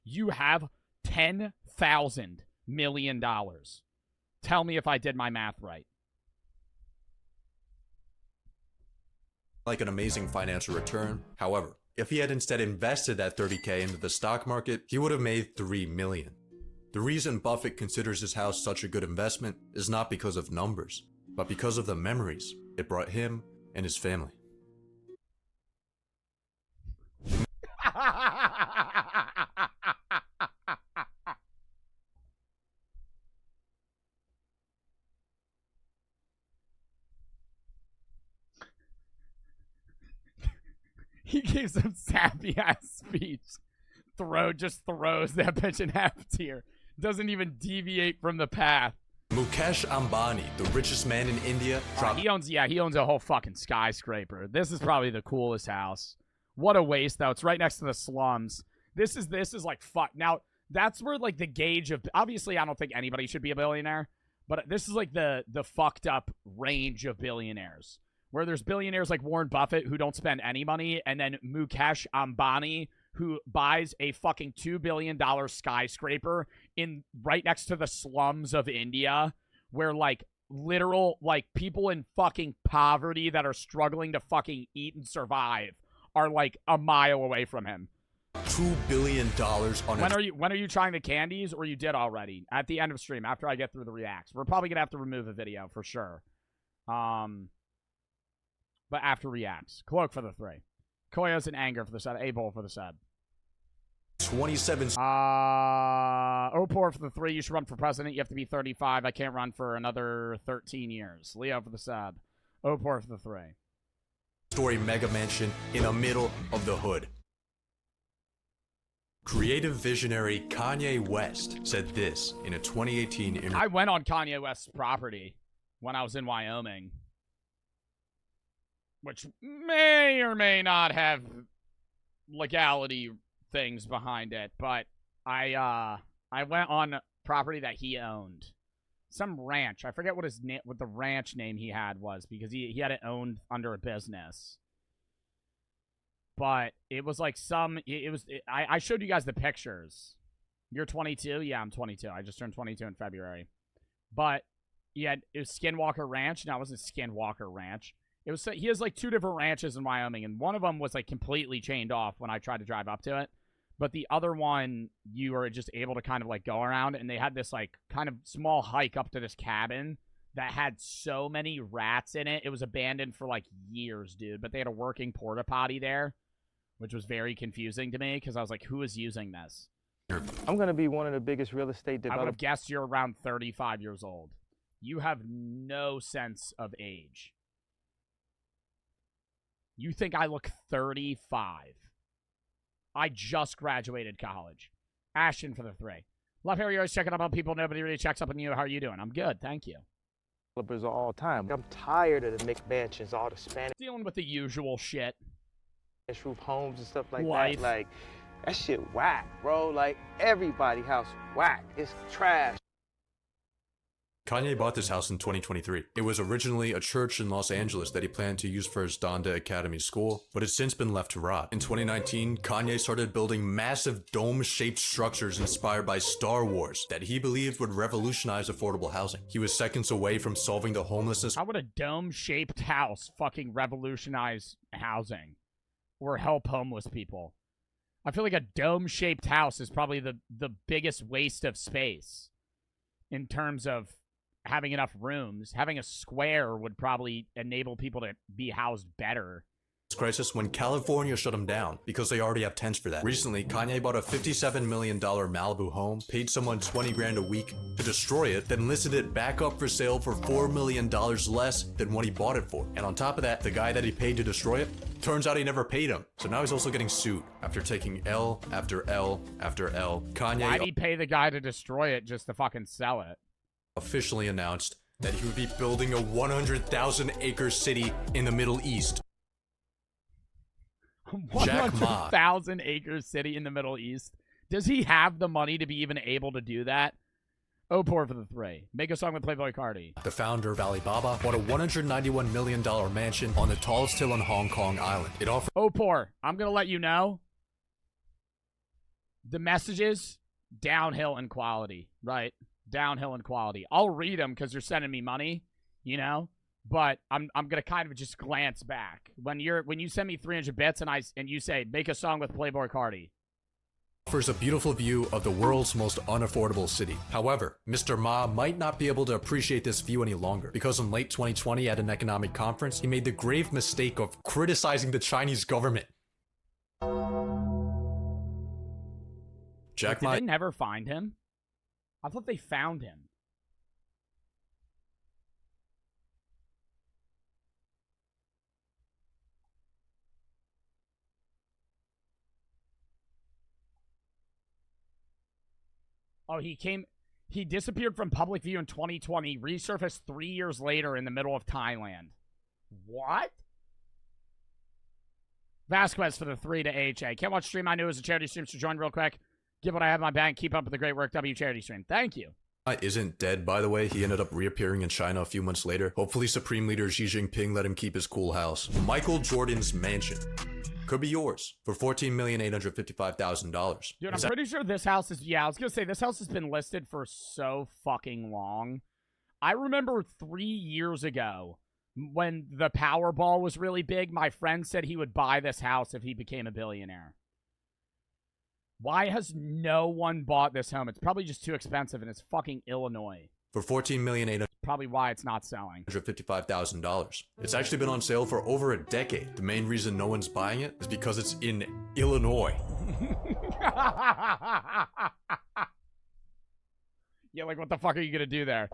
You have $10,000 million. Tell me if I did my math right. Like an amazing financial return. However, if he had instead invested that $30K into the stock market, he would have made $3 million. The reason Buffett considers his house such a good investment is not because of numbers, but because of the memories it brought him and his family. He gave some sappy ass speech. Just throws that bitch in half tier. Doesn't even deviate from the path. Mukesh Ambani, the richest man in India, he owns a whole fucking skyscraper. This is probably the coolest house. What a waste, though. It's right next to the slums. This is like fuck. Now, that's where like the gauge of, obviously I don't think anybody should be a billionaire, but this is like the fucked up range of billionaires. Where there's billionaires like Warren Buffett who don't spend any money, and then Mukesh Ambani who buys a fucking $2 billion skyscraper in right next to the slums of India, where like literal like people in fucking poverty that are struggling to fucking eat and survive are like a mile away from him. $2 billion on when are you trying the candies, or you did already? At the end of stream, after I get through the reacts. We're probably gonna have to remove a video for sure. But after reacts. Cloak for the 3. Koya's in anger for the sub. A-Bowl for the sub. 27. Opor for the 3. You should run for president. You have to be 35. I can't run for another 13 years. Leo for the sub. Opor for the 3. Story mega mansion in the middle of the hood. Creative visionary Kanye West said this in a 2018 interview. I went on Kanye West's property when I was in Wyoming, which may or may not have legality things behind it, but I went on property that he owned, some ranch. I forget what the ranch name he had was, because he had it owned under a business. But it was like I showed you guys the pictures. You're 22? Yeah, I'm 22. I just turned 22 in February. But it was Skinwalker Ranch. No, it wasn't Skinwalker Ranch. He has like 2 different ranches in Wyoming, and one of them was like completely chained off when I tried to drive up to it. But the other one, you were just able to kind of like go around, and they had this like kind of small hike up to this cabin that had so many rats in it. It was abandoned for like years, dude. But they had a working porta potty there, which was very confusing to me because I was like, who is using this? I'm going to be one of the biggest real estate developers. I would have guessed you're around 35 years old. You have no sense of age. You think I look 35. I just graduated college. Ashton for the 3. Love how you're always checking up on people. Nobody really checks up on you. How are you doing? I'm good, thank you. Developers all the time. I'm tired of the McMansions, all the Spanish. Dealing with the usual shit. Roof homes and stuff like Life. that. Like, that shit whack, bro. Like, everybody house whack. It's trash. Kanye bought this house in 2023. It was originally a church in Los Angeles that he planned to use for his Donda Academy school, but it's since been left to rot. In 2019, Kanye started building massive dome-shaped structures inspired by Star Wars that he believed would revolutionize affordable housing. He was seconds away from solving the homelessness. How would a dome-shaped house fucking revolutionize housing or help homeless people? I feel like a dome-shaped house is probably the biggest waste of space in terms of having enough rooms. Having a square would probably enable people to be housed better. Crisis when California shut him down because they already have tents for that. Recently, Kanye bought a $57 million Malibu home, paid someone $20 grand a week to destroy it, then listed it back up for sale for $4 million less than what he bought it for. And on top of that, the guy that he paid to destroy it, turns out he never paid him. So now he's also getting sued after taking L after L after L. Kanye. Why'd he pay the guy to destroy it just to fucking sell it? Officially announced that he would be building a 100,000 acre city in the Middle East. Jack Ma. 100,000 acre city in the Middle East. Does he have the money to be even able to do that? Oh, poor for the 3. Make a song with Playboy Cardi. The founder of Alibaba bought a $191 million mansion on the tallest hill on Hong Kong Island. It offered... Oh, poor. I'm going to let you know. The messages, downhill in quality. Right. Downhill in quality. I'll read them because you're sending me money, you know? But I'm going to kind of just glance back. When you send me 300 bits and you say, make a song with Playboy Cardi. Offers a beautiful view of the world's most unaffordable city. However, Mr. Ma might not be able to appreciate this view any longer because in late 2020 at an economic conference, he made the grave mistake of criticizing the Chinese government. Did they never find him? I thought they found him. Oh, he disappeared from public view in 2020, resurfaced 3 years later in the middle of Thailand. What? Vasquez for the 3 to AHA. Can't watch stream. I knew it was a charity stream, so join real quick. Give what I have in my bank. Keep up with the great work. W charity stream. Thank you. Isn't dead, by the way. He ended up reappearing in China a few months later. Hopefully Supreme Leader Xi Jinping let him keep his cool house. Michael Jordan's mansion. Could be yours for $14,855,000. Dude, I'm pretty sure this house is... Yeah, I was going to say, this house has been listed for so fucking long. I remember 3 years ago when the Powerball was really big, my friend said he would buy this house if he became a billionaire. Why has no one bought this home? It's probably just too expensive, and it's fucking Illinois. For $14,855,000. Probably why it's not selling. $155,000. It's actually been on sale for over a decade. The main reason no one's buying it is because it's in Illinois. Yeah, like what the fuck are you gonna do there?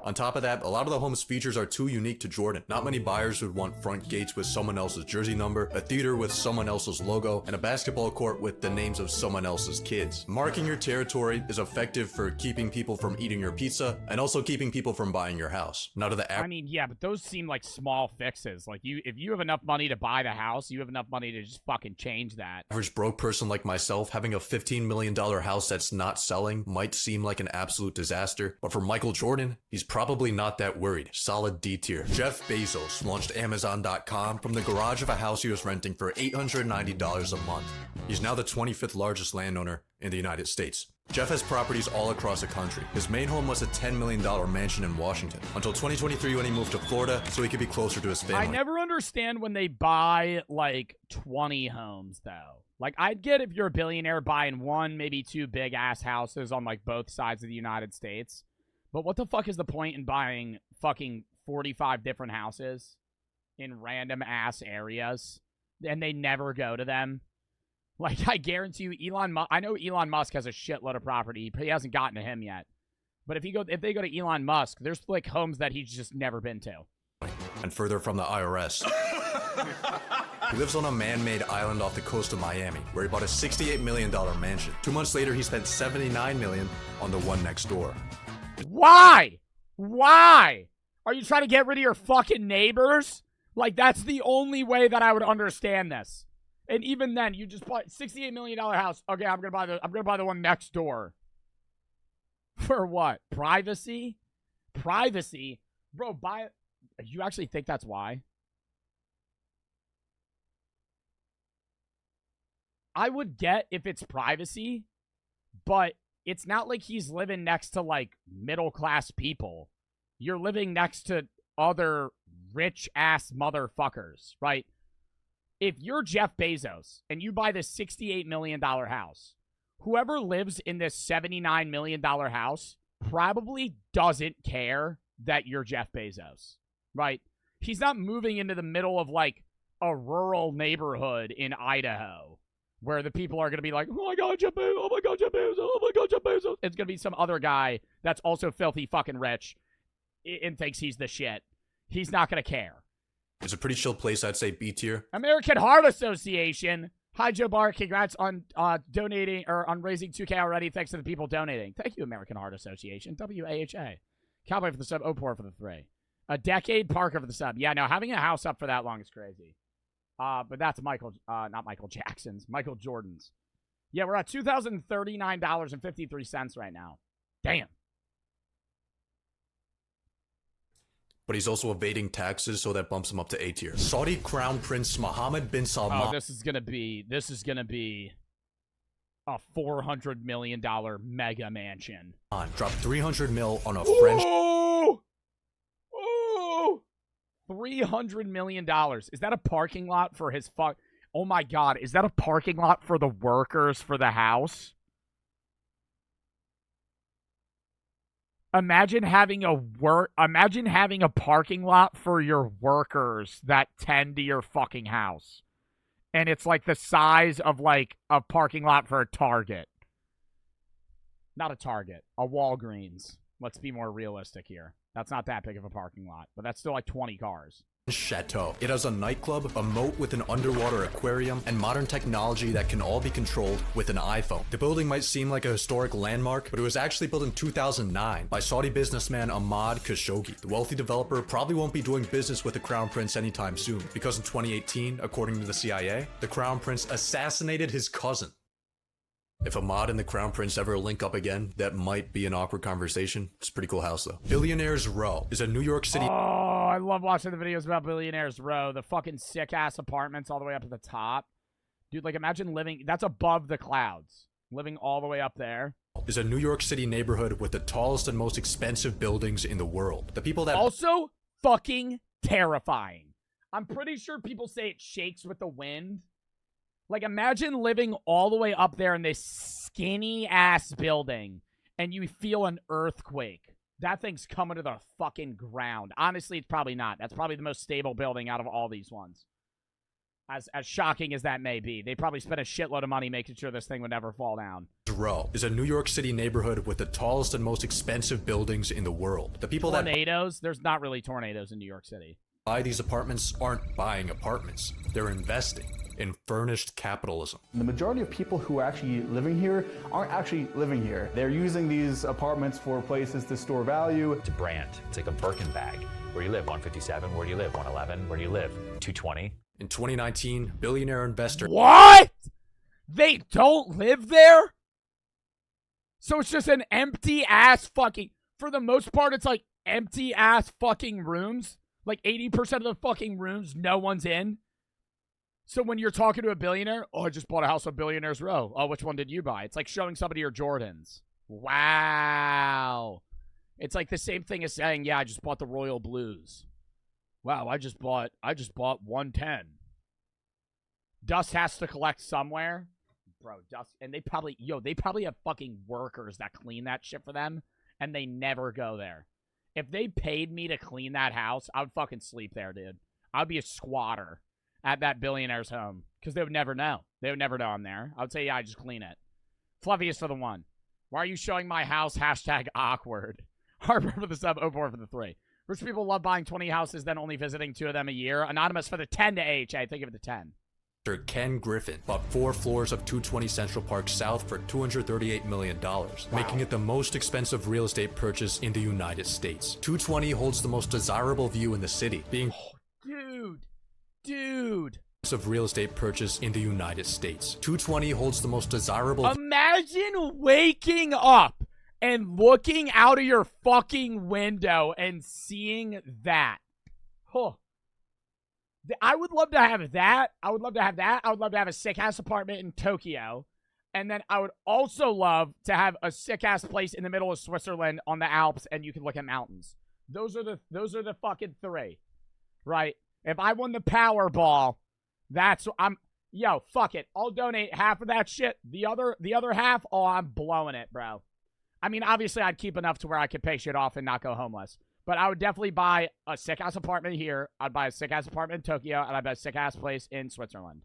On top of that, a lot of the home's features are too unique to Jordan. Not many buyers would want front gates with someone else's jersey number, a theater with someone else's logo, and a basketball court with the names of someone else's kids. Marking your territory is effective for keeping people from eating your pizza and also keeping people from buying your house. Now to the I mean, yeah, but those seem like small fixes. Like if you have enough money to buy the house, you have enough money to just fucking change that. Average broke person like myself, having a $15 million house that's not selling might seem like an absolute disaster, but for Michael Jordan, he's probably not that worried. Solid D tier. Jeff Bezos launched Amazon.com from the garage of a house he was renting for $890 a month. He's now the 25th largest landowner in the United States. Jeff has properties all across the country. His main home was a $10 million mansion in Washington until 2023 when he moved to Florida so he could be closer to his family. I never understand when they buy like 20 homes though. Like I'd get if you're a billionaire buying one, maybe two big ass houses on like both sides of the United States. But what the fuck is the point in buying fucking 45 different houses in random ass areas and they never go to them? Like, I guarantee you, I know Elon Musk has a shitload of property. He hasn't gotten to him yet. But if they go to Elon Musk, there's like homes that he's just never been to. And further from the IRS. He lives on a man-made island off the coast of Miami, where he bought a $68 million mansion. 2 months later, he spent $79 million on the one next door. Why? Why? Are you trying to get rid of your fucking neighbors? Like, that's the only way that I would understand this. And even then, you just bought $68 million house. Okay, I'm gonna buy the one next door. For what? Privacy? Privacy? Bro, buy it. You actually think that's why? I would get if it's privacy, but it's not like he's living next to, like, middle-class people. You're living next to other rich-ass motherfuckers, right? If you're Jeff Bezos and you buy this $68 million house, whoever lives in this $79 million house probably doesn't care that you're Jeff Bezos, right? He's not moving into the middle of, like, a rural neighborhood in Idaho where the people are going to be like, oh my God, Jeff Bezos, oh my God, Jeff Bezos, oh my God, Jeff Bezos. It's going to be some other guy that's also filthy fucking rich and thinks he's the shit. He's not going to care. It's a pretty chill place, I'd say B tier. American Heart Association. Hi, Joe Bart. Congrats on donating or on raising 2K already. Thanks to the people donating. Thank you, American Heart Association. WAHA. Cowboy for the sub. Opor for the 3. A decade. Parker for the sub. Yeah, no, having a house up for that long is crazy. But that's not Michael Jackson's, Michael Jordan's. Yeah, we're at $2,039.53 right now. Damn. But he's also evading taxes, so that bumps him up to A tier. Saudi Crown Prince Mohammed bin Salman. Oh, this is gonna be a $400 million mega mansion. Dropped 300 mil on a French. Oh! $300 million. Is that a parking lot for his Oh my God, is that a parking lot for the workers for the house? Imagine having a parking lot for your workers that tend to your fucking house. And it's like the size of like a parking lot for a Target. Not a Target, a Walgreens. Let's be more realistic here. That's not that big of a parking lot, but that's still like 20 cars. Chateau. It has a nightclub, a moat with an underwater aquarium, and modern technology that can all be controlled with an iPhone. The building might seem like a historic landmark, but it was actually built in 2009 by Saudi businessman Ahmad Khashoggi. The wealthy developer probably won't be doing business with the Crown Prince anytime soon, because in 2018, according to the CIA, the Crown Prince assassinated his cousin. If Ahmad and the Crown Prince ever link up again, that might be an awkward conversation. It's a pretty cool house, though. Billionaire's Row is a New York City... Oh, I love watching the videos about Billionaire's Row. The fucking sick-ass apartments all the way up at the top. Dude, like, imagine living... That's above the clouds. Living all the way up there. Is a New York City neighborhood with the tallest and most expensive buildings in the world. The people that... Also, fucking terrifying. I'm pretty sure people say it shakes with the wind. Like, imagine living all the way up there in this skinny-ass building, and you feel an earthquake. That thing's coming to the fucking ground. Honestly, it's probably not. That's probably the most stable building out of all these ones. As shocking as that may be. They probably spent a shitload of money making sure this thing would never fall down. Row is a New York City neighborhood with the tallest and most expensive buildings in the world. The people Tornadoes? There's not really tornadoes in New York City. Buy these apartments aren't buying apartments. They're investing in furnished capitalism. The majority of people who are actually living here aren't actually living here. They're using these apartments for places to store value. It's a brand. It's like a Birkin bag. Where do you live? 157. Where do you live? 111. Where do you live? 220. In 2019, billionaire investor... What? They don't live there? So it's just an empty-ass fucking... For the most part, it's like empty-ass fucking rooms. Like 80% of the fucking rooms, no one's in. So when you're talking to a billionaire, oh, I just bought a house on Billionaire's Row. Oh, which one did you buy? It's like showing somebody your Jordans. Wow. It's like the same thing as saying, yeah, I just bought the Royal Blues. Wow, I just bought 110. Dust has to collect somewhere. Bro, Dust, and they probably have fucking workers that clean that shit for them, and they never go there. If they paid me to clean that house, I would fucking sleep there, dude. I'd be a squatter at that billionaire's home, because they would never know. They would never know I'm there. I would say, yeah, I just clean it. Fluffiest for the one. Why are you showing my house? Hashtag awkward. Harper for the sub, 04 for the 3. Rich people love buying 20 houses, then only visiting 2 of them a year. Anonymous for the 10 to AHA. Think of the 10. Ken Griffin bought 4 floors of 220 Central Park South for $238 million, making it the most expensive real estate purchase in the United States. 220 holds the most desirable view in the city, being Dude. Of real estate purchase in the United States. 220 holds the most desirable... Imagine waking up and looking out of your fucking window and seeing that. Huh. I would love to have that. I would love to have a sick-ass apartment in Tokyo. And then I would also love to have a sick-ass place in the middle of Switzerland on the Alps, and you can look at mountains. Those are the fucking 3. Right? If I won the Powerball, yo, fuck it. I'll donate half of that shit. The other half, oh, I'm blowing it, bro. I mean, obviously, I'd keep enough to where I could pay shit off and not go homeless. But I would definitely buy a sick-ass apartment here. I'd buy a sick-ass apartment in Tokyo, and I'd buy a sick-ass place in Switzerland.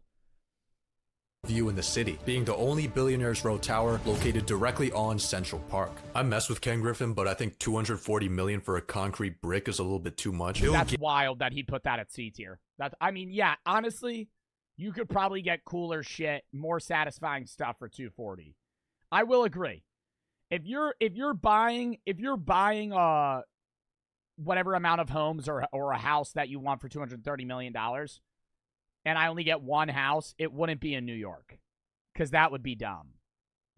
View in the city, being the only Billionaire's Row tower located directly on Central Park. I mess with Ken Griffin, but I think $240 million for a concrete brick is a little bit too much. That's wild that he put that at C tier. I mean, yeah, honestly, you could probably get cooler shit, more satisfying stuff for $240. I will agree. If you're buying whatever amount of homes or a house that you want for $230 million, and I only get one house, it wouldn't be in New York. Because that would be dumb.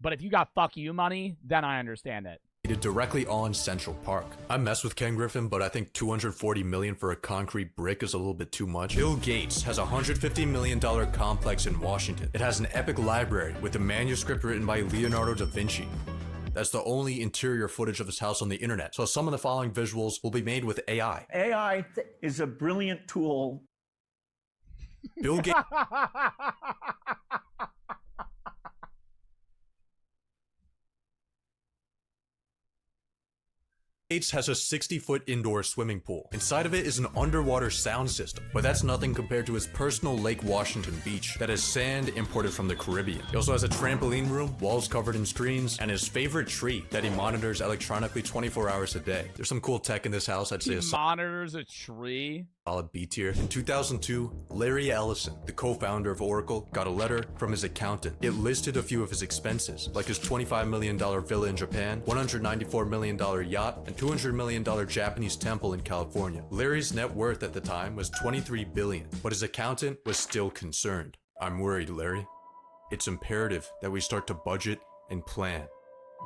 But if you got fuck you money, then I understand it. Directly on Central Park. I mess with Ken Griffin, but I think $240 million for a concrete brick is a little bit too much. Bill Gates has a $150 million complex in Washington. It has an epic library with a manuscript written by Leonardo da Vinci. That's the only interior footage of his house on the internet, so some of the following visuals will be made with AI. AI is a brilliant tool. Bill Gates... Gates has a 60-foot indoor swimming pool. Inside of it is an underwater sound system, but that's nothing compared to his personal Lake Washington beach that has sand imported from the Caribbean. He also has a trampoline room, walls covered in screens, and his favorite tree that he monitors electronically 24 hours a day. There's some cool tech in this house. I'd say He monitors a tree? Solid B tier. In 2002, Larry Ellison, the co-founder of Oracle, got a letter from his accountant. It listed a few of his expenses, like his $25 million villa in Japan, $194 million yacht, and $200 million Japanese temple in California. Larry's net worth at the time was $23 billion, but his accountant was still concerned. I'm worried, Larry. It's imperative that we start to budget and plan.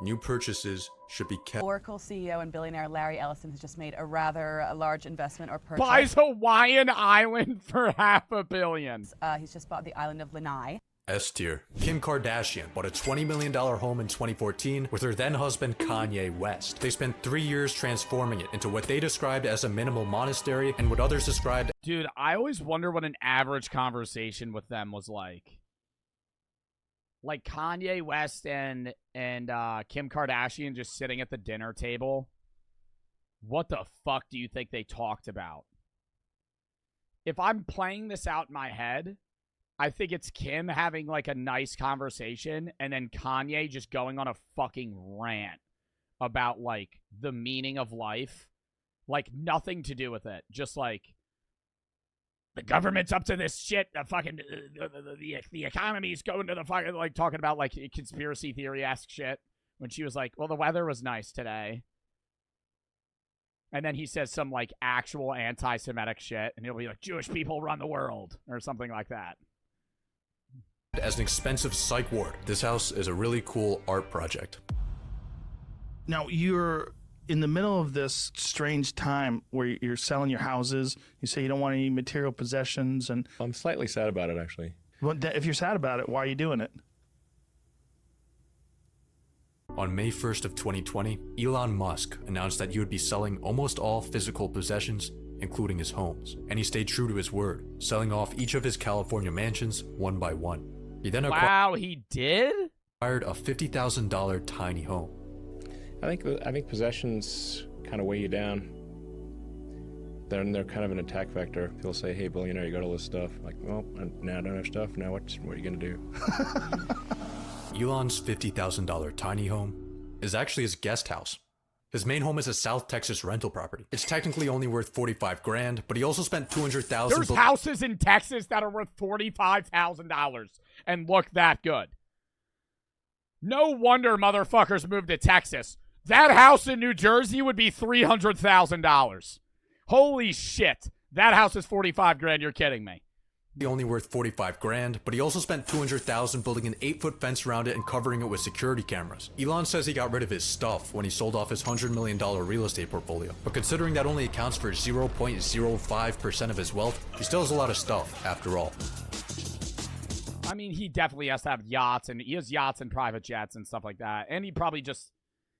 New purchases should be kept. Oracle CEO and billionaire Larry Ellison has just made a rather large investment or purchase. Buys Hawaiian Island for $500 million. He's just bought the island of Lanai. S tier. Kim Kardashian bought a $20 million home in 2014 with her then husband Kanye West. They spent 3 years transforming it into what they described as a minimal monastery and what others described. Dude, I always wonder what an average conversation with them was like. Like Kanye West and Kim Kardashian just sitting at the dinner table. What the fuck do you think they talked about? If I'm playing this out in my head, I think it's Kim having like a nice conversation and then Kanye just going on a fucking rant about like the meaning of life. Like nothing to do with it. Just like the government's up to this shit. The fucking the economy's going to the fucking, like talking about like conspiracy theory-esque shit. When she was like, well, the weather was nice today. And then he says some like actual anti-Semitic shit, and he'll be like, Jewish people run the world, or something like that. As an expensive psych ward, this house is a really cool art project. Now you're in the middle of this strange time where you're selling your houses. You say you don't want any material possessions, and I'm slightly sad about it, actually. Well, if you're sad about it, why are you doing it? On May 1st of 2020, Elon Musk announced that he would be selling almost all physical possessions, including his homes. And he stayed true to his word, selling off each of his California mansions one by one. He then wow, he did? acquired a $50,000 tiny home. I think possessions kind of weigh you down. They're kind of an attack vector. People say, hey, billionaire, you got all this stuff. Like, well, now I don't have stuff. Now what are you going to do? Elon's $50,000 tiny home is actually his guest house. His main home is a South Texas rental property. It's technically only worth $45,000, but he also spent $200,000. There's houses in Texas that are worth $45,000 and look that good. No wonder motherfuckers moved to Texas. That house in New Jersey would be $300,000. Holy shit. That house is $45,000. You're kidding me. Only worth $45,000, but he also spent $200,000 building an 8-foot fence around it and covering it with security cameras. Elon says he got rid of his stuff when he sold off his $100 million real estate portfolio, but considering that only accounts for 0.05% of his wealth, he still has a lot of stuff after all. I mean, he definitely has to have yachts, and he has yachts and private jets and stuff like that, and he probably just,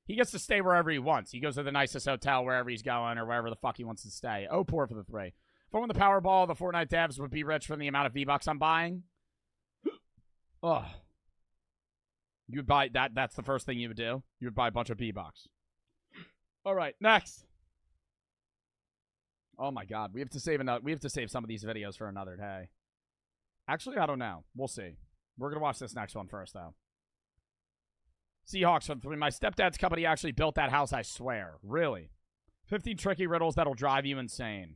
he gets to stay wherever he wants. He goes to the nicest hotel wherever he's going or wherever the fuck he wants to stay. Oh, poor for the three. If I won the Powerball, the Fortnite devs would be rich from the amount of V-Bucks I'm buying. Ugh. You would buy that. That's the first thing you would do. You would buy a bunch of V-Bucks. All right, next. Oh my God, we have to save another. We have to save some of these videos for another day. Actually, I don't know. We'll see. We're gonna watch this next one first, though. Seahawks from 3. My stepdad's company actually built that house. I swear. Really. 15 tricky riddles that'll drive you insane.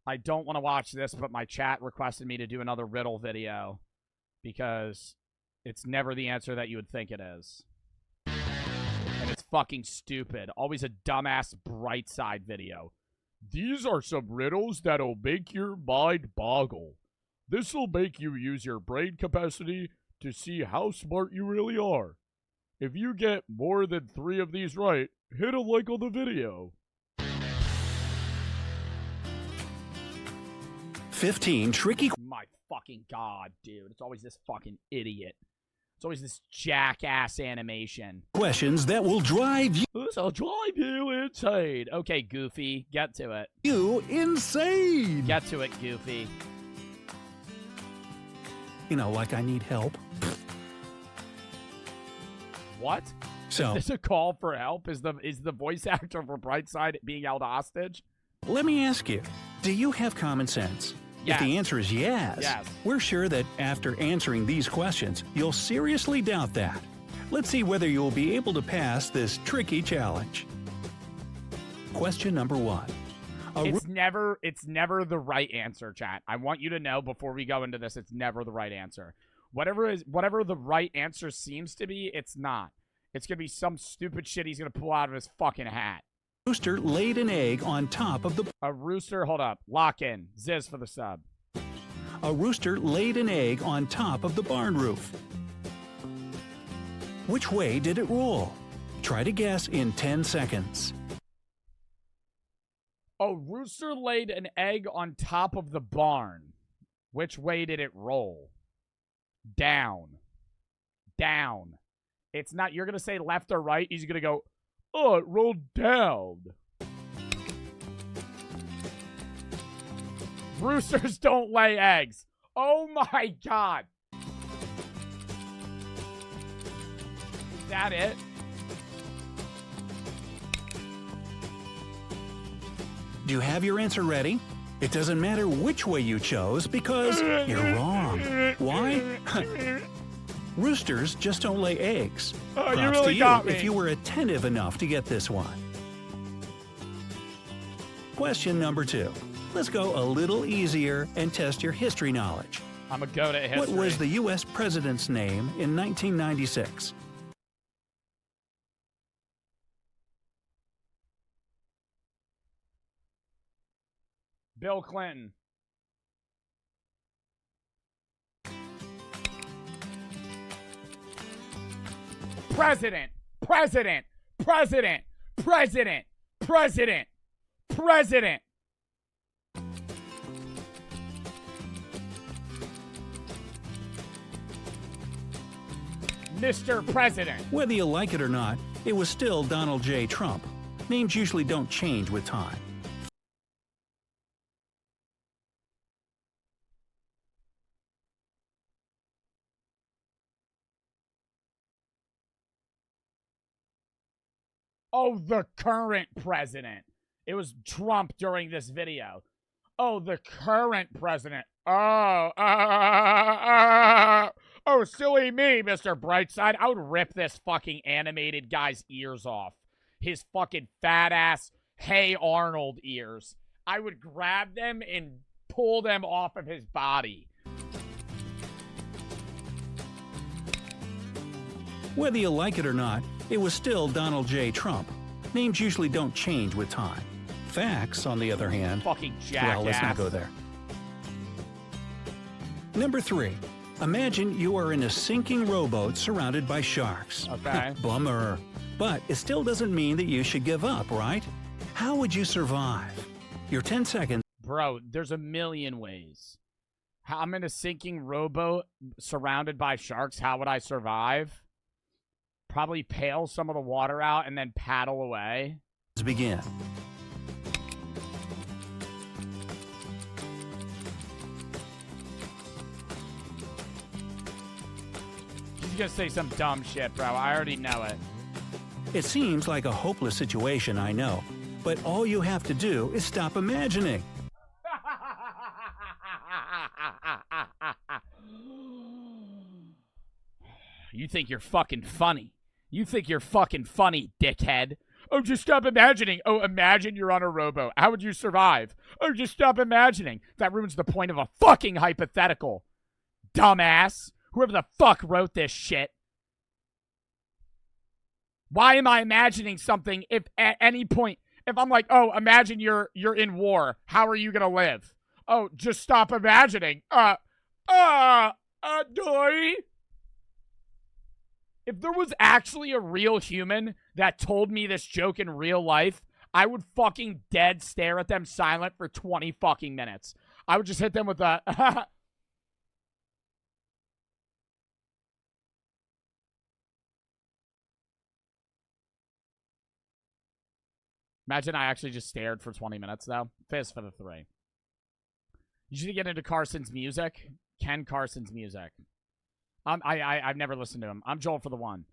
I don't want to watch this, but my chat requested me to do another riddle video because it's never the answer that you would think it is. And it's fucking stupid. Always a dumbass bright side video. These are some riddles that'll make your mind boggle. This'll make you use your brain capacity to see how smart you really are. If you get more than 3 of these right, hit a like on the video. 15 tricky... My fucking god, dude. It's always this fucking idiot. It's always this jackass animation. questions that will drive This'll drive you insane. Okay, Goofy, get to it. you insane. Get to it, Goofy. You know, like I need help. What? So- Is this a call for help? Is the voice actor for Brightside being held hostage? Let me ask you, do you have common sense? Yes. If the answer is yes, we're sure that after answering these questions, you'll seriously doubt that. Let's see whether you'll be able to pass this tricky challenge. Question number 1. It's never the right answer, chat. I want you to know before we go into this, it's never the right answer. Whatever the right answer seems to be, it's not. It's gonna be some stupid shit he's gonna pull out of his fucking hat. Rooster laid an egg on top of the... A rooster, hold up. Lock in. Ziz for the sub. A rooster laid an egg on top of the barn roof. Which way did it roll? Try to guess in 10 seconds. A rooster laid an egg on top of the barn. Which way did it roll? Down. Down. It's not, you're going to say left or right. He's going to go, oh, it rolled down. Roosters don't lay eggs. Oh my god. Is that it? Do you have your answer ready? It doesn't matter which way you chose because you're wrong. Why? Roosters just don't lay eggs. Oh, Props you really to got me. if you were attentive enough to get this one. Question number 2. Let's go a little easier and test your history knowledge. I'm a goat at history. What was the U.S. president's name in 1996? Bill Clinton. President. President. President. President. President. President. Mr. President. Whether you like it or not, it was still Donald J. Trump. Names usually don't change with time. Oh, the current president. It was Trump during this video. Oh, the current president. Oh, oh, silly me, Mr. Brightside. I would rip this fucking animated guy's ears off. His fucking fat ass Hey Arnold ears. I would grab them and pull them off of his body. Whether you like it or not, it was still Donald J. Trump. Names usually don't change with time. Facts, on the other hand, fucking jackass. Well, let's not go there. Number 3. Imagine you are in a sinking rowboat surrounded by sharks. Okay. Bummer. But it still doesn't mean that you should give up, right? How would you survive? Your 10 seconds. Bro, there's a million ways. I'm in a sinking rowboat surrounded by sharks. How would I survive? Probably pail some of the water out and then paddle away. Let's begin. He's gonna say some dumb shit, bro. I already know it. It seems like a hopeless situation, I know. But all you have to do is stop imagining. You think you're fucking funny. You think you're fucking funny, dickhead. Oh, just stop imagining. Oh, imagine you're on a rowboat. How would you survive? Oh, just stop imagining. That ruins the point of a fucking hypothetical. Dumbass. Whoever the fuck wrote this shit. Why am I imagining something if at any point, if I'm like, oh, imagine you're in war. How are you going to live? Oh, just stop imagining. Dory. If there was actually a real human that told me this joke in real life, I would fucking dead stare at them silent for 20 fucking minutes. I would just hit them with a... Imagine I actually just stared for 20 minutes, though. Fizz for the 3. You should get into Carson's music. Ken Carson's music. I've never listened to him. I'm Joel for the 1.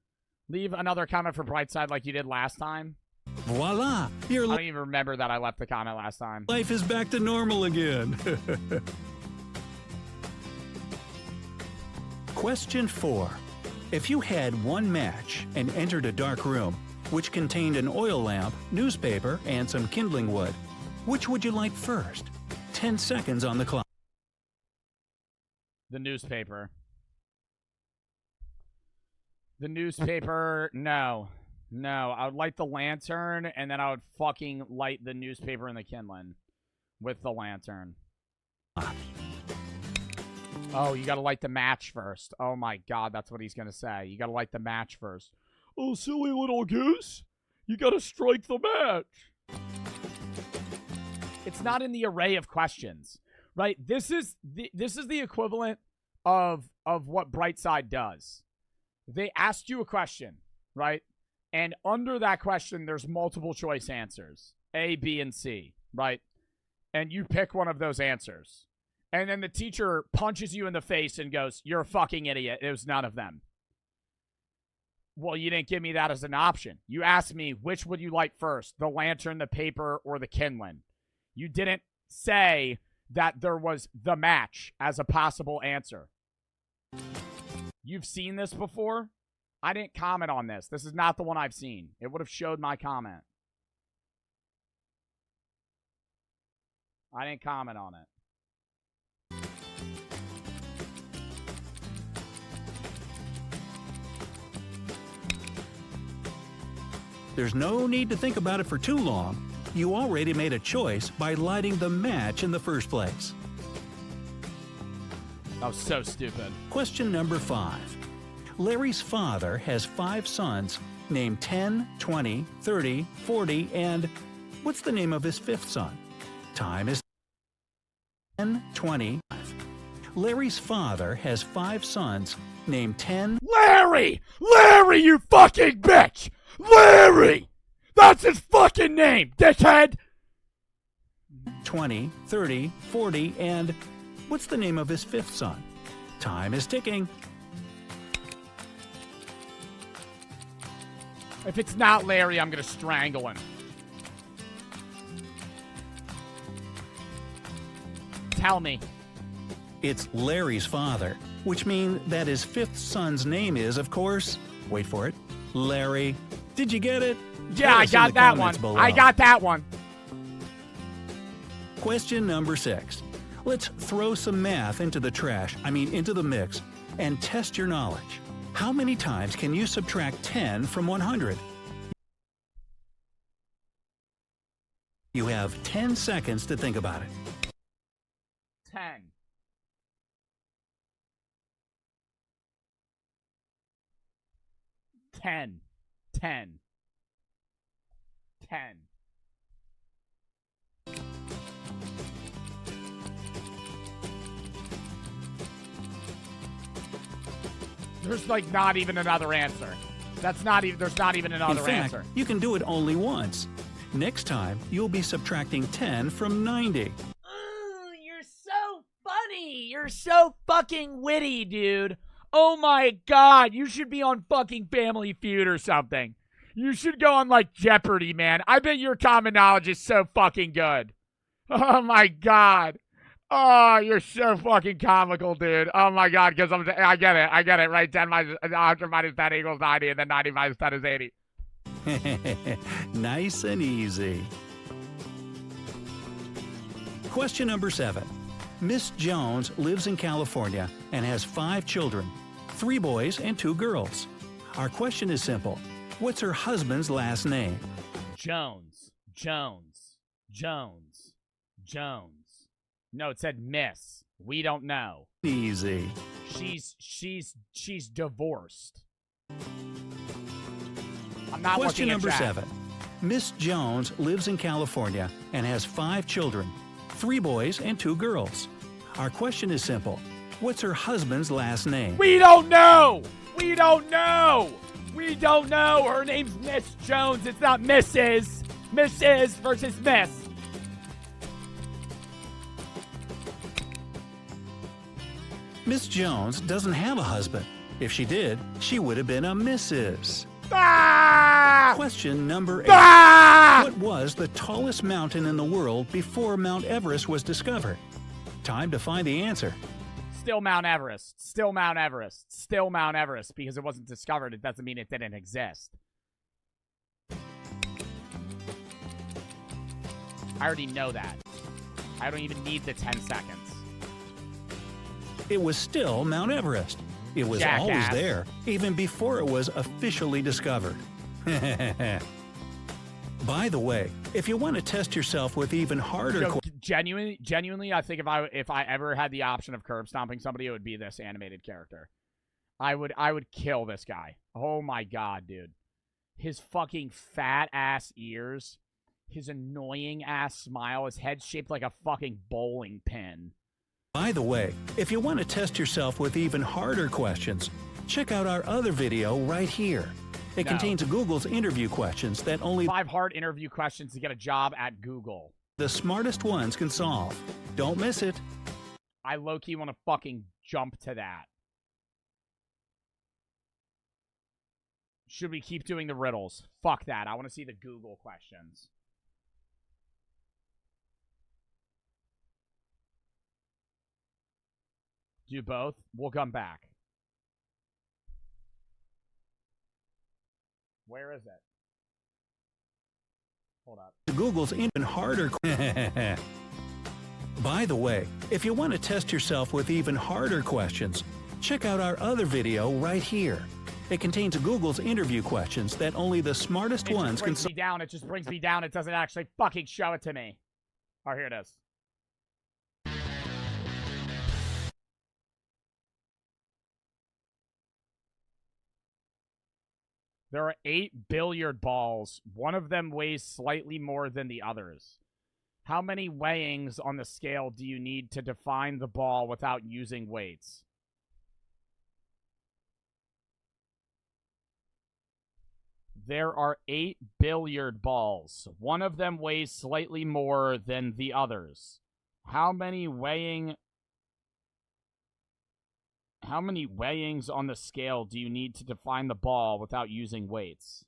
Leave another comment for Brightside like you did last time. Voila! I don't even remember that I left the comment last time. Life is back to normal again. Question 4. If you had one match and entered a dark room, which contained an oil lamp, newspaper, and some kindling wood, which would you light first? 10 seconds on the clock. The newspaper. The newspaper, no. No, I would light the lantern, and then I would fucking light the newspaper and the kindling with the lantern. Oh, you gotta light the match first. Oh my god, that's what he's gonna say. You gotta light the match first. Oh, silly little goose. You gotta strike the match. It's not in the array of questions, right? This is the equivalent of what Brightside does. They asked you a question, right? And under that question, there's multiple choice answers. A, B, and C, right? And you pick one of those answers. And then the teacher punches you in the face and goes, "You're a fucking idiot. It was none of them." Well, you didn't give me that as an option. You asked me, which would you like first? The lantern, the paper, or the kindling? You didn't say that there was the match as a possible answer. You've seen this before? I didn't comment on this. This is not the one I've seen. It would have showed my comment. I didn't comment on it. There's no need to think about it for too long. You already made a choice by lighting the match in the first place. That was so stupid. Question number 5. Larry's father has 5 sons named 10, 20, 30, 40, and what's the name of his 5th son? Time is 10, 20. Larry's father has 5 sons named 10. Larry! Larry, you fucking bitch! Larry! That's his fucking name, dickhead! 20, 30, 40, and what's the name of his 5th son? Time is ticking. If it's not Larry, I'm gonna strangle him. Tell me. It's Larry's father, which means that his 5th son's name is, of course, wait for it, Larry. Did you get it? Yeah, I got that one. I got that one. Question number 6. Let's throw some math into the mix, and test your knowledge. How many times can you subtract 10 from 100? You have 10 seconds to think about it. 10. 10. 10. 10. There's like not even another answer. There's not even another answer. In fact, you can do it only once. Next time, you'll be subtracting 10 from 90. You're so funny. You're so fucking witty, dude. Oh my god, you should be on fucking Family Feud or something. You should go on like Jeopardy, man. I bet your common knowledge is so fucking good. Oh my god. Oh, you're so fucking comical, dude. Oh my god, because I get it, right? 10 minus 100 minus 10 equals 90, and then 90 minus 10 is 80. Nice and easy. Question number 7. Miss Jones lives in California and has 5 children, 3 boys and 2 girls. Our question is simple. What's her husband's last name? Jones. Jones. Jones. Jones. No, it said Miss. We don't know. Easy. She's divorced. I'm not Question looking at number chat. 7. Miss Jones lives in California and has 5 children, 3 boys and 2 girls. Our question is simple. What's her husband's last name? We don't know! We don't know! We don't know! Her name's Miss Jones. It's not Mrs. Mrs. versus Miss. Miss Jones doesn't have a husband. If she did, she would have been a Mrs. Ah! Question number 8. Ah! What was the tallest mountain in the world before Mount Everest was discovered? Time to find the answer. Still Mount Everest. Still Mount Everest. Still Mount Everest. Because it wasn't discovered, it doesn't mean it didn't exist. I already know that. I don't even need the 10 seconds. It was still Mount Everest. It was Jackass. always there, even before it was officially discovered. By the way, if you want to test yourself with even harder Genuinely, I think if I ever had the option of curb stomping somebody, it would be this animated character. I would kill this guy. Oh my god, dude. His fucking fat ass ears, his annoying ass smile, his head shaped like a fucking bowling pin. By the way, if you want to test yourself with even harder questions, check out our other video right here. It contains Google's interview questions that only 5 hard interview questions to get a job at Google. the smartest ones can solve. Don't miss it. I low-key want to fucking jump to that. Should we keep doing the riddles? Fuck that. I want to see the Google questions. Do both. We'll come back. Where is it? Hold up. Google's even harder. By the way, if you want to test yourself with even harder questions, check out our other video right here. It contains Google's interview questions that only the smartest ones can solve. It just brings me down. It doesn't actually fucking show it to me. Oh, here it is. There are 8 billiard balls. One of them weighs slightly more than the others. How many weighings on the scale do you need to define the ball without using weights? There are 8 billiard balls. One of them weighs slightly more than the others. How many weighings on the scale do you need to define the ball without using weights?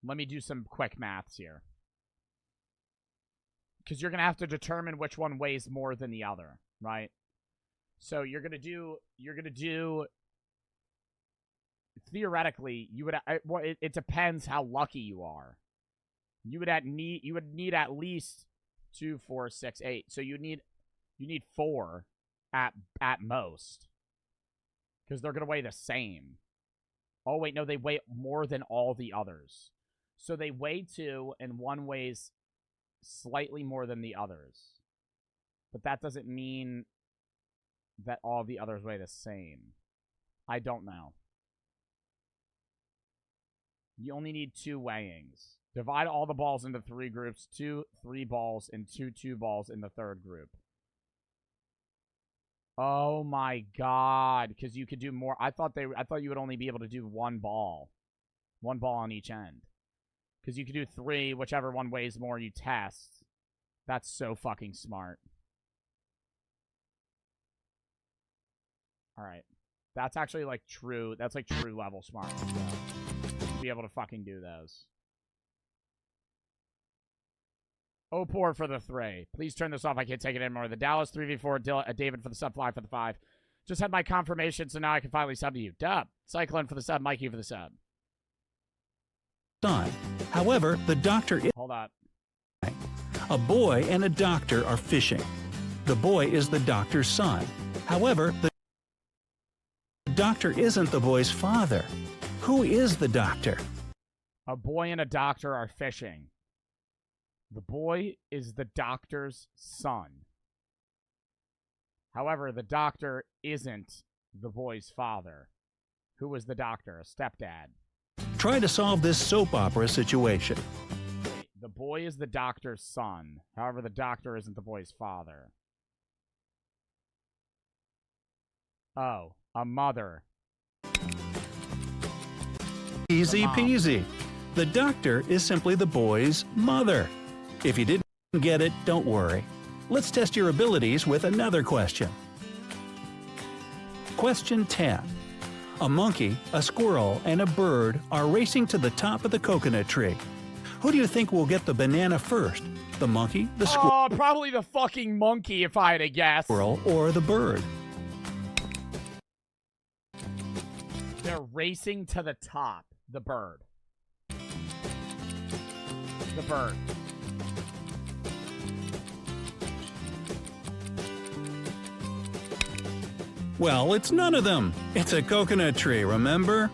Let me do some quick maths here. Because you're going to have to determine which one weighs more than the other, right? So you're going to do theoretically, you would. Well, it depends how lucky you are. You would need at least 2, 4, 6, 8. So you need 4 at most, because they're gonna weigh the same. Oh wait, no, they weigh more than all the others. So they weigh 2, and one weighs slightly more than the others. But that doesn't mean that all the others weigh the same. I don't know. You only need 2 weighings. Divide all the balls into 3 groups. 2 3 balls and 2 balls in the third group. Oh my god! Because you could do more. I thought you would only be able to do 1 ball on each end. Because you could do 3, whichever one weighs more. You test. That's so fucking smart. All right, that's actually like true. That's like true level smart. Be able to fucking do those. Oh, poor for the 3. Please turn this off. I can't take it anymore. The Dallas 3v4. David for the sub. Fly for the 5. Just had my confirmation, so now I can finally sub to you. Dub. Cyclone for the sub. Mikey for the sub. Son. However, the doctor is... Hold on. A boy and a doctor are fishing. The boy is the doctor's son. However, the doctor isn't the boy's father. Who is the doctor? A boy and a doctor are fishing. The boy is the doctor's son. However, the doctor isn't the boy's father. Who was the doctor? A stepdad. Try to solve this soap opera situation. Wait, the boy is the doctor's son. However, the doctor isn't the boy's father. Oh, a mother. Easy peasy. The doctor is simply the boy's mother. If you didn't get it, don't worry. Let's test your abilities with another question. Question 10. A monkey, a squirrel, and a bird are racing to the top of the coconut tree. Who do you think will get the banana first? The monkey, the Oh, probably the fucking monkey if I had to guess. squirrel, or the bird? They're racing to the top. The bird. The bird. Well, it's none of them. It's a coconut tree, remember?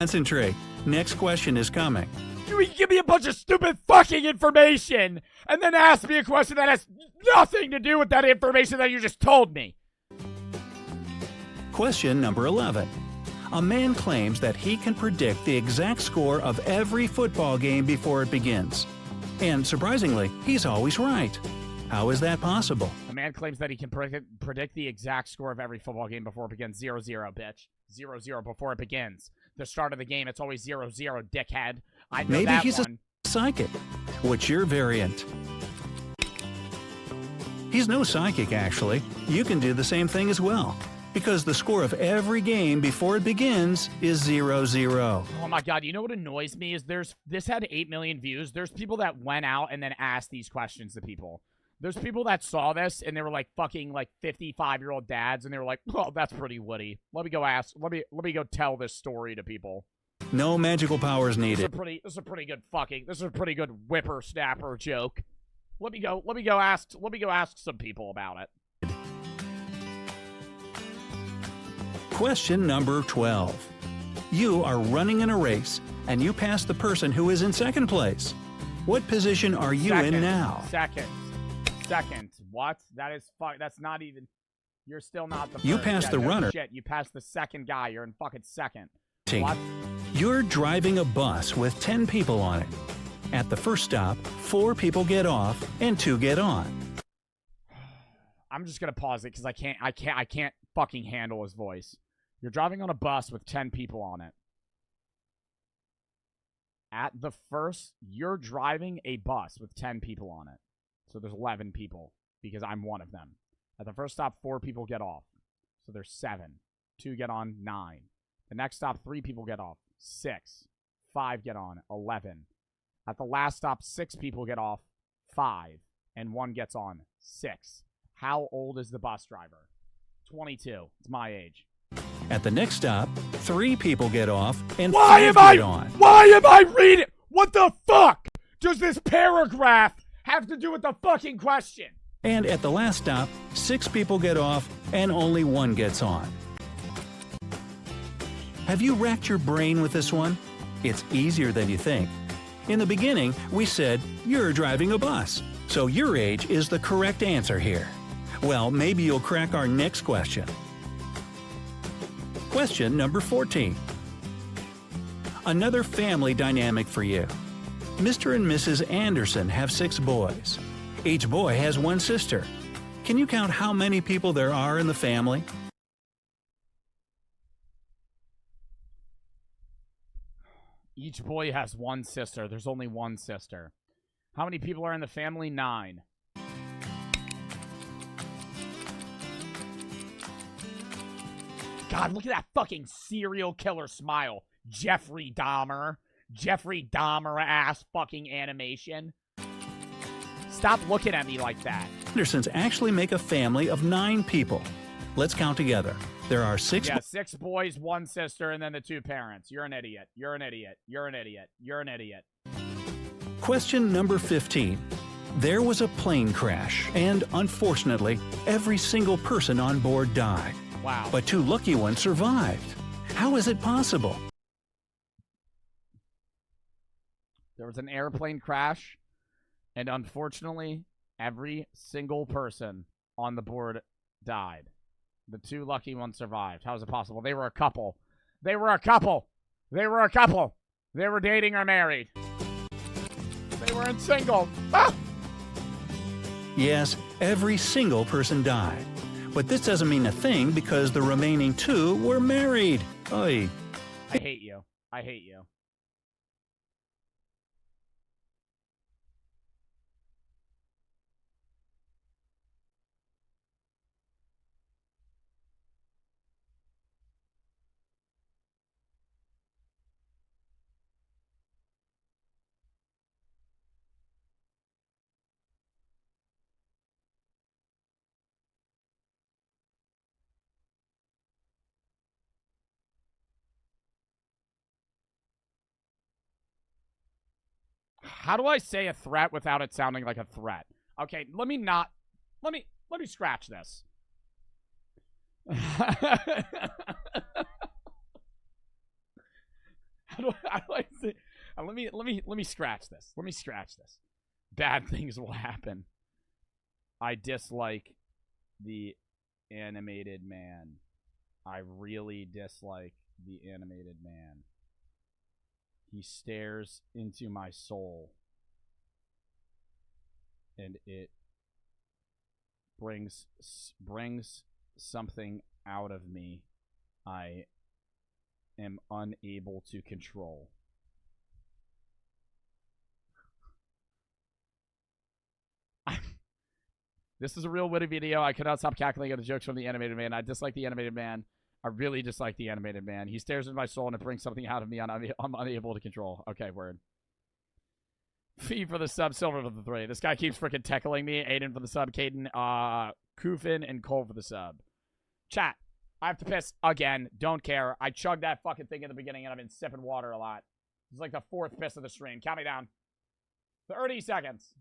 Concentrate. Next question is coming. You give me a bunch of stupid fucking information and then ask me a question that has nothing to do with that information that you just told me. Question number 11. A man claims that he can predict the exact score of every football game before it begins. And surprisingly, he's always right. How is that possible? A man claims that he can predict the exact score of every football game before it begins. 0-0, bitch. 0-0 before it begins. The start of the game, it's always 0-0, dickhead. I know Maybe that he's one. a psychic. What's your variant? He's no psychic, actually. You can do the same thing as well. Because the score of every game before it begins is 0-0. Oh my god, you know what annoys me is this had 8 million views. There's people that went out and then asked these questions to people. There's people that saw this and they were like fucking like 55-year-old dads and they were like, "Oh, that's pretty witty. Let me go tell this story to people." No magical powers needed. This is a pretty good whippersnapper joke. Let me go ask some people about it. Question number 12. You are running in a race, and you pass the person who is in second place. What position are you in now? Second. What? That's not even... You're still not the first. You passed the no runner. Shit, you passed the second guy. You're in fucking second. What? You're driving a bus with 10 people on it. At the first stop, 4 people get off and 2 get on. I'm just gonna pause it because I can't fucking handle his voice. You're driving on a bus with 10 people on it. You're driving a bus with 10 people on it. So there's 11 people because I'm one of them. At the first stop, 4 people get off. So there's 7. 2 get on, 9. The next stop, 3 people get off, 6. 5 get on, 11. At the last stop, 6 people get off, 5. And 1 gets on, 6. How old is the bus driver? 22. It's my age. At the next stop, 3 people get off and Why 5 get on. Why am I reading? What the fuck does this paragraph have to do with the fucking question? And at the last stop, 6 people get off and only 1 gets on. Have you racked your brain with this one? It's easier than you think. In the beginning, we said you're driving a bus, so your age is the correct answer here. Well, maybe you'll crack our next question. Question number 14. Another family dynamic for you. Mr. and Mrs. Anderson have 6 boys. Each boy has 1 sister. Can you count how many people there are in the family? Each boy has 1 sister. There's only 1 sister. How many people are in the family? 9. God, look at that fucking serial killer smile. Jeffrey Dahmer ass fucking animation. Stop looking at me like that. Andersons actually make a family of 9 people. Let's count together. There are 6. Yeah, 6 boys, 1 sister, and then the 2 parents. You're an idiot. You're an idiot. You're an idiot. You're an idiot. Question number 15. There was a plane crash, and unfortunately, every single person on board died. Wow. But 2 lucky ones survived. How is it possible? There was an airplane crash, and unfortunately, every single person on the board died. The 2 lucky ones survived. How is it possible? They were a couple. They were a couple. They were a couple. They were dating or married. They weren't single. Ah! Yes, every single person died. But this doesn't mean a thing because the remaining 2 were married. Oy. I hate you. I hate you. How do I say a threat without it sounding like a threat? Okay, let me scratch this. how do I say? Let me scratch this. Let me scratch this. Bad things will happen. I dislike the animated man. I really dislike the animated man. He stares into my soul, and it brings something out of me I am unable to control. This is a real witty video. I could not stop cackling at the jokes from the animated man. I dislike the animated man. I really dislike the animated man. He stares into my soul and it brings something out of me I'm unable to control. Okay, word. Fee for the sub, Silver for the 3. This guy keeps freaking tackling me. Aiden for the sub, Caden, Kufin, and Cole for the sub. Chat, I have to piss again. Don't care. I chugged that fucking thing in the beginning and I've been sipping water a lot. This is like the 4th piss of the stream. Count me down. 30 seconds.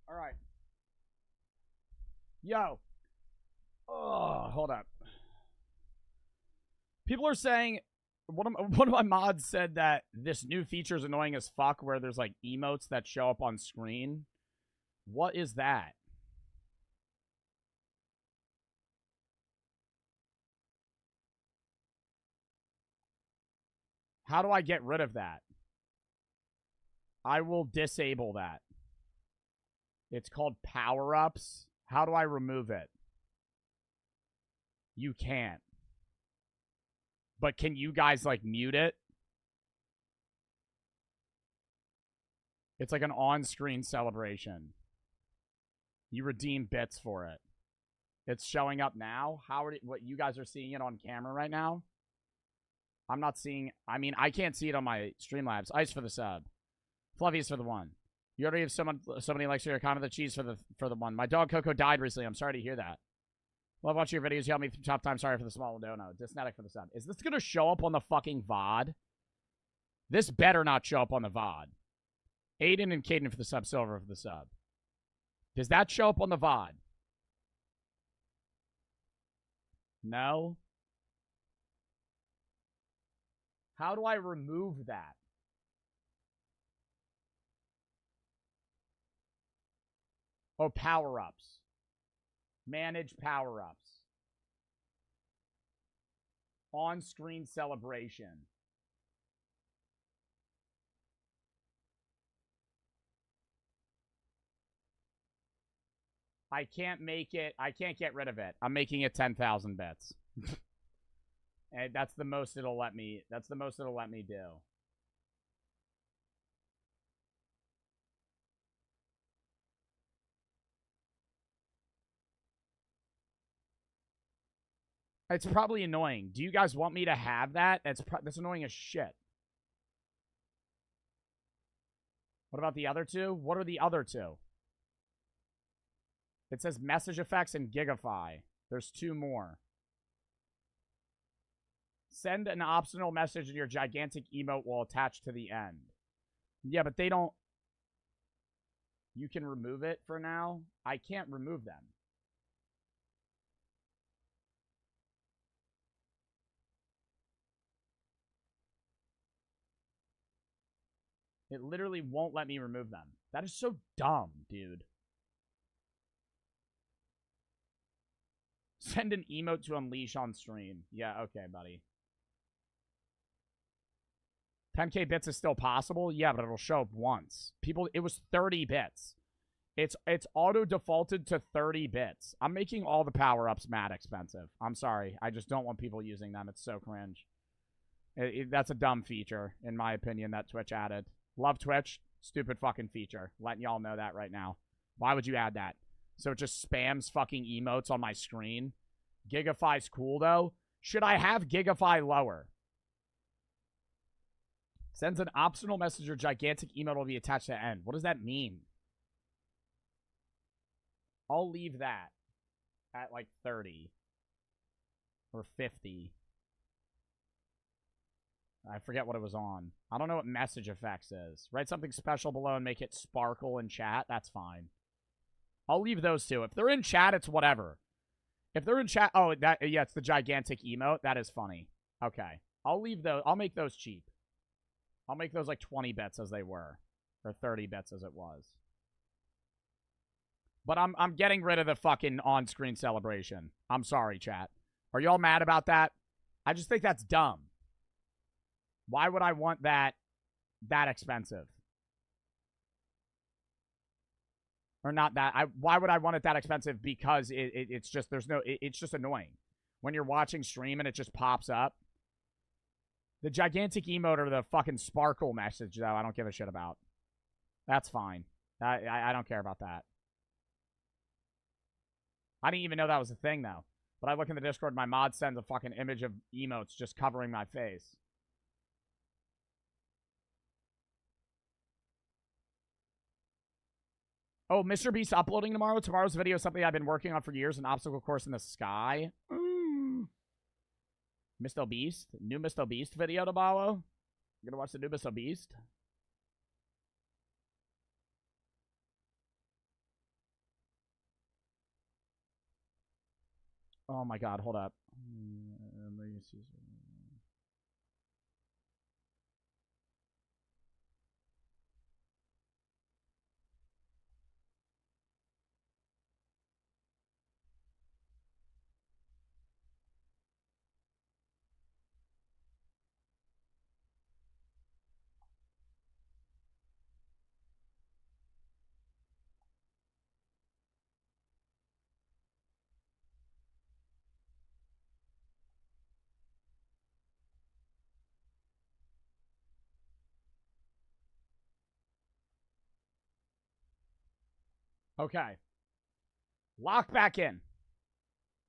All right. Yo. Oh, hold up. People are saying one of my mods said that this new feature is annoying as fuck, where there's like emotes that show up on screen. What is that? How do I get rid of that? I will disable that. It's called power-ups. How do I remove it? You can't. But can you guys, like, mute it? It's like an on-screen celebration. You redeem bits for it. It's showing up now? How are what, you guys are seeing it on camera right now? I'm not seeing... I mean, I can't see it on my Streamlabs. Ice for the sub. Fluffy's for the one. You already have somebody likes your comment. The cheese for the one. My dog Coco died recently. I'm sorry to hear that. Love watching your videos. You help me through tough time. Sorry for the small dono. Dysnetic for the sub. Is this going to show up on the fucking VOD? This better not show up on the VOD. Aiden and Caden for the sub. Silver for the sub. Does that show up on the VOD? No? How do I remove that? Oh, power-ups. Manage power-ups. On-screen celebration. I can't make it. I can't get rid of it. I'm making it 10,000 bits. And that's the most it'll let me. That's the most it'll let me do. It's probably annoying. Do you guys want me to have that? That's annoying as shit. What about the other two? What are the other two? It says message effects and Gigify. There's two more. Send an optional message and your gigantic emote will attach to the end. Yeah, but they don't... You can remove it for now? I can't remove them. It literally won't let me remove them. That is so dumb, dude. Send an emote to unleash on stream. Yeah, okay, buddy. 10k bits is still possible? Yeah, but it'll show up once. People, it was 30 bits. It's auto-defaulted to 30 bits. I'm making all the power-ups mad expensive. I'm sorry. I just don't want people using them. It's so cringe. That's a dumb feature, in my opinion, that Twitch added. Love Twitch. Stupid fucking feature. Letting y'all know that right now. Why would you add that? So it just spams fucking emotes on my screen. Gigify's cool, though. Should I have Gigify lower? Sends an optional message or gigantic emote will be attached to the end. What does that mean? I'll leave that at like 30 or 50. I forget what it was on. I don't know what message effects is. Write something special below and make it sparkle in chat. That's fine. I'll leave those two. If they're in chat, it's whatever. If they're in chat... Oh, yeah, it's the gigantic emote. That is funny. Okay. I'll leave those. I'll make those cheap. I'll make those like 20 bits as they were. Or 30 bits as it was. But I'm getting rid of the fucking on-screen celebration. I'm sorry, chat. Are y'all mad about that? I just think that's dumb. Why would I want that expensive? Or not that. Why would I want it that expensive? Because it's just, it's just annoying. When you're watching stream and it just pops up. The gigantic emote or the fucking sparkle message, though, I don't give a shit about. That's fine. I don't care about that. I didn't even know that was a thing, though. But I look in the Discord, my mod sends a fucking image of emotes just covering my face. Oh, MrBeast uploading tomorrow? Tomorrow's video is something I've been working on for years, an obstacle course in the sky. MrBeast? New MrBeast video tomorrow? You gonna watch the new MrBeast? Oh my god, hold up. Okay. Lock back in.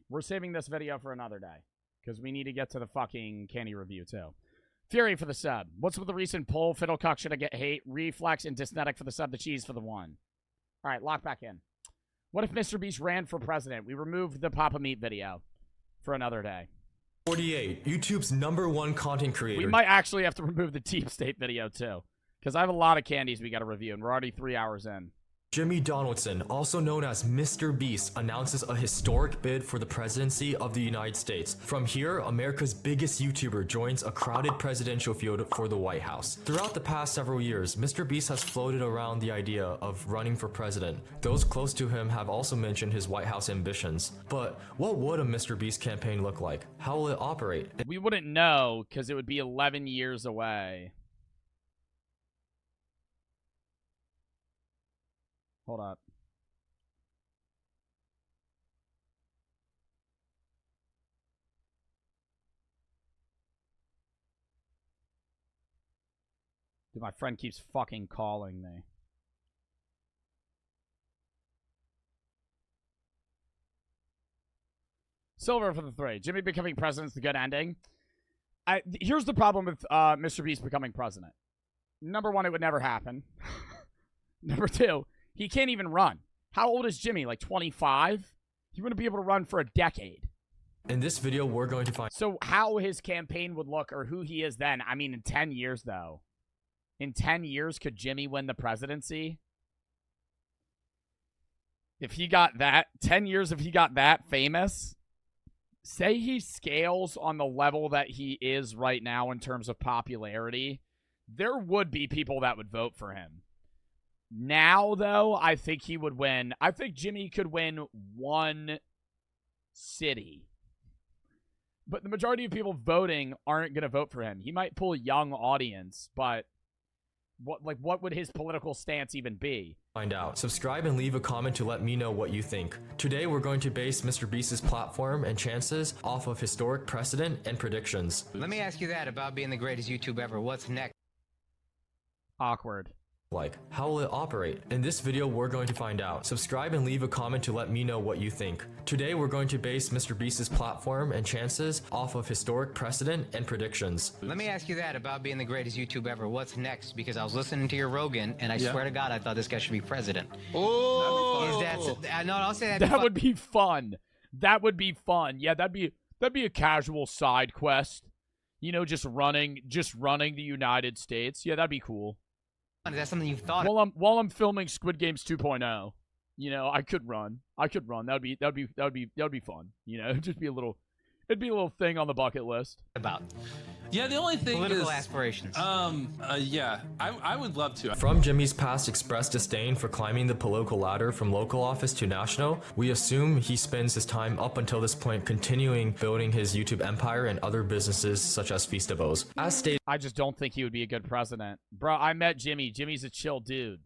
We're saving this video for another day because we need to get to the fucking candy review too. Fury for the sub. What's with the recent poll? Fiddlecock should I get hate? Reflex and Dysnetic for the sub. The cheese for the one. All right, lock back in. What if MrBeast ran for president? We removed the Papa Meat video for another day. 48. YouTube's #1 content creator. We might actually have to remove the Deep State video too because I have a lot of candies we got to review and we're already 3 hours in. Jimmy Donaldson, also known as MrBeast, announces a historic bid for the presidency of the United States. From here, America's biggest YouTuber joins a crowded presidential field for the White House. Throughout the past several years, MrBeast has floated around the idea of running for president. Those close to him have also mentioned his White House ambitions. But what would a MrBeast campaign look like? How will it operate? We wouldn't know because it would be 11 years away. Hold up. Dude, my friend keeps fucking calling me. Silver for the 3. Jimmy becoming president is the good ending. Here's the problem with MrBeast becoming president. Number 1, it would never happen. Number 2, he can't even run. How old is Jimmy? Like 25? He wouldn't be able to run for a decade. In this video, we're going to find... So how his campaign would look or who he is then, I mean, in 10 years, though. In 10 years, could Jimmy win the presidency? If he got that, 10 years if he got that famous, say he scales on the level that he is right now in terms of popularity, there would be people that would vote for him. Now, though, I think he would win. I think Jimmy could win 1 city. But the majority of people voting aren't going to vote for him. He might pull a young audience, but what would his political stance even be? Find out. Subscribe and leave a comment to let me know what you think. Today, we're going to base MrBeast's platform and chances off of historic precedent and predictions. Let me ask you that about being the greatest YouTuber ever. What's next? Awkward. Like, how will it operate? In this video, we're going to find out. Subscribe and leave a comment to let me know what you think. Today, we're going to base MrBeast's platform and chances off of historic precedent and predictions. Let me ask you that about being the greatest YouTuber ever. What's next? Because I was listening to your Rogan, and I swear to God, I thought this guy should be president. Oh! No, I'll say that. That would be fun. That would be fun. Yeah, that'd be a casual side quest. You know, just running the United States. Yeah, that'd be cool. Is that something you've thought? While I'm filming Squid Games 2.0, you know, I could run. That'd be fun. You know, it'd be a little thing on the bucket list. Yeah, the only thing political aspirations. Yeah, I would love to. From Jimmy's past expressed disdain for climbing the political ladder from local office to national, we assume he spends his time up until this point continuing building his YouTube empire and other businesses such as Feastables. As stated, I just don't think he would be a good president. Bro, I met Jimmy. Jimmy's a chill dude.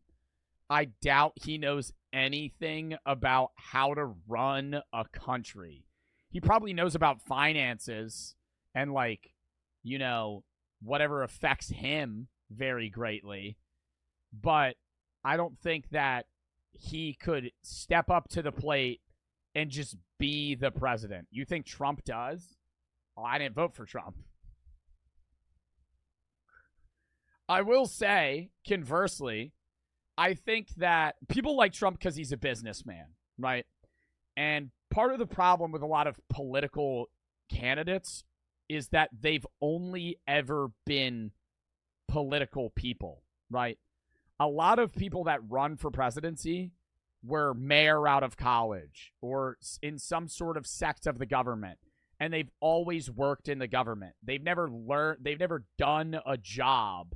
I doubt he knows anything about how to run a country. He probably knows about finances and, like, you know, whatever affects him very greatly. But I don't think that he could step up to the plate and just be the president. You think Trump does? Oh, I didn't vote for Trump. I will say, conversely, I think that people like Trump because he's a businessman, right? And part of the problem with a lot of political candidates is that they've only ever been political people, right? A lot of people that run for presidency were mayor out of college or in some sort of sect of the government, and they've always worked in the government. They've never done a job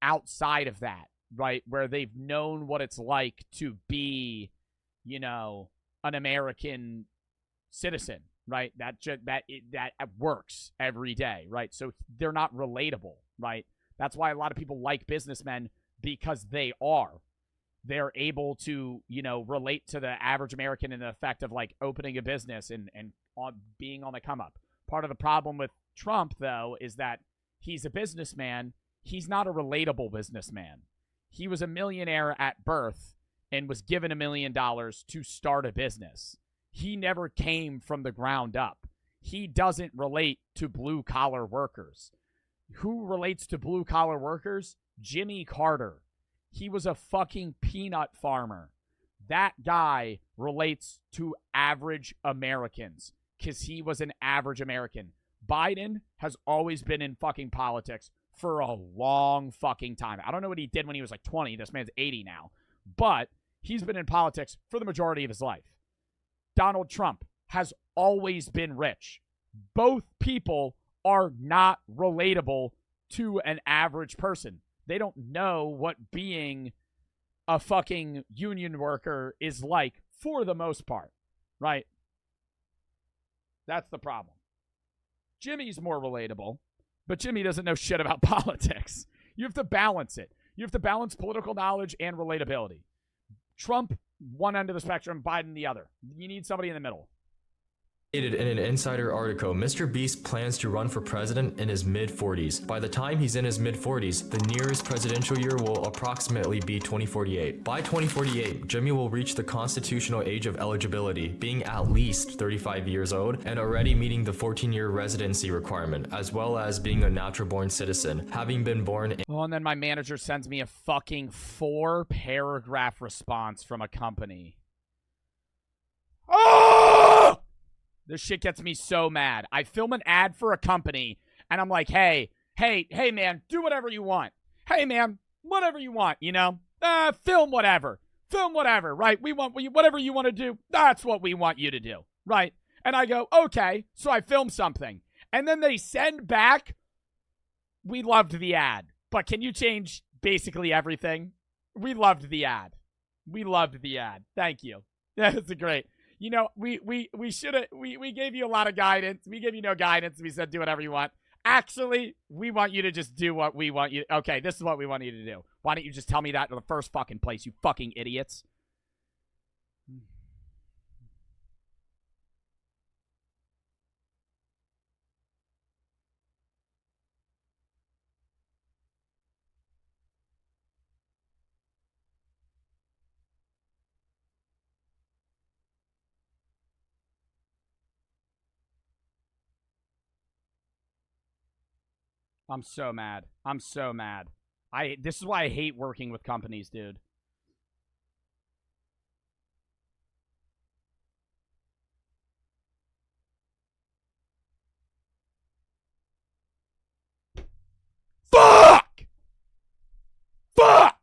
outside of that, right? Where they've known what it's like to be, you know, an American citizen, right? That works every day, right? So they're not relatable, right? That's why a lot of people like businessmen, because they are. They're able to, you know, relate to the average American in the effect of like opening a business and being on the come up. Part of the problem with Trump, though, is that he's a businessman. He's not a relatable businessman. He was a millionaire at birth and was given $1 million to start a business. He never came from the ground up. He doesn't relate to blue-collar workers. Who relates to blue-collar workers? Jimmy Carter. He was a fucking peanut farmer. That guy relates to average Americans because he was an average American. Biden has always been in fucking politics for a long fucking time. I don't know what he did when he was like 20. This man's 80 now. But he's been in politics for the majority of his life. Donald Trump has always been rich. Both people are not relatable to an average person. They don't know what being a fucking union worker is like for the most part, right? That's the problem. Jimmy's more relatable, but Jimmy doesn't know shit about politics. You have to balance it. You have to balance political knowledge and relatability. Trump, one end of the spectrum, Biden, the other. You need somebody in the middle. In an insider article, MrBeast plans to run for president in his mid-40s. By the time he's in his mid-40s, the nearest presidential year will approximately be 2048. By 2048, Jimmy will reach the constitutional age of eligibility, being at least 35 years old and already meeting the 14-year residency requirement, as well as being a natural-born citizen, having been born in— Oh, and then my manager sends me a fucking 4-paragraph response from a company. Oh! This shit gets me so mad. I film an ad for a company, and I'm like, hey, man, do whatever you want. Hey, man, whatever you want, you know? Film whatever. Film whatever, right? We want whatever you want to do. That's what we want you to do, right? And I go, okay, so I film something. And then they send back, we loved the ad, but can you change basically everything? We loved the ad. We loved the ad. Thank you. That's great. You know, we should have, we gave you a lot of guidance. We gave you no guidance. We said, do whatever you want. Actually, we want you to just do what we want you. Okay, this is what we want you to do. Why don't you just tell me that in the first fucking place, you fucking idiots? I'm so mad. I'm so mad. This is why I hate working with companies, dude. Fuck! Fuck!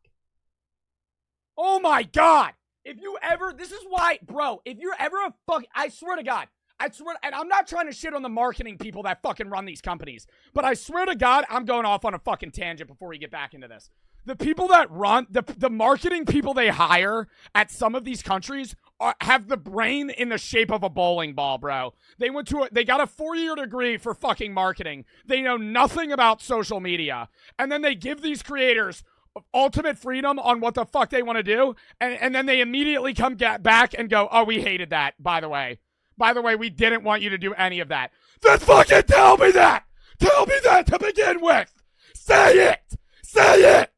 Oh my God! If you ever, this is why, bro, if you're ever a fuck, I swear to God, and I'm not trying to shit on the marketing people that fucking run these companies, but I swear to God, I'm going off on a fucking tangent before we get back into this. The people that run, the marketing people they hire at some of these countries have the brain in the shape of a bowling ball, bro. They got a 4-year degree for fucking marketing. They know nothing about social media. And then they give these creators ultimate freedom on what the fuck they want to do. And then they immediately come back and go, oh, we hated that, by the way. By the way, we didn't want you to do any of that. Then fucking tell me that! Tell me that to begin with! Say it! Say it!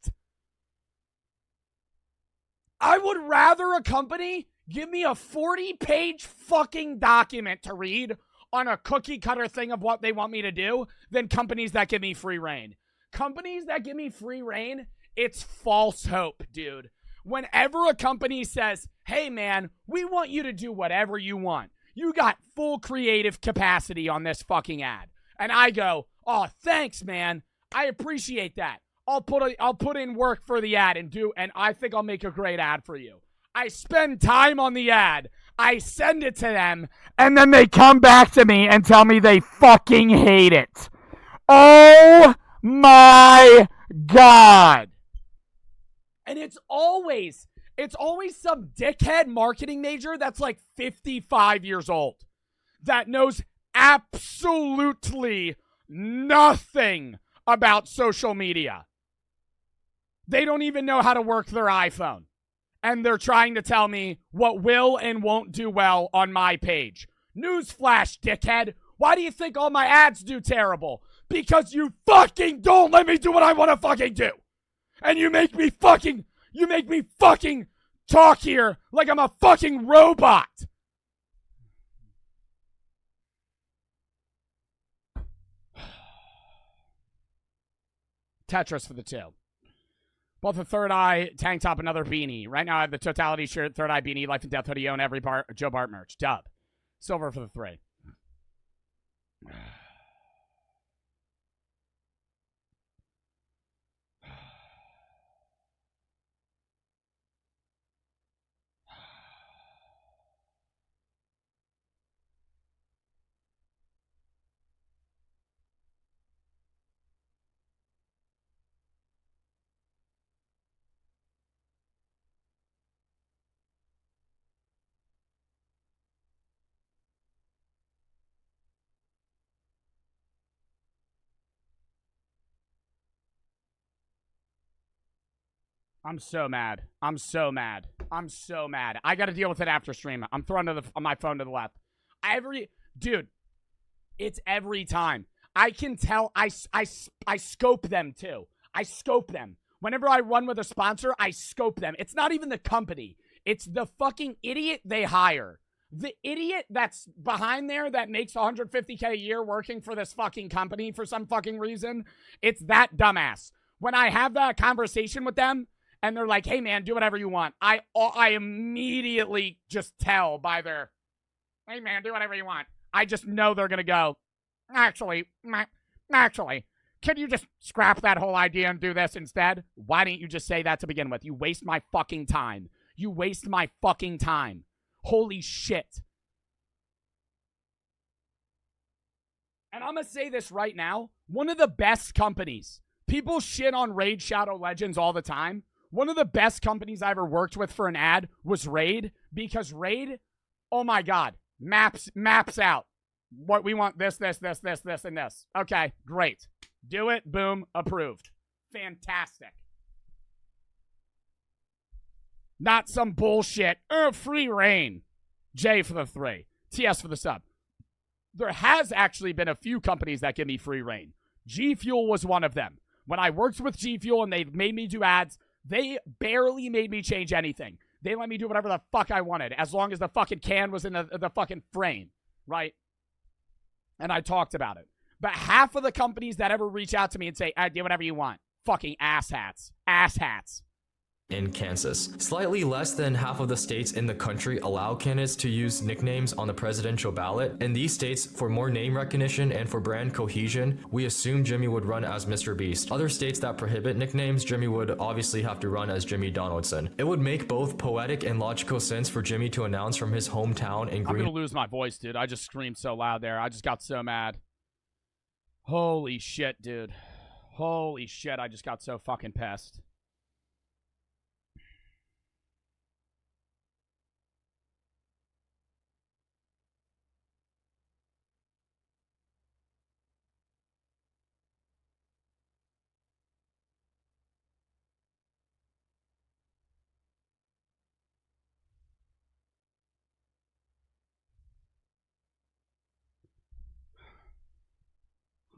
I would rather a company give me a 40-page fucking document to read on a cookie-cutter thing of what they want me to do than companies that give me free reign. Companies that give me free reign, it's false hope, dude. Whenever a company says, hey, man, we want you to do whatever you want. You got full creative capacity on this fucking ad. And I go, oh, thanks, man. I appreciate that. I'll put in work for the ad and I think I'll make a great ad for you. I spend time on the ad. I send it to them, and then they come back to me and tell me they fucking hate it. Oh my God. And it's always some dickhead marketing major that's like 55 years old that knows absolutely nothing about social media. They don't even know how to work their iPhone. And they're trying to tell me what will and won't do well on my page. Newsflash, dickhead. Why do you think all my ads do terrible? Because you fucking don't let me do what I want to fucking do. And you make me fucking talk here like I'm a fucking robot. Tetris for the 2. Both a third eye, tank top, another beanie. Right now I have the totality shirt, third eye beanie, life and death hoodie, own every Joe Bart merch. Dub. Silver for the 3. I'm so mad. I'm so mad. I'm so mad. I got to deal with it after stream. I'm throwing my phone to the left. Dude, it's every time. I can tell. I scope them too. I scope them. Whenever I run with a sponsor, I scope them. It's not even the company. It's the fucking idiot they hire. The idiot that's behind there that makes $150K a year working for this fucking company for some fucking reason. It's that dumbass. When I have that conversation with them, and they're like, hey, man, do whatever you want. I immediately just tell by their, hey, man, do whatever you want. I just know they're going to go, actually, can you just scrap that whole idea and do this instead? Why didn't you just say that to begin with? You waste my fucking time. You waste my fucking time. Holy shit. And I'm going to say this right now. One of the best companies. People shit on Raid Shadow Legends all the time. One of the best companies I ever worked with for an ad was Raid, because Raid, oh my God, maps out what we want, this, and this. Okay, great. Do it, boom, approved. Fantastic. Not some bullshit. Free reign. J for the 3. TS for the sub. There has actually been a few companies that give me free reign. G Fuel was one of them. When I worked with G Fuel and they made me do ads, they barely made me change anything. They let me do whatever the fuck I wanted, as long as the fucking can was in the fucking frame, right? And I talked about it. But half of the companies that ever reach out to me and say, do whatever you want, fucking asshats. Asshats. In Kansas. Slightly less than half of the states in the country allow candidates to use nicknames on the presidential ballot. In these states, for more name recognition and for brand cohesion, we assume Jimmy would run as MrBeast. Other states that prohibit nicknames, Jimmy would obviously have to run as Jimmy Donaldson. It would make both poetic and logical sense for Jimmy to announce from his hometown in Green. I'm gonna lose my voice, dude. I just screamed so loud there. I just got so mad. Holy shit, dude. Holy shit, I just got so fucking pissed.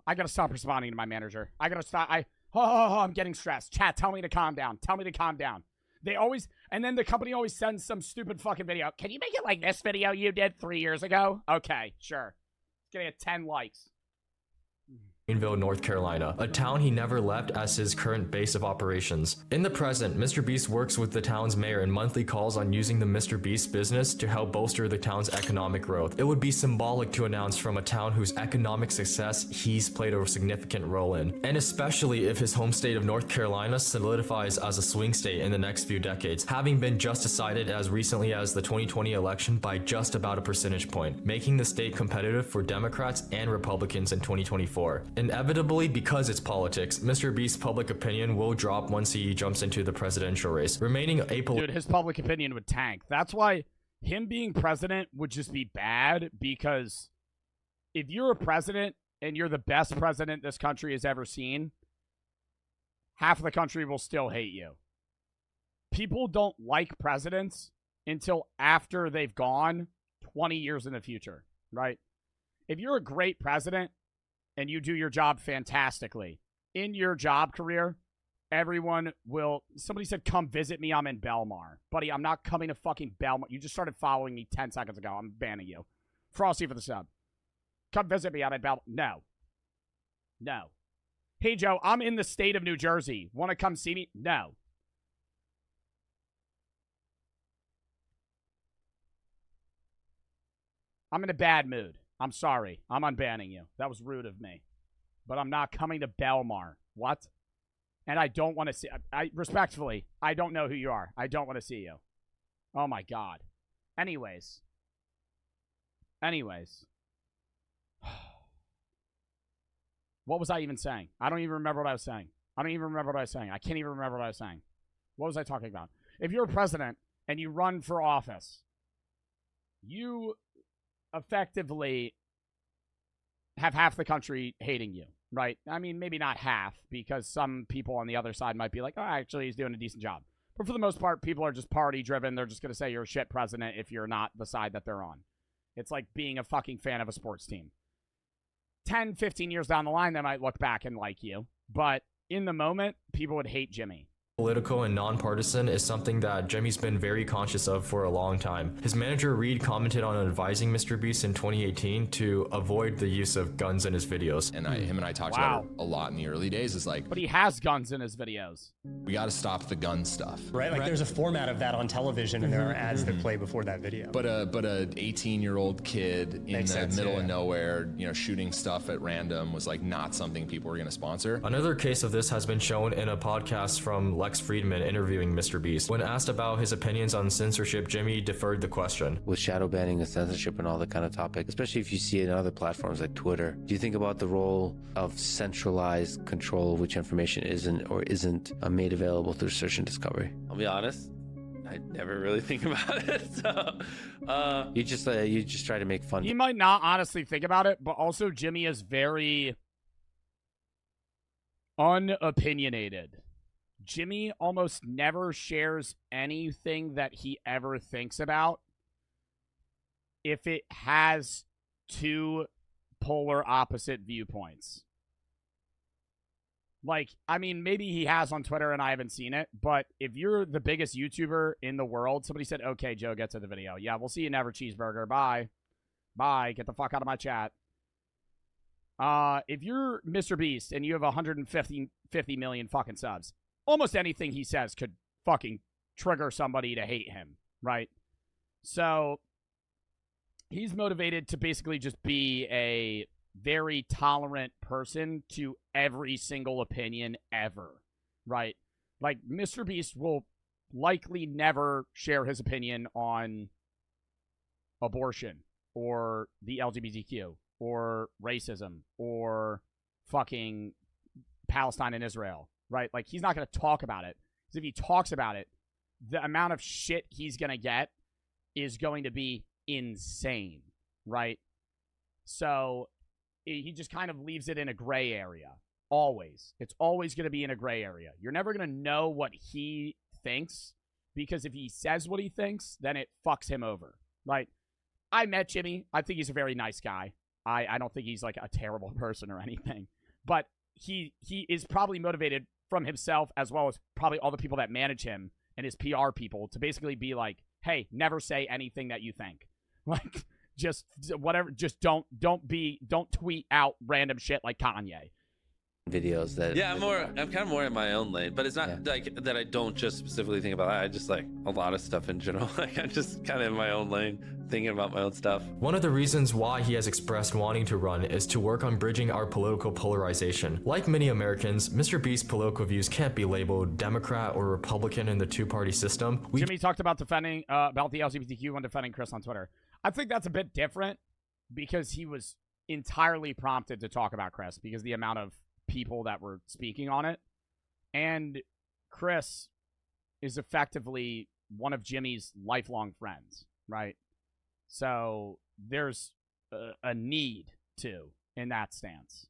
I gotta stop responding to my manager. I gotta stop. I'm getting stressed. Chat, tell me to calm down. Tell me to calm down. They always, and then the company always sends some stupid fucking video. Can you make it like this video you did 3 years ago? Okay, sure. It's gonna get 10 likes. Greenville, North Carolina, a town he never left as his current base of operations. In the present, MrBeast works with the town's mayor in monthly calls on using the MrBeast business to help bolster the town's economic growth. It would be symbolic to announce from a town whose economic success he's played a significant role in, and especially if his home state of North Carolina solidifies as a swing state in the next few decades, having been just decided as recently as the 2020 election by just about a percentage point, making the state competitive for Democrats and Republicans in 2024. Inevitably, because it's politics, MrBeast's public opinion will drop once he jumps into the presidential race, remaining apolitical. Dude, his public opinion would tank. That's why him being president would just be bad, because if you're a president and you're the best president this country has ever seen, half of the country will still hate you. People don't like presidents until after they've gone 20 years in the future, right? If you're a great president and you do your job fantastically, in your job career, everyone will... Somebody said, come visit me, I'm in Belmar. Buddy, I'm not coming to fucking Belmar. You just started following me 10 seconds ago. I'm banning you. Frosty for the sub. Come visit me, I'm in Belmar. No. No. Hey, Joe, I'm in the state of New Jersey. Want to come see me? No. I'm in a bad mood. I'm sorry. I'm unbanning you. That was rude of me. But I'm not coming to Belmar. What? And I don't want to see... respectfully, I don't know who you are. I don't want to see you. Oh, my God. Anyways. What was I even saying? I don't even remember what I was saying. I can't even remember what I was saying. What was I talking about? If you're a president and you run for office, you effectively have half the country hating you, right? I mean, maybe not half, because some people on the other side might be like, oh, actually, he's doing a decent job. But for the most part, people are just party-driven. They're just going to say you're a shit president if you're not the side that they're on. It's like being a fucking fan of a sports team. 10, 15 years down the line, they might look back and like you. But in the moment, people would hate Jimmy. Political and nonpartisan is something that Jimmy's been very conscious of for a long time. His manager Reed commented on advising MrBeast in 2018 to avoid the use of guns in his videos. And him and I talked about it a lot in the early days. Is like, but he has guns in his videos. We got to stop the gun stuff, right? Like there's a format of that on television, and there are ads that play before that video. But a 18-year-old kid in the middle of nowhere, shooting stuff at random was like not something people were going to sponsor. Another case of this has been shown in a podcast from Lex Friedman interviewing MrBeast. When asked about his opinions on censorship, Jimmy deferred the question. With shadow banning and censorship and all that kind of topic, especially if you see it in other platforms like Twitter, do you think about the role of centralized control of which information isn't or isn't made available through search and discovery? I'll be honest, I never really think about it. So, you just try to make fun. He might not honestly think about it, but also Jimmy is very unopinionated. Jimmy almost never shares anything that he ever thinks about if it has two polar opposite viewpoints. Like, I mean, maybe he has on Twitter and I haven't seen it, but if you're the biggest YouTuber in the world, somebody said, okay, Joe, get to the video. Yeah, we'll see you never, cheeseburger. Bye. Bye. Get the fuck out of my chat. If you're MrBeast and you have 150 million fucking subs, almost anything he says could fucking trigger somebody to hate him, right? So he's motivated to basically just be a very tolerant person to every single opinion ever, right? Like, MrBeast will likely never share his opinion on abortion or the LGBTQ or racism or fucking Palestine and Israel, right? Like, he's not going to talk about it. Because if he talks about it, the amount of shit he's going to get is going to be insane, right? So he just kind of leaves it in a gray area. Always. It's always going to be in a gray area. You're never going to know what he thinks, because if he says what he thinks, then it fucks him over, right? I met Jimmy. I think he's a very nice guy. I don't think he's like a terrible person or anything. But he is probably motivated from himself, as well as probably all the people that manage him and his PR people, to basically be like, hey, never say anything that you think. Like, just whatever, just don't tweet out random shit like Kanye. videos that. Yeah, I'm kind of more in my own lane, but it's not like that. I don't just specifically think about that. I just like a lot of stuff in general. Like I'm just kind of in my own lane, thinking about my own stuff. One of the reasons why he has expressed wanting to run is to work on bridging our political polarization. Like many Americans, MrBeast's political views can't be labeled Democrat or Republican in the two-party system. Jimmy talked about defending about the LGBTQ when defending Chris on Twitter. I think that's a bit different because he was entirely prompted to talk about Chris because the amount of people that were speaking on it. And Chris is effectively one of Jimmy's lifelong friends, right? So there's a need to in that stance.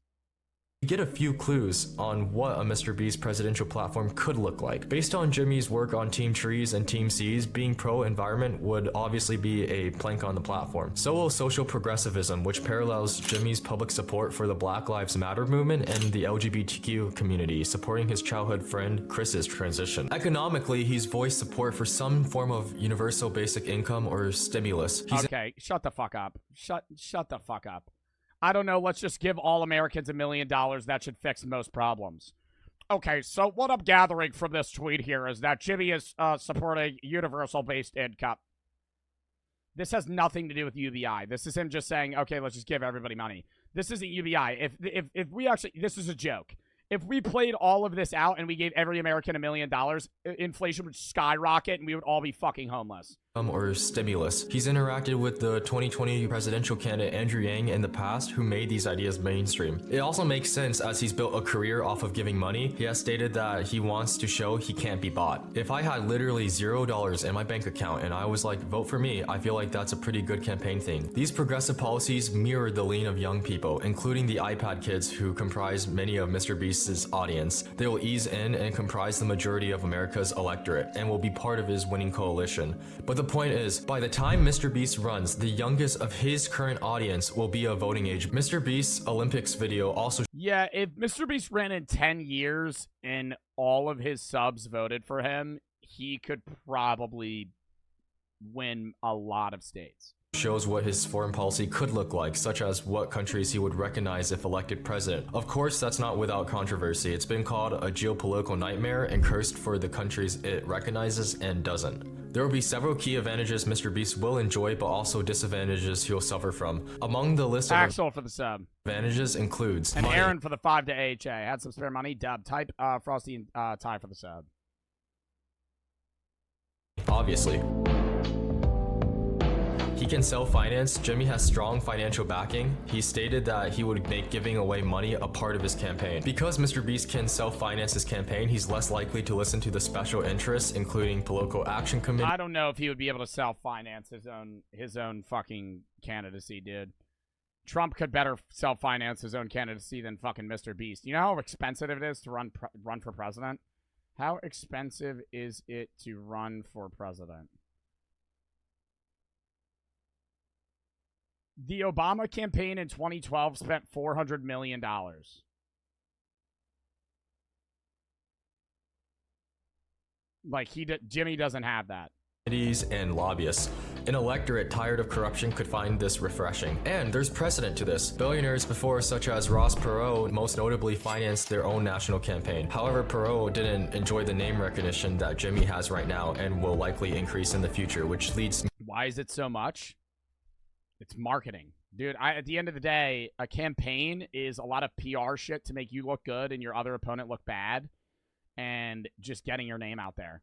We get a few clues on what a MrBeast presidential platform could look like. Based on Jimmy's work on Team Trees and Team Seas, being pro-environment would obviously be a plank on the platform. So will social progressivism, which parallels Jimmy's public support for the Black Lives Matter movement and the LGBTQ community, supporting his childhood friend Chris's transition. Economically, he's voiced support for some form of universal basic income or stimulus. Okay, shut the fuck up. Shut the fuck up. I don't know, let's just give all Americans $1 million. That should fix most problems. Okay, so what I'm gathering from this tweet here is that Jimmy is supporting universal-based income. This has nothing to do with UBI. This is him just saying, okay, let's just give everybody money. This isn't UBI. If we actually, this is a joke. If we played all of this out and we gave every American $1 million, inflation would skyrocket and we would all be fucking homeless. Or stimulus. He's interacted with the 2020 presidential candidate Andrew Yang in the past, who made these ideas mainstream. It also makes sense as he's built a career off of giving money. He has stated that he wants to show he can't be bought. If I had literally $0 in my bank account and I was like, vote for me, I feel like that's a pretty good campaign thing. These progressive policies mirror the lean of young people, including the iPad kids who comprise many of MrBeast's audience. They will ease in and comprise the majority of America's electorate and will be part of his winning coalition. But the point is, by the time MrBeast runs, the youngest of his current audience will be of voting age. MrBeast's Olympics video also... Yeah, if MrBeast ran in 10 years and all of his subs voted for him, he could probably win a lot of states. Shows what his foreign policy could look like, such as what countries he would recognize if elected president. Of course, that's not without controversy. It's been called a geopolitical nightmare and cursed for the countries it recognizes and doesn't. There will be several key advantages MrBeast will enjoy, but also disadvantages he'll suffer from. Among the list of Axel for the sub. Advantages includes and money. Aaron for the 5 to AHA. Had some spare money. Dub. Type Frosty and Ty for the sub. Obviously. He can self-finance. Jimmy has strong financial backing. He stated that he would make giving away money a part of his campaign. Because MrBeast can self-finance his campaign, he's less likely to listen to the special interests, including political action committee. I don't know if he would be able to self-finance his own fucking candidacy, dude. Trump could better self-finance his own candidacy than fucking MrBeast. You know how expensive it is to run for president? How expensive is it to run for president? The Obama campaign in 2012 spent $400 million. Like, Jimmy doesn't have that. And lobbyists. An electorate tired of corruption could find this refreshing. And there's precedent to this. Billionaires before, such as Ross Perot, most notably financed their own national campaign. However, Perot didn't enjoy the name recognition that Jimmy has right now and will likely increase in the future, which leads... Why is it so much? It's marketing. Dude, at the end of the day, a campaign is a lot of PR shit to make you look good and your other opponent look bad. And just getting your name out there.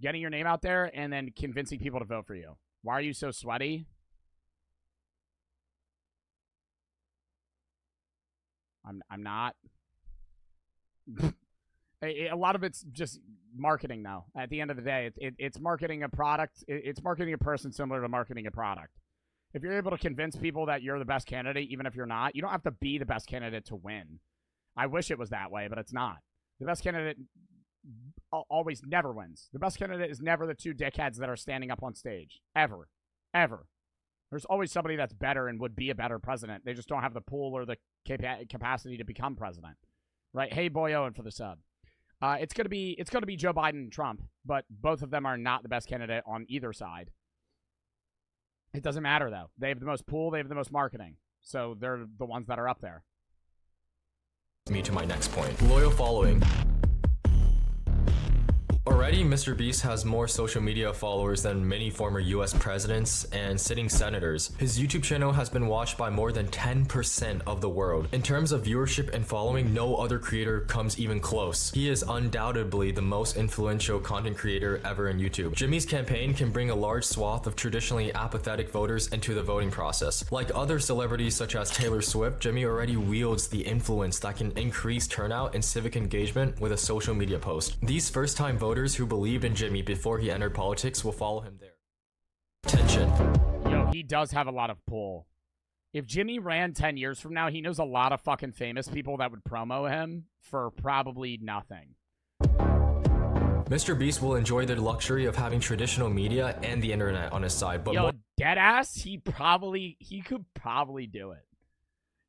Getting your name out there and then convincing people to vote for you. Why are you so sweaty? I'm not. A lot of it's just marketing now. At the end of the day, it's marketing a product. It's marketing a person similar to marketing a product. If you're able to convince people that you're the best candidate, even if you're not, you don't have to be the best candidate to win. I wish it was that way, but it's not. The best candidate always never wins. The best candidate is never the two dickheads that are standing up on stage. Ever. Ever. There's always somebody that's better and would be a better president. They just don't have the pool or the capacity to become president. Right? Hey, Boy Owen for the sub. It's gonna be Joe Biden and Trump, but both of them are not the best candidate on either side. It doesn't matter, though. They have the most pool. They have the most marketing. So they're the ones that are up there. Me to my next point. Loyal following. Already, MrBeast has more social media followers than many former US presidents and sitting senators. His YouTube channel has been watched by more than 10% of the world. In terms of viewership and following, no other creator comes even close. He is undoubtedly the most influential content creator ever in YouTube. Jimmy's campaign can bring a large swath of traditionally apathetic voters into the voting process. Like other celebrities such as Taylor Swift, Jimmy already wields the influence that can increase turnout and civic engagement with a social media post. These first-time voters who believed in Jimmy before he entered politics will follow him there. Tension. Yo, he does have a lot of pull. If Jimmy ran 10 years from now, he knows a lot of fucking famous people that would promo him for probably nothing. MrBeast will enjoy the luxury of having traditional media and the internet on his side, but yo, deadass, he could probably do it.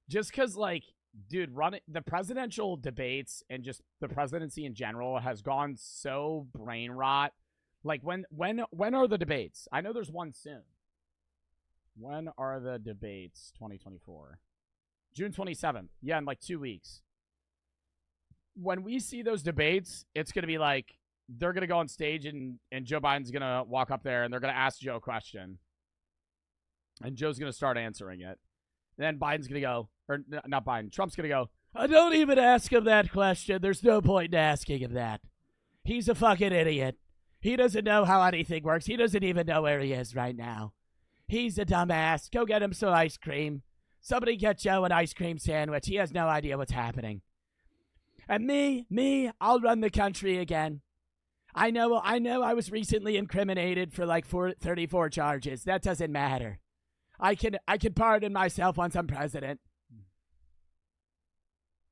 Just because, like, dude, the presidential debates and just the presidency in general has gone so brain rot. Like, when are the debates? I know there's one soon. When are the debates? 2024. June 27th. Yeah, in like 2 weeks. When we see those debates, it's going to be like, they're going to go on stage and Joe Biden's going to walk up there and they're going to ask Joe a question. And Joe's going to start answering it. Then Biden's going to go, or not Biden, Trump's going to go, I don't even ask him that question. There's no point in asking him that. He's a fucking idiot. He doesn't know how anything works. He doesn't even know where he is right now. He's a dumbass. Go get him some ice cream. Somebody get Joe an ice cream sandwich. He has no idea what's happening. And me, I'll run the country again. I know I was recently incriminated for like 34 charges. That doesn't matter. I can pardon myself once I'm president.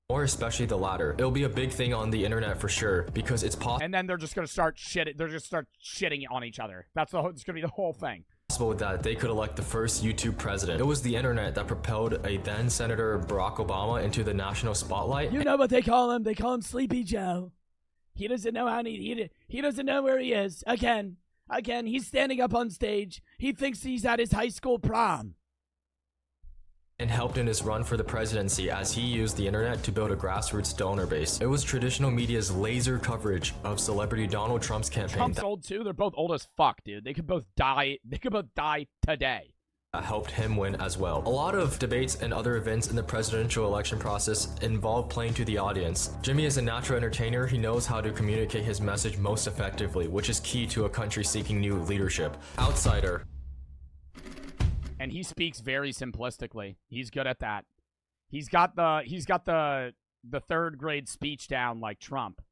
Or especially the latter. It'll be a big thing on the internet for sure because it's possible. And then they're just gonna start shitting. They're just start shitting on each other. It's gonna be the whole thing. Possible that they could elect the first YouTube president. It was the internet that propelled a then Senator Barack Obama into the national spotlight. You know what they call him? They call him Sleepy Joe. He doesn't know how he doesn't know where he is. Again, he's standing up on stage. He thinks he's at his high school prom. And helped in his run for the presidency as he used the internet to build a grassroots donor base. It was traditional media's laser coverage of celebrity Donald Trump's campaign. Trump's old too. They're both old as fuck, dude. They could both die. They could both die today. That helped him win as well. A lot of debates and other events in the presidential election process involve playing to the audience. Jimmy is a natural entertainer. He knows how to communicate his message most effectively, which is key to a country seeking new leadership. Outsider. And he speaks very simplistically. He's good at that. He's got the third grade speech down like Trump.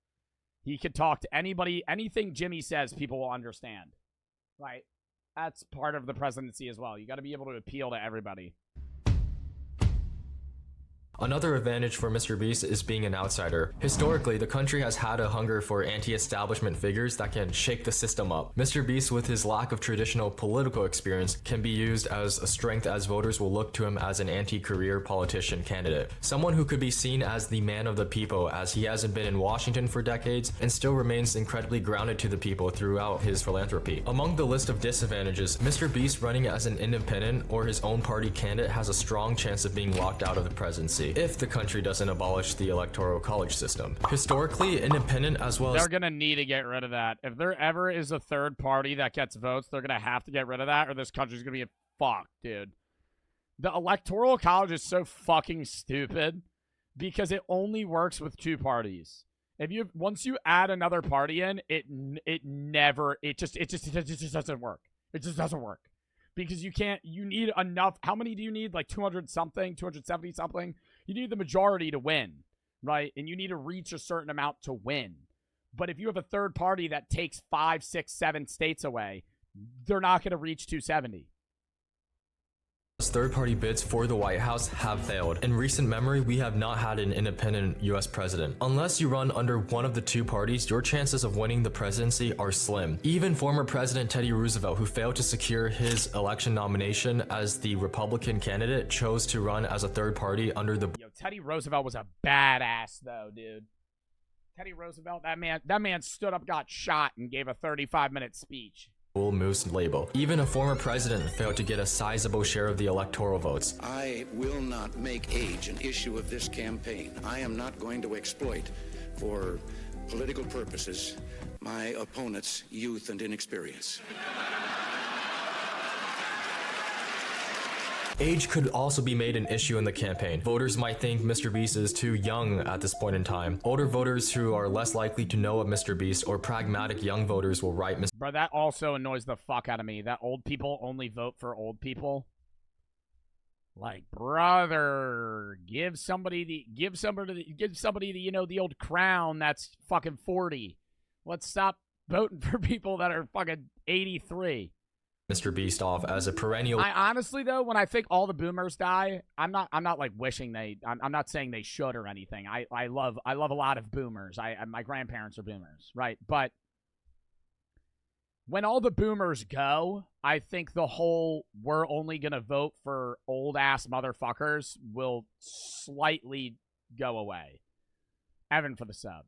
He could talk to anybody. Anything Jimmy says, people will understand. Right? That's part of the presidency as well. You got to be able to appeal to everybody. Another advantage for MrBeast is being an outsider. Historically, the country has had a hunger for anti-establishment figures that can shake the system up. MrBeast, with his lack of traditional political experience, can be used as a strength as voters will look to him as an anti-career politician candidate. Someone who could be seen as the man of the people, as he hasn't been in Washington for decades and still remains incredibly grounded to the people throughout his philanthropy. Among the list of disadvantages, MrBeast running as an independent or his own party candidate has a strong chance of being locked out of the presidency if the country doesn't abolish the electoral college system. Historically, independent as well as... They're gonna need to get rid of that. If there ever is a third party that gets votes, they're gonna have to get rid of that or this country's gonna be fucked, dude. The electoral college is so fucking stupid because it only works with two parties. Once you add another party in, it just doesn't work. It just doesn't work. Because you need enough. How many do you need? Like 200 something, 270 something? You need the majority to win, right? And you need to reach a certain amount to win. But if you have a third party that takes 5, 6, 7 states away, they're not going to reach 270. Third-party bids for the White House have failed. In recent memory, we have not had an independent US president. Unless you run under one of the two parties, your chances of winning the presidency are slim. Even former President Teddy Roosevelt, who failed to secure his election nomination as the Republican candidate, chose to run as a third party under the... Yo, Teddy Roosevelt was a badass, though, dude. Teddy Roosevelt, that man stood up, got shot, and gave a 35-minute speech. Moose label. Even a former president failed to get a sizable share of the electoral votes. I will not make age an issue of this campaign. I am not going to exploit, for political purposes, my opponent's youth and inexperience. Age could also be made an issue in the campaign. Voters might think MrBeast is too young at this point in time. Older voters who are less likely to know of MrBeast or pragmatic young voters will write Mr. Bro, that also annoys the fuck out of me. That old people only vote for old people. Like, brother, give somebody the you know, the old crown that's fucking 40. Let's stop voting for people that are fucking 83. MrBeast off as a perennial. I honestly though, when I think all the boomers die, I'm not like wishing I'm not saying they should or anything. I love a lot of boomers. My grandparents are boomers, right? But when all the boomers go, I think the whole we're only gonna vote for old ass motherfuckers will slightly go away. Evan for the sub.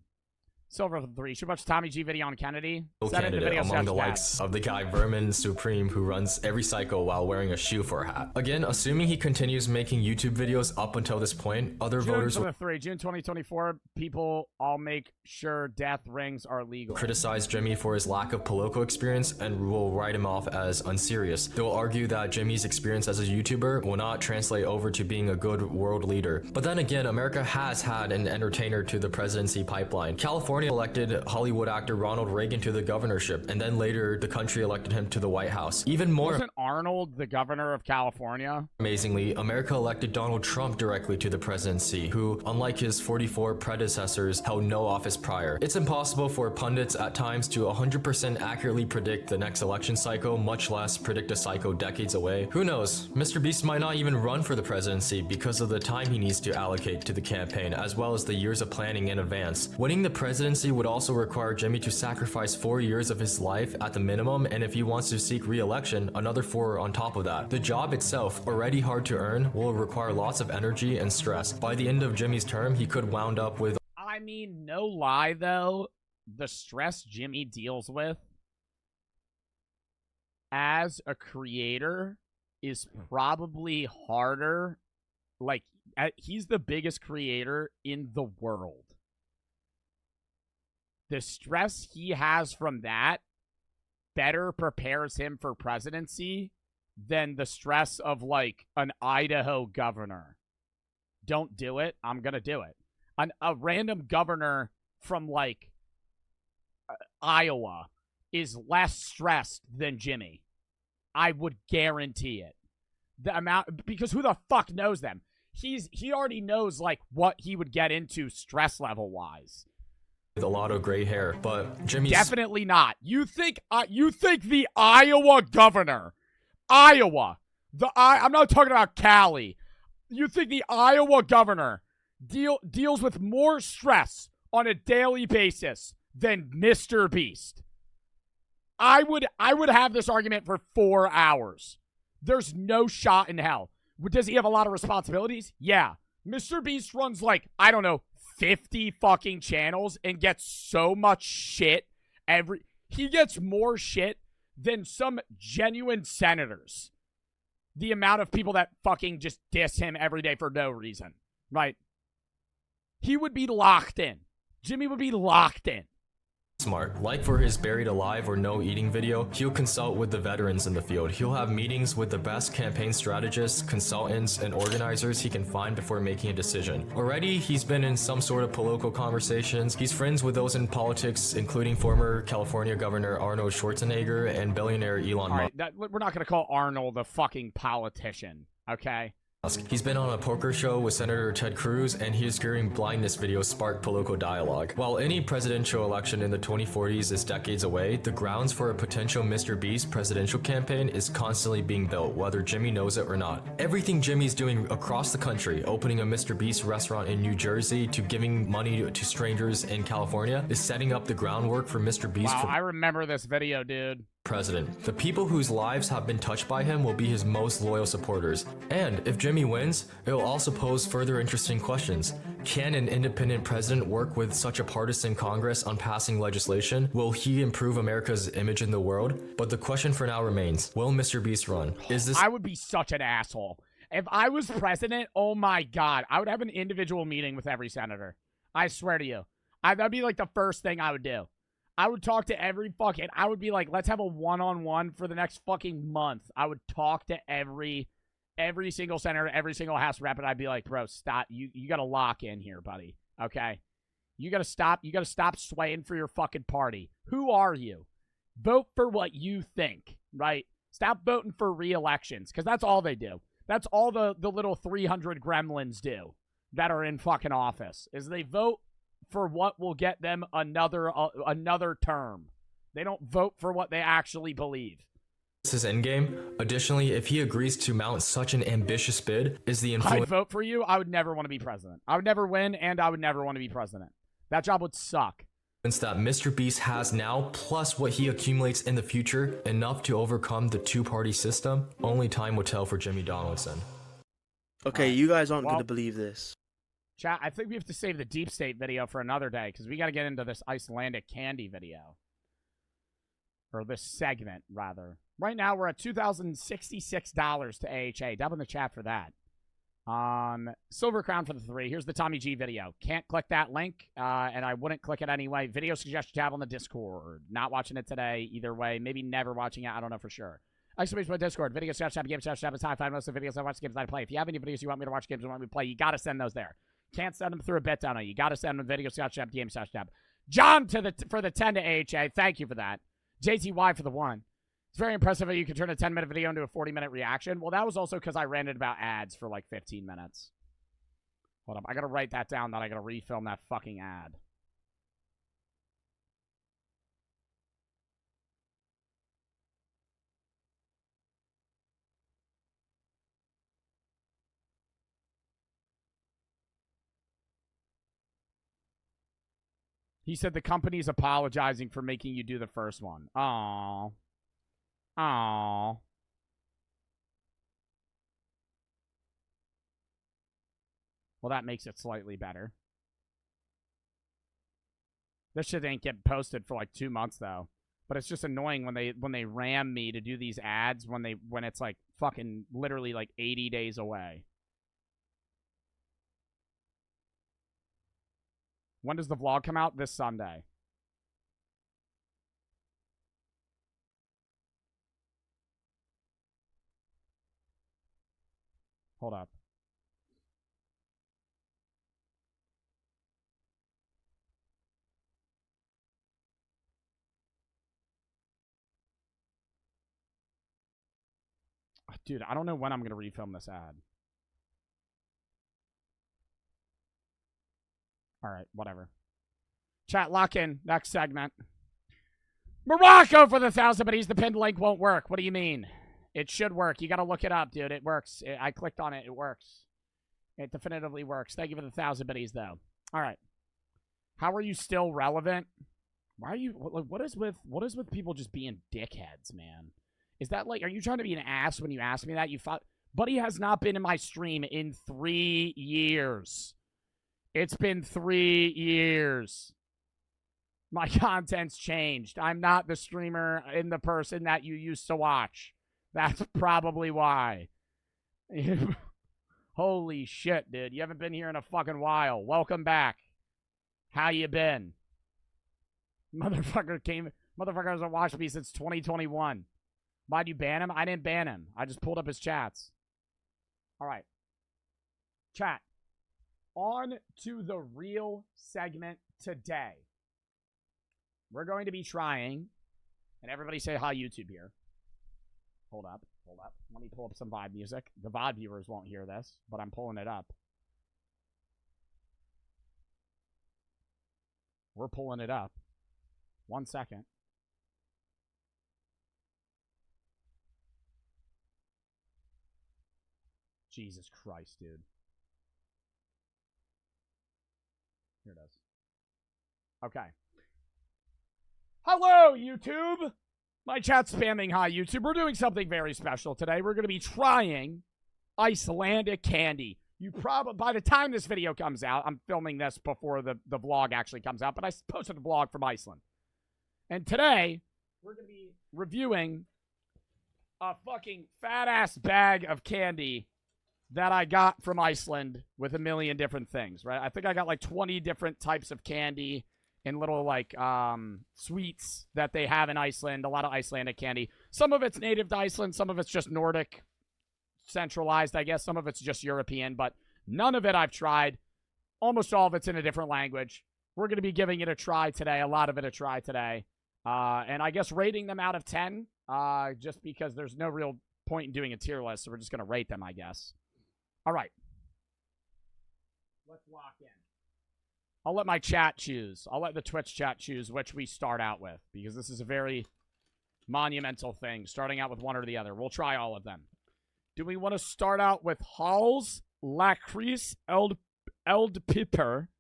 Silver for 3. Should watch Tommy G video on Kennedy. Candidate among the likes of the guy Vermin Supreme who runs every cycle while wearing a shoe for a hat. Again, assuming he continues making YouTube videos up until this point, other voters will June 2024, people all make sure death rings are legal. Criticize Jimmy for his lack of political experience and will write him off as unserious. They'll argue that Jimmy's experience as a YouTuber will not translate over to being a good world leader. But then again, America has had an entertainer to the presidency pipeline. California elected Hollywood actor Ronald Reagan to the governorship, and then later the country elected him to the White House. Even more Wasn't Arnold the governor of California? amazingly, America elected Donald Trump directly to the presidency, who, unlike his 44 predecessors, held no office prior. It's impossible for pundits at times to 100% accurately predict the next election cycle, much less predict a cycle decades away. Who knows? MrBeast might not even run for the presidency because of the time he needs to allocate to the campaign, as well as the years of planning in advance. Winning the presidency would also require Jimmy to sacrifice 4 years of his life at the minimum, and if he wants to seek re-election, another 4 on top of that. The job itself, already hard to earn, will require lots of energy and stress. By the end of Jimmy's term, he could wound up with I mean, no lie though, the stress Jimmy deals with as a creator is probably harder. Like, he's the biggest creator in the world. The stress he has from that better prepares him for presidency than the stress of, like, an Idaho governor. Don't do it. I'm going to do it. A random governor from, like, Iowa is less stressed than Jimmy. I would guarantee it. The amount, because who the fuck knows them? He already knows, like, what he would get into stress level-wise. a lot of gray hair, but Jimmy's definitely not. You think the Iowa governor, I'm not talking about Cali. You think the Iowa governor deals with more stress on a daily basis than MrBeast? I would have this argument for 4 hours. There's no shot in hell. Does he have a lot of responsibilities? Yeah. MrBeast runs like, I don't know, 50 fucking channels and gets so much shit he gets more shit than some genuine senators. The amount of people that fucking just diss him every day for no reason, right? He would be locked in. Jimmy would be locked in. Smart. Like for his buried alive or no eating video, he'll consult with the veterans in the field. He'll have meetings with the best campaign strategists, consultants, and organizers he can find before making a decision. Already, he's been in some sort of political conversations. He's friends with those in politics, including former California Governor Arnold Schwarzenegger and billionaire Elon Musk. All right, we're not going to call Arnold a fucking politician, okay? He's been on a poker show with Senator Ted Cruz, and his curing blindness videos spark political dialogue. While any presidential election in the 2040s is decades away, the grounds for a potential MrBeast presidential campaign is constantly being built, whether Jimmy knows it or not. Everything Jimmy's doing across the country, opening a MrBeast restaurant in New Jersey to giving money to strangers in California, is setting up the groundwork for MrBeast. Wow, I remember this video, dude. president. The people whose lives have been touched by him will be his most loyal supporters. And if Jimmy wins, it will also pose further interesting questions. Can an independent president work with such a partisan Congress on passing legislation? Will he improve America's image in the world? But the question for now remains, will MrBeast run? Is this— I would be such an asshole. If I was president, oh my God, I would have an individual meeting with every senator. I swear to you. That'd be like the first thing I would do. I would talk to every fucking, I would be like, let's have a one-on-one for the next fucking month. I would talk to every single senator, every single House rep, and I'd be like, bro, stop. You gotta lock in here, buddy. Okay? You gotta stop swaying for your fucking party. Who are you? Vote for what you think, right? Stop voting for re-elections, because that's all they do. That's all the little 300 gremlins do that are in fucking office, is they vote for what will get them another term. They don't vote for what they actually believe. his endgame? Additionally, if he agrees to mount such an ambitious bid, is the influence— I'd vote for you. I would never want to be president. I would never win, and I would never want to be president. That job would suck. that MrBeast has now, plus what he accumulates in the future, enough to overcome the two-party system? Only time will tell for Jimmy Donaldson. Okay, you guys aren't going to believe this. Chat, I think we have to save the deep state video for another day, because we got to get into this Icelandic candy video. Or this segment, rather. Right now, we're at $2,066 to AHA. Dub in the chat for that. Silver Crown for the 3. Here's the Tommy G video. Can't click that link, and I wouldn't click it anyway. Video suggestion tab on the Discord. Not watching it today, either way. Maybe never watching it. I don't know for sure. Exclamation point Discord. Video suggestion tab, game suggestion tab is high five. Most of the videos I watch, games I play. If you have any videos you want me to watch, games you want me to play, you got to send those there. Can't send them through a bit down. You got to send them video suggestion tab, game suggestion tab. John for the 10 to AHA. Thank you for that. JTY for the 1. It's very impressive how you can turn a 10-minute video into a 40-minute reaction. Well, that was also because I ranted about ads for like 15 minutes. Hold up. I got to write that down, that I got to refilm that fucking ad. He said the company's apologizing for making you do the first one. Aww. Aww. Well, that makes it slightly better. This shit ain't getting posted for like 2 months though. But it's just annoying when they ram me to do these ads when it's like fucking literally like 80 days away. When does the vlog come out? This Sunday. Hold up. Dude, I don't know when I'm going to refilm this ad. All right, whatever. Chat, lock in. Next segment. Morocco for the 1,000, but the pinned link won't work. What do you mean? It should work. You got to look it up, dude. It works. I clicked on it. It works. It definitively works. Thank you for the 1,000 biddies, though. All right. How are you still relevant? Why are you... What is with people just being dickheads, man? Is that like... Are you trying to be an ass when you ask me that? Buddy has not been in my stream in 3 years. It's been 3 years. My content's changed. I'm not the streamer and the person that you used to watch. That's probably why. Holy shit, dude. You haven't been here in a fucking while. Welcome back. How you been? Motherfucker hasn't watched me since 2021. Why'd you ban him? I didn't ban him. I just pulled up his chats. All right. Chat. On to the real segment today. We're going to be trying, and everybody say hi YouTube here. Hold up. Let me pull up some VOD music. The VOD viewers won't hear this, but I'm pulling it up. We're pulling it up. 1 second. Jesus Christ, dude. Here it is. Okay. Hello, YouTube! My chat's spamming hi, YouTube. We're doing something very special today. We're going to be trying Icelandic candy. You probably, by the time this video comes out, I'm filming this before the vlog actually comes out, but I posted a vlog from Iceland. And today, we're going to be reviewing a fucking fat-ass bag of candy that I got from Iceland with a million different things, right? I think I got like 20 different types of candy and little like sweets that they have in Iceland, a lot of Icelandic candy. Some of it's native to Iceland, some of it's just Nordic, centralized, I guess. Some of it's just European, but none of it I've tried. Almost all of it's in a different language. We're going to be giving it a try today, a lot of it a try today. And I guess rating them out of 10, just because there's no real point in doing a tier list, so we're just going to rate them, I guess. All right. Let's lock in. I'll let my chat choose. I'll let the Twitch chat choose which we start out with, because this is a very monumental thing, starting out with one or the other. We'll try all of them. Do we want to start out with Hals, Lakris, Eld Pipper?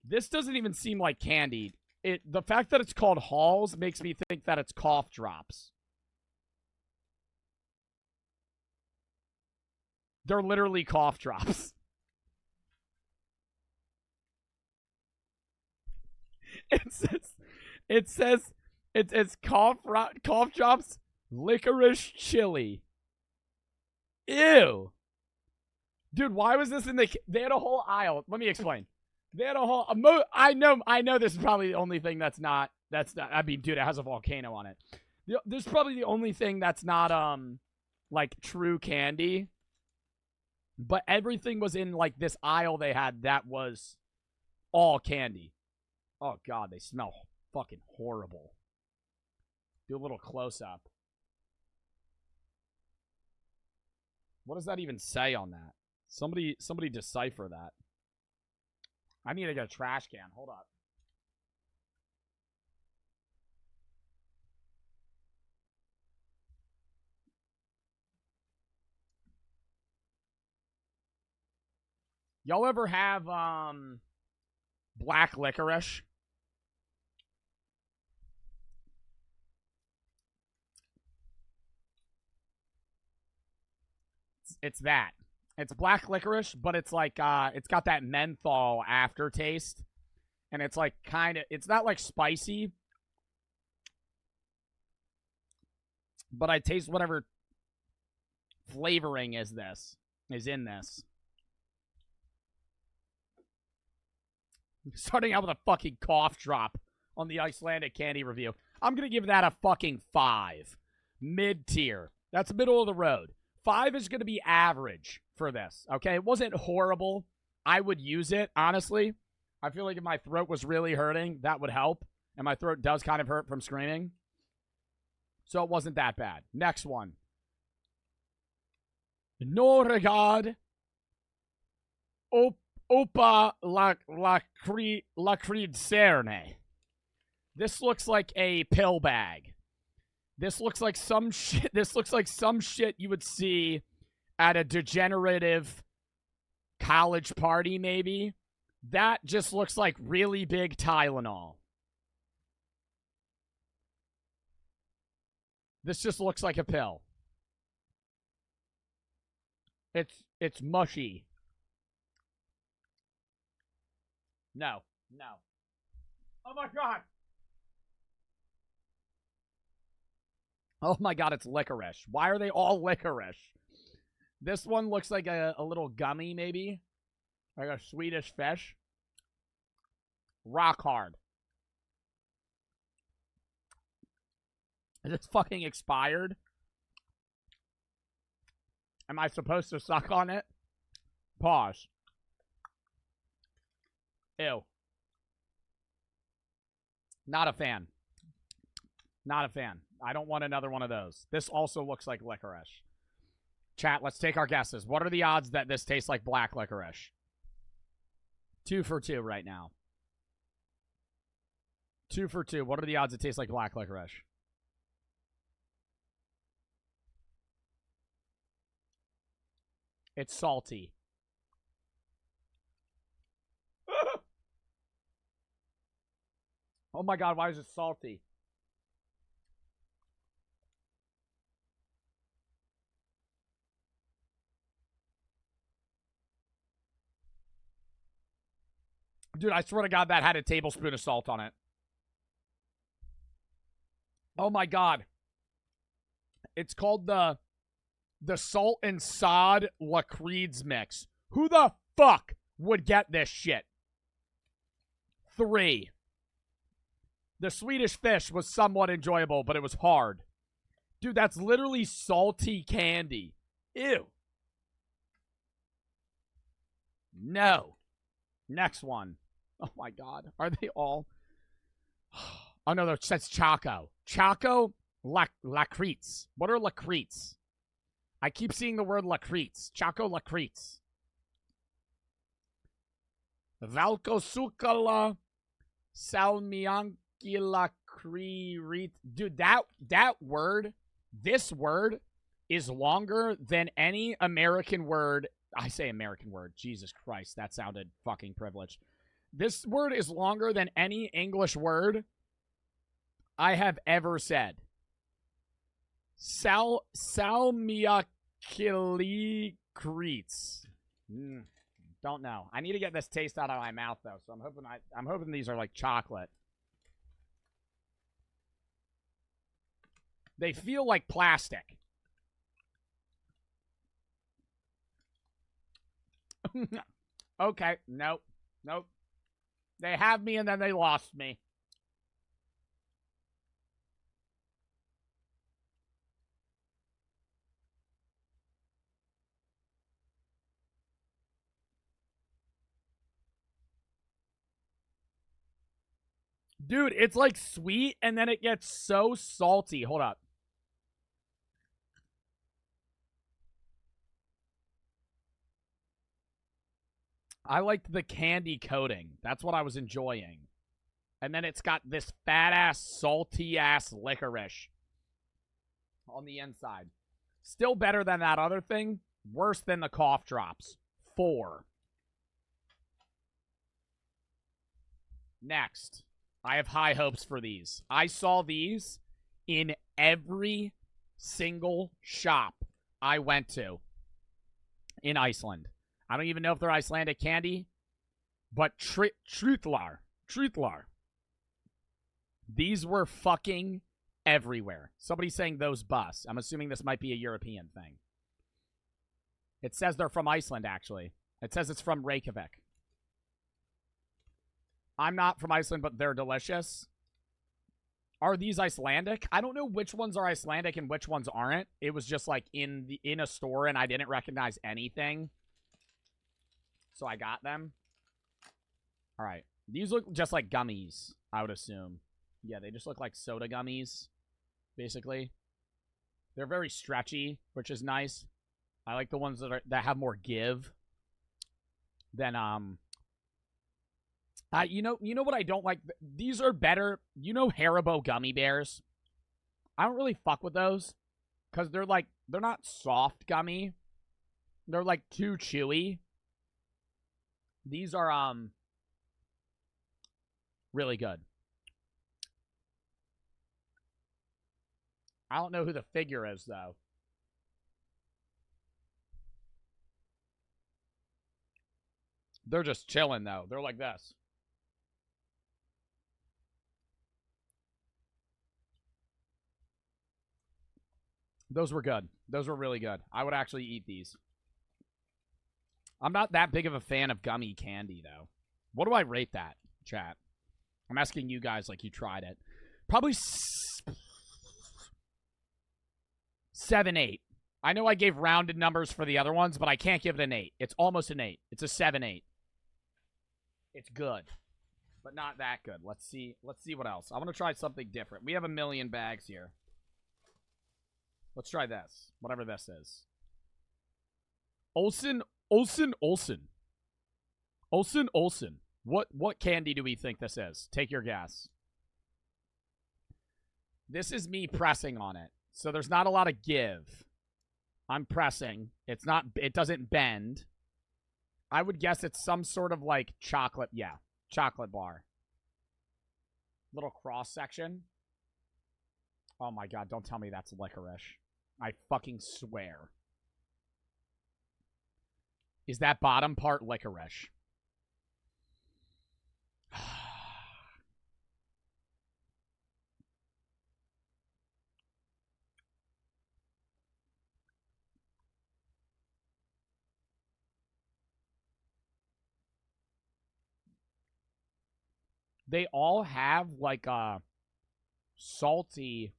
This doesn't even seem like candy. The fact that it's called Hals makes me think that it's cough drops. They're literally cough drops. It says it's cough drops, licorice chili. Ew. Dude, why was this in the... They had a whole aisle. Let me explain. They had a whole... I know this is probably the only thing that's not... I mean, dude, it has a volcano on it. This is probably the only thing that's not, like, true candy. But everything was in, like, this aisle they had that was all candy. Oh, God, they smell fucking horrible. Do a little close-up. What does that even say on that? Somebody decipher that. I need to get a trash can. Hold up. Y'all ever have black licorice? It's that. It's black licorice, but it's like, it's got that menthol aftertaste. And it's like kind of, it's not like spicy. But I taste whatever flavoring is in this. Starting out with a fucking cough drop on the Icelandic candy review. I'm going to give that a fucking 5. Mid-tier. That's middle of the road. 5 is going to be average for this, okay? It wasn't horrible. I would use it, honestly. I feel like if my throat was really hurting, that would help. And my throat does kind of hurt from screaming. So it wasn't that bad. Next one. Norregard Opa Lakridserne. This looks like a pill bag. This looks like some shit. This looks like some shit you would see at a degenerative college party, maybe. That just looks like really big Tylenol. This just looks like a pill. It's mushy. No. Oh my god. Oh my god, it's licorice. Why are they all licorice? This one looks like a little gummy, maybe. Like a Swedish fish. Rock hard. Is this fucking expired? Am I supposed to suck on it? Pause. Ew. Not a fan. Not a fan. I don't want another one of those. This also looks like licorice. Chat, let's take our guesses. What are the odds that this tastes like black licorice? 2 for 2 right now. 2 for 2. What are the odds it tastes like black licorice? It's salty. Oh my god, why is it salty? Dude, I swear to God, that had a tablespoon of salt on it. Oh my God. It's called the Salt and Sod Lacreeds mix. Who the fuck would get this shit? 3. The Swedish fish was somewhat enjoyable, but it was hard. Dude, that's literally salty candy. Ew. No. Next one. Oh my God. Are they all? Oh no, that's Choco. Choco Lacreets. What are Lacreets? I keep seeing the word Lacreets. Choco Lacreets. Valkosukala Salmiankila Creet. Dude, that word, this word is longer than any American word. I say American word. Jesus Christ, that sounded fucking privileged. This word is longer than any English word I have ever said. Salmiakili Creets. Don't know. I need to get this taste out of my mouth though, so I'm hoping these are like chocolate. They feel like plastic. Okay, nope. They have me and then they lost me. Dude, it's like sweet and then it gets so salty. Hold up. I liked the candy coating. That's what I was enjoying. And then it's got this fat-ass, salty-ass licorice on the inside. Still better than that other thing. Worse than the cough drops. 4. Next. I have high hopes for these. I saw these in every single shop I went to in Iceland. I don't even know if they're Icelandic candy, but Trutlar. These were fucking everywhere. Somebody's saying those bus. I'm assuming this might be a European thing. It says they're from Iceland, actually. It says it's from Reykjavik. I'm not from Iceland, but they're delicious. Are these Icelandic? I don't know which ones are Icelandic and which ones aren't. It was just like in a store and I didn't recognize anything. So I got them. All right. These look just like gummies, I would assume. Yeah, they just look like soda gummies, basically. They're very stretchy, which is nice. I like the ones that have more give than you know what I don't like? These are better. You know Haribo gummy bears? I don't really fuck with those cuz they're not soft gummy. They're like too chewy. These are really good. I don't know who the figure is though. They're just chilling though. They're like this. Those were good. Those were really good. I would actually eat these. I'm not that big of a fan of gummy candy, though. What do I rate that, chat? I'm asking you guys like you tried it. Probably 7, 8. I know I gave rounded numbers for the other ones, but I can't give it an 8. It's almost an 8. It's a 7, 8. It's good, but not that good. Let's see what else. I want to try something different. We have a million bags here. Let's try this. Whatever this is. Olsen. What candy do we think this is? Take your guess. This is me pressing on it. So there's not a lot of give. I'm pressing. It doesn't bend. I would guess it's some sort of like chocolate. Yeah. Chocolate bar. Little cross section. Oh my God. Don't tell me that's licorice. I fucking swear. Is that bottom part licorice? they all have like a salty.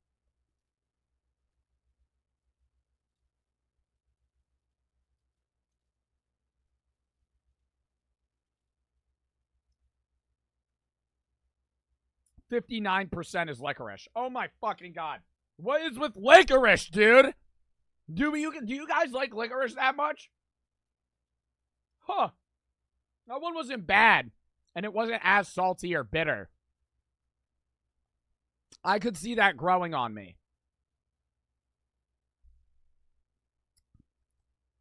.59% is licorice. Oh my fucking god! What is with licorice, dude? Do you guys like licorice that much? Huh? That one wasn't bad, and it wasn't as salty or bitter. I could see that growing on me.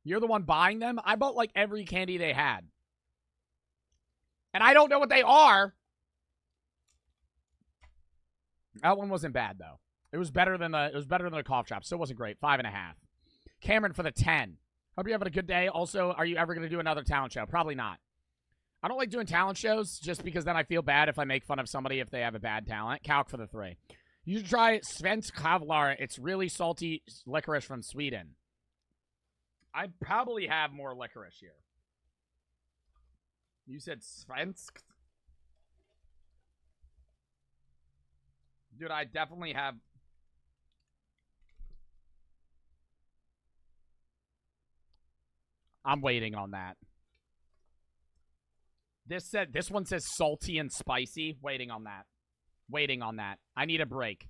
You're the one buying them? I bought like every candy they had. And I don't know what they are. That one wasn't bad though. It was better than the cough drop. Still wasn't great. 5.5. Cameron for the 10. Hope you're having a good day. Also, are you ever going to do another talent show? Probably not. I don't like doing talent shows just because then I feel bad if I make fun of somebody if they have a bad talent. Calc for the 3. You should try Svensk Kavlar. It's really salty licorice from Sweden. I'd probably have more licorice here. You said Svensk? Dude, I definitely have... I'm waiting on that. This one says salty and spicy. Waiting on that. Waiting on that. I need a break.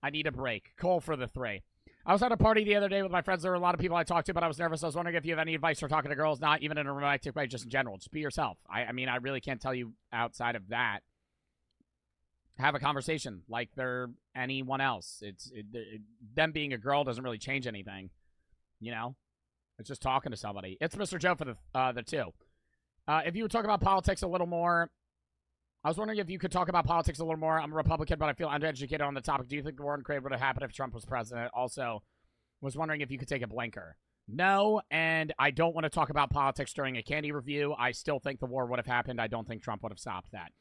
I need a break. Cole for the 3. I was at a party the other day with my friends. There were a lot of people I talked to, but I was nervous. I was wondering if you have any advice for talking to girls, not even in a romantic way, just in general. Just be yourself. I mean, I really can't tell you outside of that. Have a conversation like they're anyone else. Them being a girl doesn't really change anything. You know? It's just talking to somebody. It's Mr. Joe for the 2. If you would talk about politics a little more, I was wondering if you could talk about politics a little more. I'm a Republican, but I feel undereducated on the topic. Do you think the war in Ukraine would have happened if Trump was president? Also, was wondering if you could take a blinker. No, and I don't want to talk about politics during a candy review. I still think the war would have happened. I don't think Trump would have stopped that.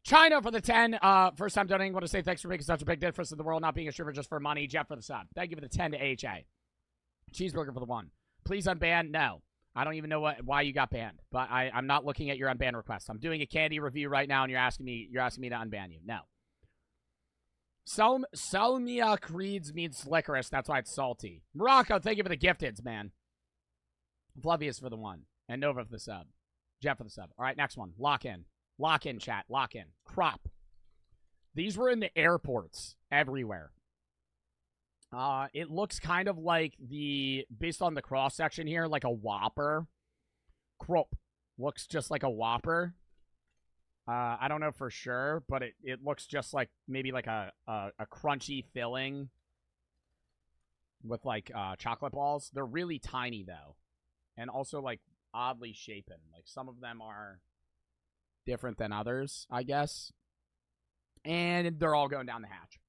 China for the 10. First time donating. Want to say thanks for making such a big difference in the world, not being a streamer just for money. Jeff for the sub. Thank you for the 10 to AHA. Cheeseburger for the 1. Please unban. No. I don't even know why you got banned, but I'm not looking at your unban request. I'm doing a candy review right now, and you're asking me to unban you. No. Salmiak reads means licorice. That's why it's salty. Morocco, thank you for the gifteds, man. Flavius for the 1. And Nova for the sub. Jeff for the sub. All right, next one. Lock in. Lock in, chat. Lock in. Crop. These were in the airports everywhere. It looks kind of like based on the cross section here, like a Whopper. Crop looks just like a Whopper. I don't know for sure, but it looks just like maybe like a crunchy filling with like chocolate balls. They're really tiny though, and also like oddly shapen. Like some of them are different than others, I guess. And they're all going down the hatch.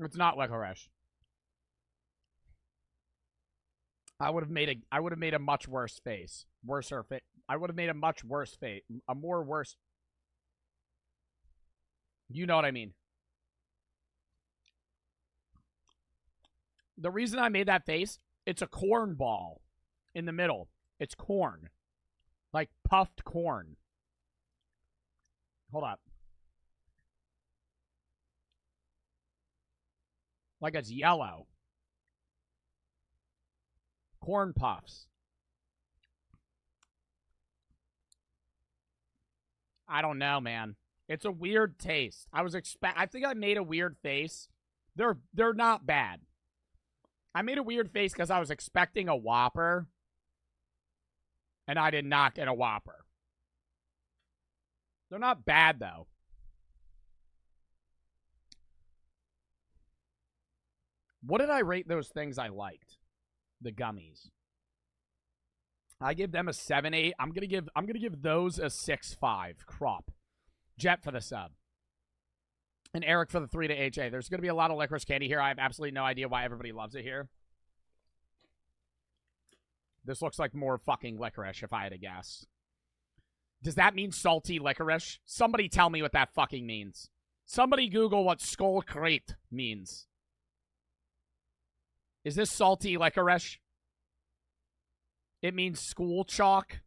It's not licorice. I would have made a much worse face. I would have made a much worse face. A more worse. You know what I mean. The reason I made that face, it's a corn ball in the middle. It's corn. Like puffed corn. Hold up. Like it's yellow. Corn puffs. I don't know, man. It's a weird taste. I think I made a weird face. They're not bad. I made a weird face because I was expecting a Whopper. And I did not get a Whopper. They're not bad, though. What did I rate those things I liked? The gummies. I give them a 7-8. I'm gonna give those a 6-5. Crop. Jet for the sub. And Eric for the 3 to HA. There's gonna be a lot of licorice candy here. I have absolutely no idea why everybody loves it here. This looks like more fucking licorice, if I had to guess. Does that mean salty licorice? Somebody tell me what that fucking means. Somebody Google what skull crate means. Is this salty licorice? It means school chalk.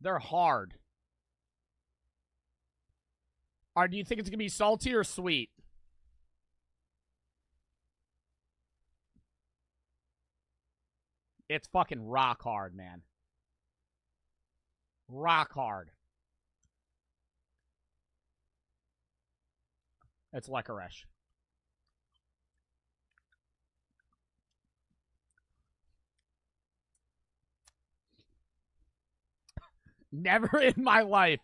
They're hard. Or do you think it's going to be salty or sweet? It's fucking rock hard, man. Rock hard. It's licorice. Never in my life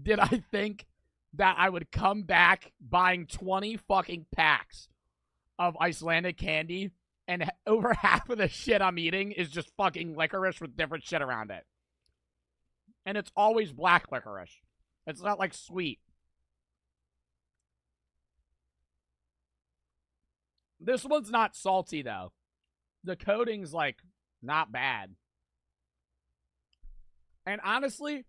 did I think that I would come back buying 20 fucking packs of Icelandic candy and over half of the shit I'm eating is just fucking licorice with different shit around it. And it's always black licorice. It's not like sweet. This one's not salty though. The coating's like not bad. And honestly,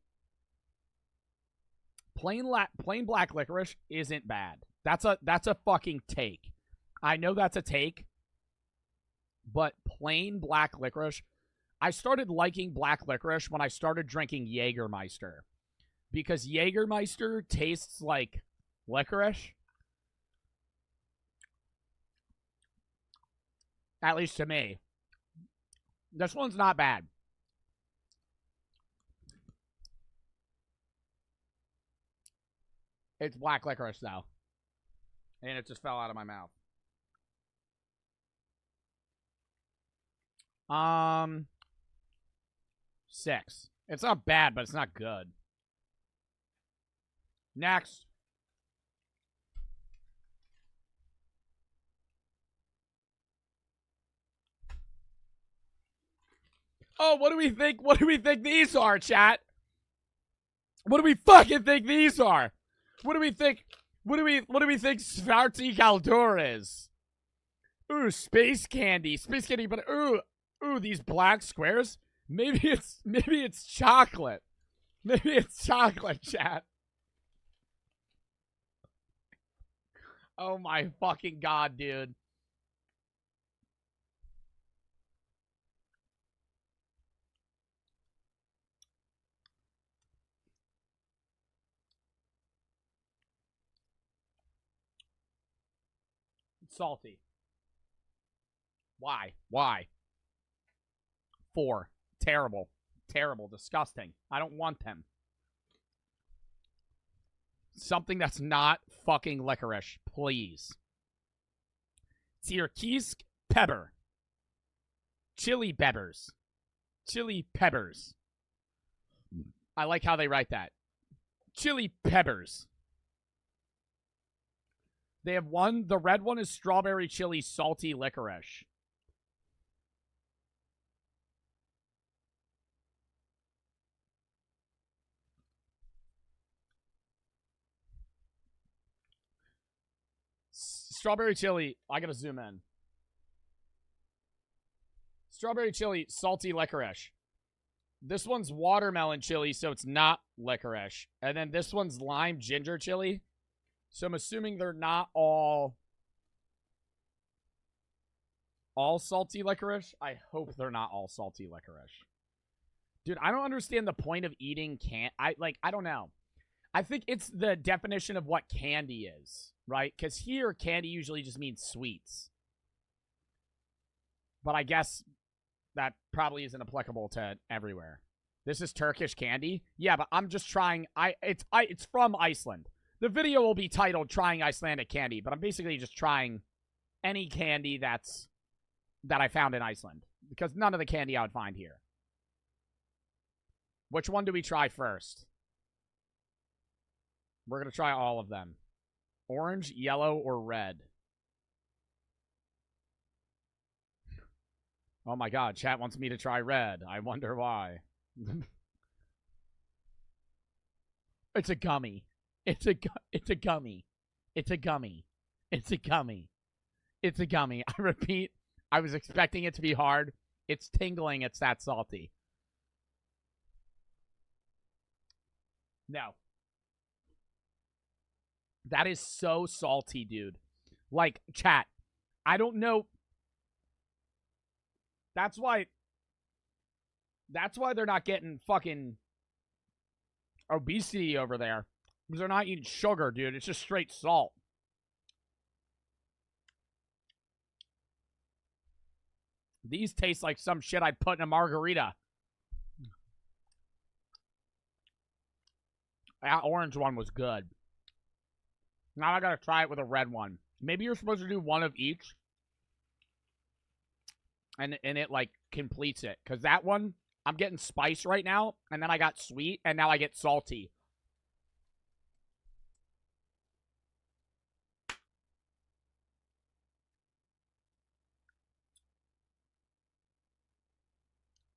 plain black licorice isn't bad. That's a fucking take. I know that's a take, but plain black licorice. I started liking black licorice when I started drinking Jägermeister, because Jägermeister tastes like licorice. At least to me. This one's not bad. It's black licorice, though. And it just fell out of my mouth. 6. It's not bad, but it's not good. Next. Oh, what do we think? What do we think these are, chat? What do we fucking think these are? What do we think? What do we think Svarti Kaldur is? Ooh, space candy, but ooh, these black squares. Maybe it's chocolate. Maybe it's chocolate, chat. Oh my fucking god, dude. Salty. Why? 4. Terrible. Terrible. Disgusting. I don't want them. Something that's not fucking licorice, please. Tirkisk pepper. Chili peppers. Chili peppers. I like how they write that. Chili peppers. They have one. The red one is strawberry chili salty licorice. Strawberry chili. I gotta zoom in. Strawberry chili salty licorice. This one's watermelon chili, so it's not licorice. And then this one's lime ginger chili. So I'm assuming they're not all salty licorice. I hope they're not all salty licorice. Dude, I don't understand the point of eating I don't know. I think it's the definition of what candy is, right? Because here, candy usually just means sweets. But I guess that probably isn't applicable to everywhere. This is Turkish candy? Yeah, but I'm just trying... It's from Iceland. The video will be titled Trying Icelandic Candy, but I'm basically just trying any candy that I found in Iceland, because none of the candy I would find here. Which one do we try first? We're going to try all of them. Orange, yellow, or red? Oh my god, chat wants me to try red. I wonder why. It's a gummy. It's a gummy. It's a gummy. It's a gummy. It's a gummy. I repeat, I was expecting it to be hard. It's tingling. It's that salty. No. That is so salty, dude. Like, chat, I don't know. That's why they're not getting fucking obesity over there. Because they're not eating sugar, dude. It's just straight salt. These taste like some shit I'd put in a margarita. That orange one was good. Now I gotta try it with a red one. Maybe you're supposed to do one of each. And it, like, completes it. Because that one, I'm getting spice right now. And then I got sweet. And now I get salty.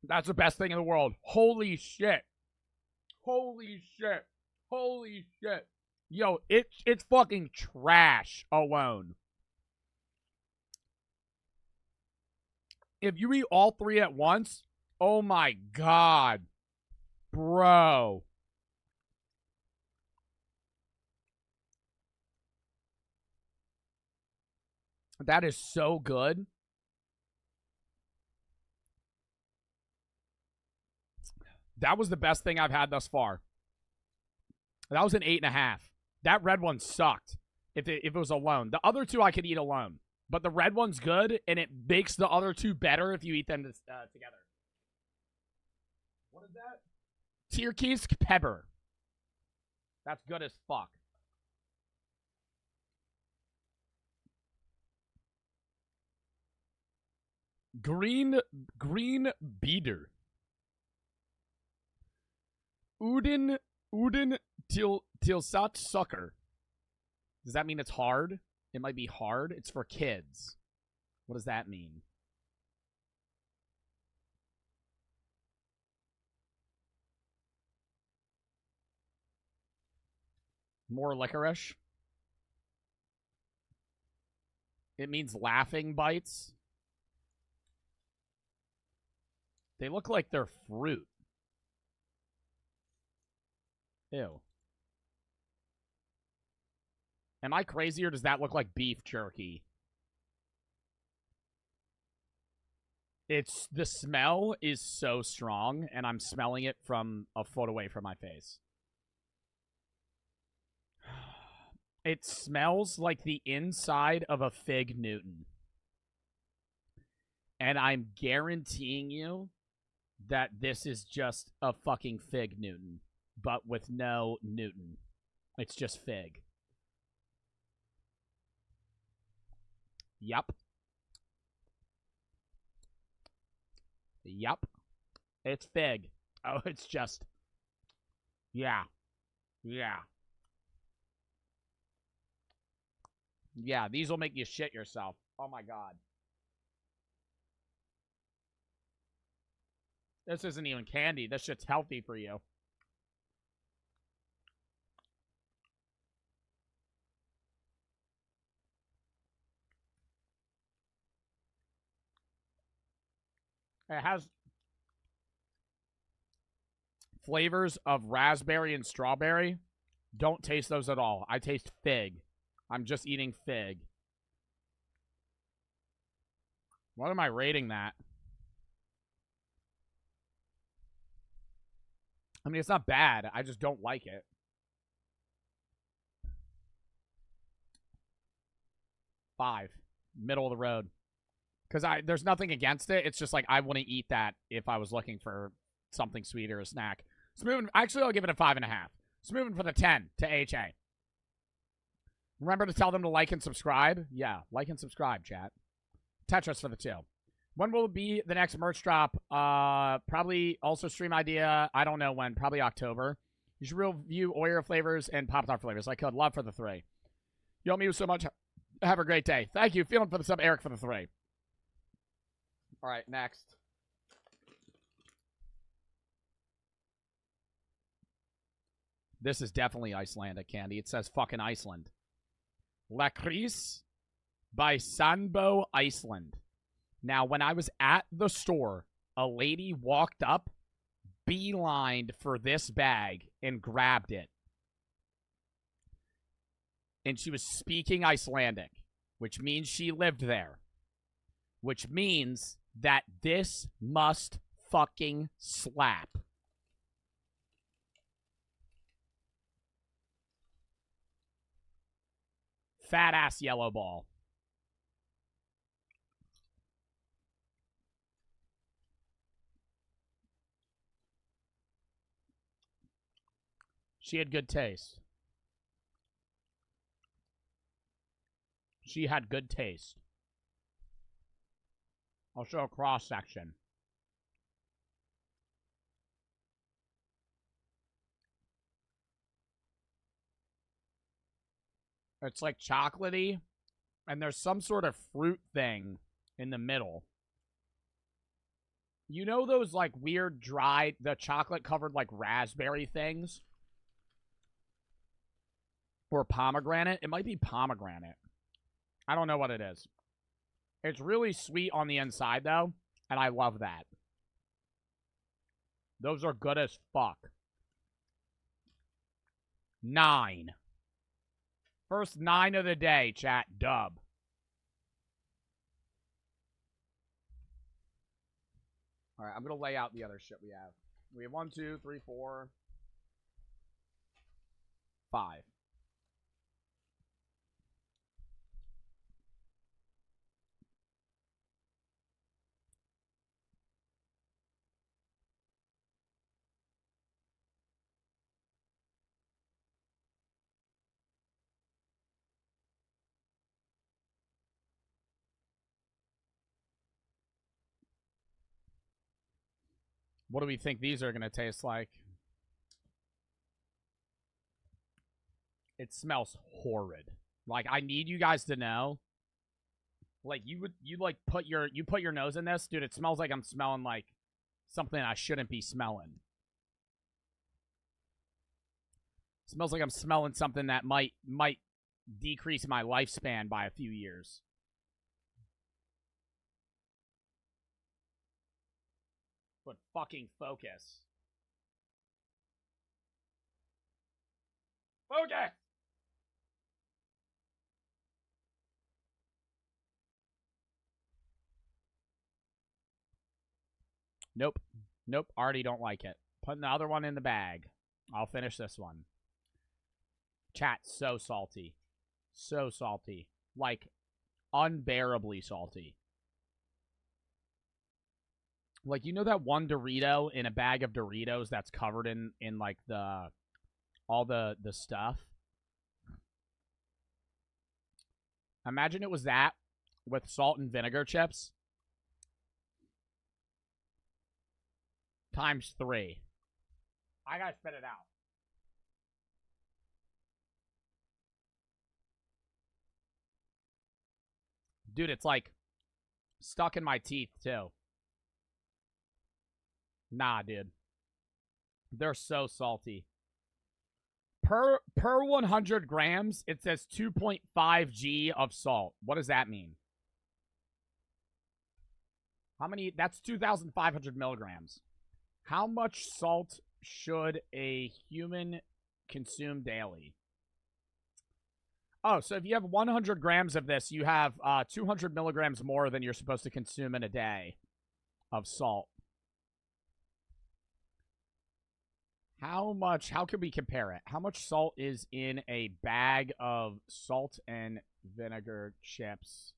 That's the best thing in the world. Holy shit. Holy shit. Holy shit. Yo, it's fucking trash alone. If you eat all three at once, oh my god. Bro. That is so good. That was the best thing I've had thus far. That was an 8.5. That red one sucked if it was alone. The other two I could eat alone. But the red one's good, and it makes the other two better if you eat them together. What is that? Tyrkisk pepper. That's good as fuck. Green beater. Uden tilsat sucker. Does that mean it's hard? It might be hard. It's for kids. What does that mean? More licorice. It means laughing bites. They look like they're fruit. Ew. Am I crazy, or does that look like beef jerky? The smell is so strong, and I'm smelling it from a foot away from my face. It smells like the inside of a Fig Newton. And I'm guaranteeing you that this is just a fucking Fig Newton, but with no Newton. It's just fig. Yup. Yup. It's fig. Oh, it's just... Yeah. Yeah. Yeah, these will make you shit yourself. Oh my god. This isn't even candy. This shit's healthy for you. It has flavors of raspberry and strawberry. Don't taste those at all. I taste fig. I'm just eating fig. What am I rating that? I mean, it's not bad. I just don't like it. Five. Middle of the road. Because there's nothing against it. It's just like I wouldn't eat that if I was looking for something sweet or a snack. So moving, actually, I'll give it a 5.5. So moving for the 10 to HA. Remember to tell them to like and subscribe. Yeah, like and subscribe, chat. Tetris for the 2. When will it be the next merch drop? Probably also stream idea. I don't know when. Probably October. You should review Oreo flavors and Pop-Tart flavors. I could. Love for the 3. You help me so much. Have a great day. Thank you. Feeling for the sub. Eric for the 3. All right, next. This is definitely Icelandic candy. It says fucking Iceland. Lakris by Sandbo, Iceland. Now, when I was at the store, a lady walked up, beelined for this bag, and grabbed it. And she was speaking Icelandic, which means she lived there. Which means that this must fucking slap. Fat ass yellow ball. She had good taste. She had good taste. I'll show a cross section. It's like chocolatey, and there's some sort of fruit thing in the middle. You know those like weird dried, the chocolate covered like raspberry things? Or pomegranate? It might be pomegranate. I don't know what it is. It's really sweet on the inside though, and I love that. Those are good as fuck. 9. First 9 of the day, chat. Dub. All right, I'm going to lay out the other shit we have. We have 1, 2, 3, 4, 5. What do we think these are going to taste like? It smells horrid. Like, I need you guys to know. Like, you put your nose in this. Dude, it smells like I'm smelling like something I shouldn't be smelling. It smells like I'm smelling something that might decrease my lifespan by a few years. But fucking focus. Focus! Nope. Nope. Already don't like it. Putting the other one in the bag. I'll finish this one. Chat, so salty. So salty. Like, unbearably salty. Like, you know that one Dorito in a bag of Doritos that's covered in like all the stuff? Imagine it was that with salt and vinegar chips. Times 3. I gotta spit it out. Dude, it's like stuck in my teeth too. Nah, dude. They're so salty. Per 100 grams, it says 2.5 G of salt. What does that mean? How many? That's 2,500 milligrams. How much salt should a human consume daily? Oh, so if you have 100 grams of this, you have 200 milligrams more than you're supposed to consume in a day of salt. How can we compare it? How much salt is in a bag of salt and vinegar chips?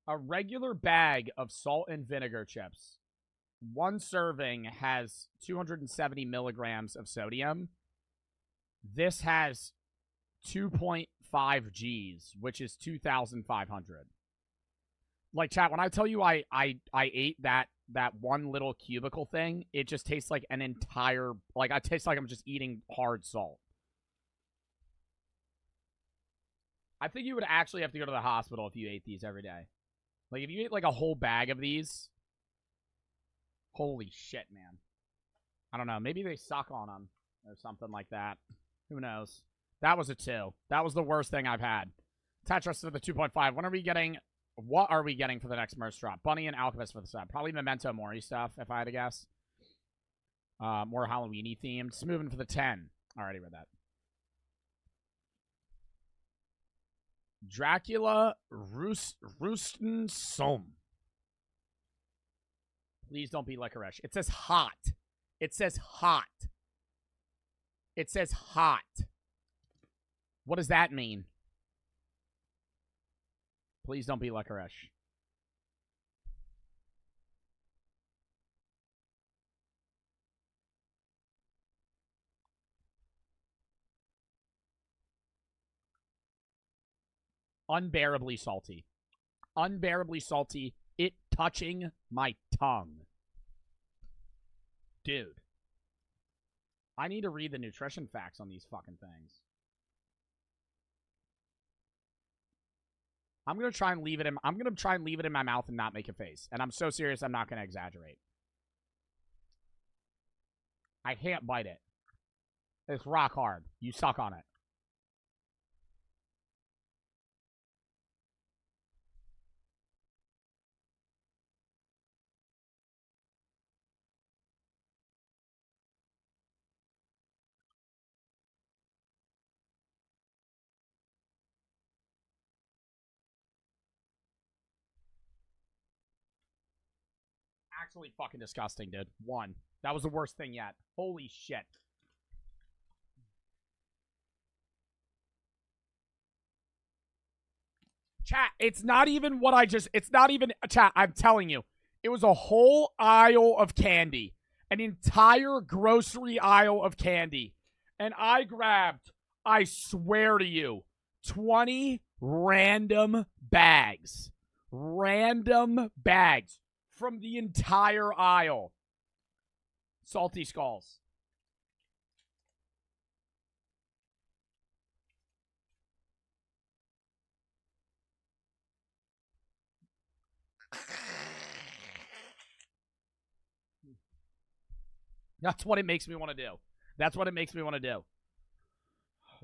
A regular bag of salt and vinegar chips. One serving has 270 milligrams of sodium. This has 2.5 Gs, which is 2,500. Like, chat, when I tell you I ate that one little cubicle thing, it just tastes like an entire, like, I taste like I'm just eating hard salt. I think you would actually have to go to the hospital if you ate these every day. Like, if you ate, like, a whole bag of these, holy shit, man. I don't know. Maybe they suck on them or something like that. Who knows? That was a 2. That was the worst thing I've had. Tetris for the 2.5. When are we getting... What are we getting for the next merch drop? Bunny and Alchemist for the sub. Probably Memento Mori stuff, if I had to guess. More Halloween-y themed. Just moving for the 10. Already read that. Dracula Roosten Som. Please don't be licorice. It says hot. It says hot. It says hot. What does that mean? Please don't be licorice. Unbearably salty. Unbearably salty. It touching my tongue. Dude. I need to read the nutrition facts on these fucking things. I'm gonna try and leave it in my mouth and not make a face. And I'm so serious I'm not gonna exaggerate. I can't bite it. It's rock hard. You suck on it. Actually fucking disgusting, dude. 1. That was the worst thing yet. Holy shit. Chat, it's not even what I just... It's not even... Chat, I'm telling you. It was a whole aisle of candy. An entire grocery aisle of candy. And I grabbed, I swear to you, 20 random bags. Random bags. From the entire aisle. Salty Skulls. That's what it makes me want to do. That's what it makes me want to do.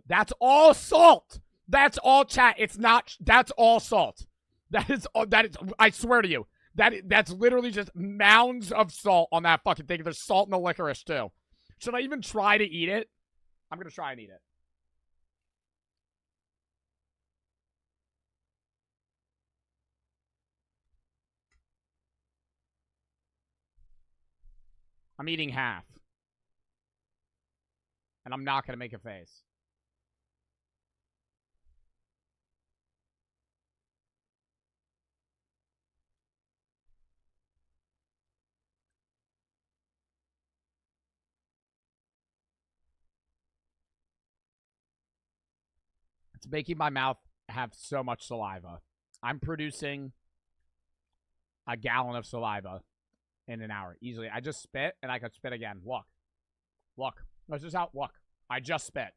That's all salt. That's all chat. It's not. That's all salt. That is. I swear to you. That's literally just mounds of salt on that fucking thing. There's salt in the licorice too. Should I even try to eat it? I'm gonna try and eat it. I'm eating half. And I'm not gonna make a face. It's making my mouth have so much saliva. I'm producing a gallon of saliva in an hour. Easily. I just spit, and I could spit again. Look. Look. This is how... Look. I just spit.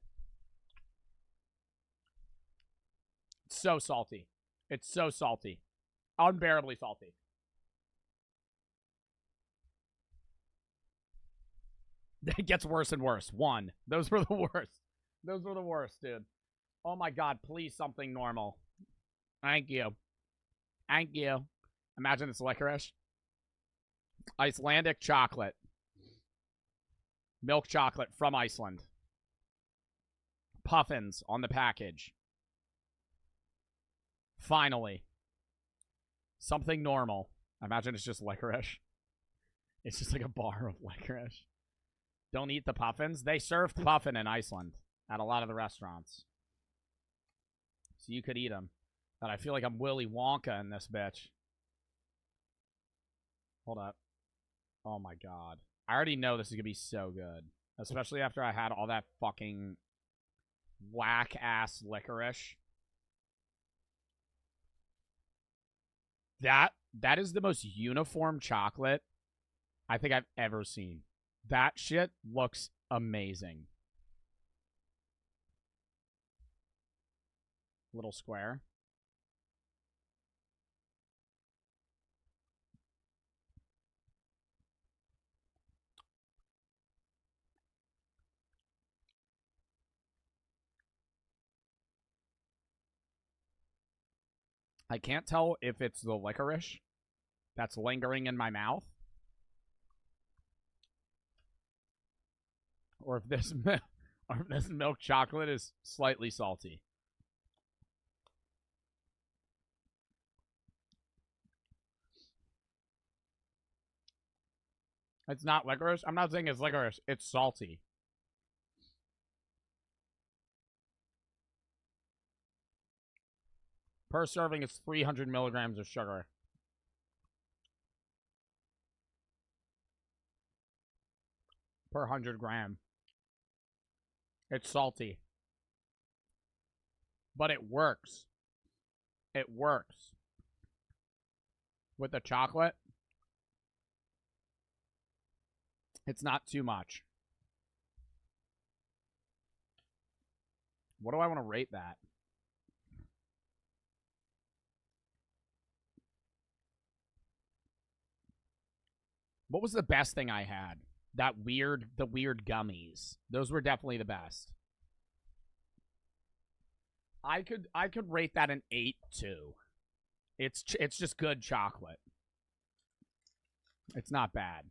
It's so salty. It's so salty. Unbearably salty. It gets worse and worse. 1. Those were the worst. Those were the worst, dude. Oh my god, please something normal. Thank you. Thank you. Imagine it's licorice. Icelandic chocolate. Milk chocolate from Iceland. Puffins on the package. Finally. Something normal. Imagine it's just licorice. It's just like a bar of licorice. Don't eat the puffins. They serve puffin in Iceland at a lot of the restaurants. So you could eat them. But I feel like I'm Willy Wonka in this bitch. Hold up. Oh my god. I already know this is going to be so good. Especially after I had all that fucking whack-ass licorice. That is the most uniform chocolate I think I've ever seen. That shit looks amazing. Little square. I can't tell if it's the licorice that's lingering in my mouth, or if this milk chocolate is slightly salty. It's not licorice. I'm not saying it's licorice. It's salty. Per serving, it's 300 milligrams of sugar. Per 100 gram. It's salty. But it works. It works. With the chocolate, it's not too much. What do I want to rate that? What was the best thing I had? The weird gummies. Those were definitely the best. I could rate that an 8 too. It's just good chocolate. It's not bad.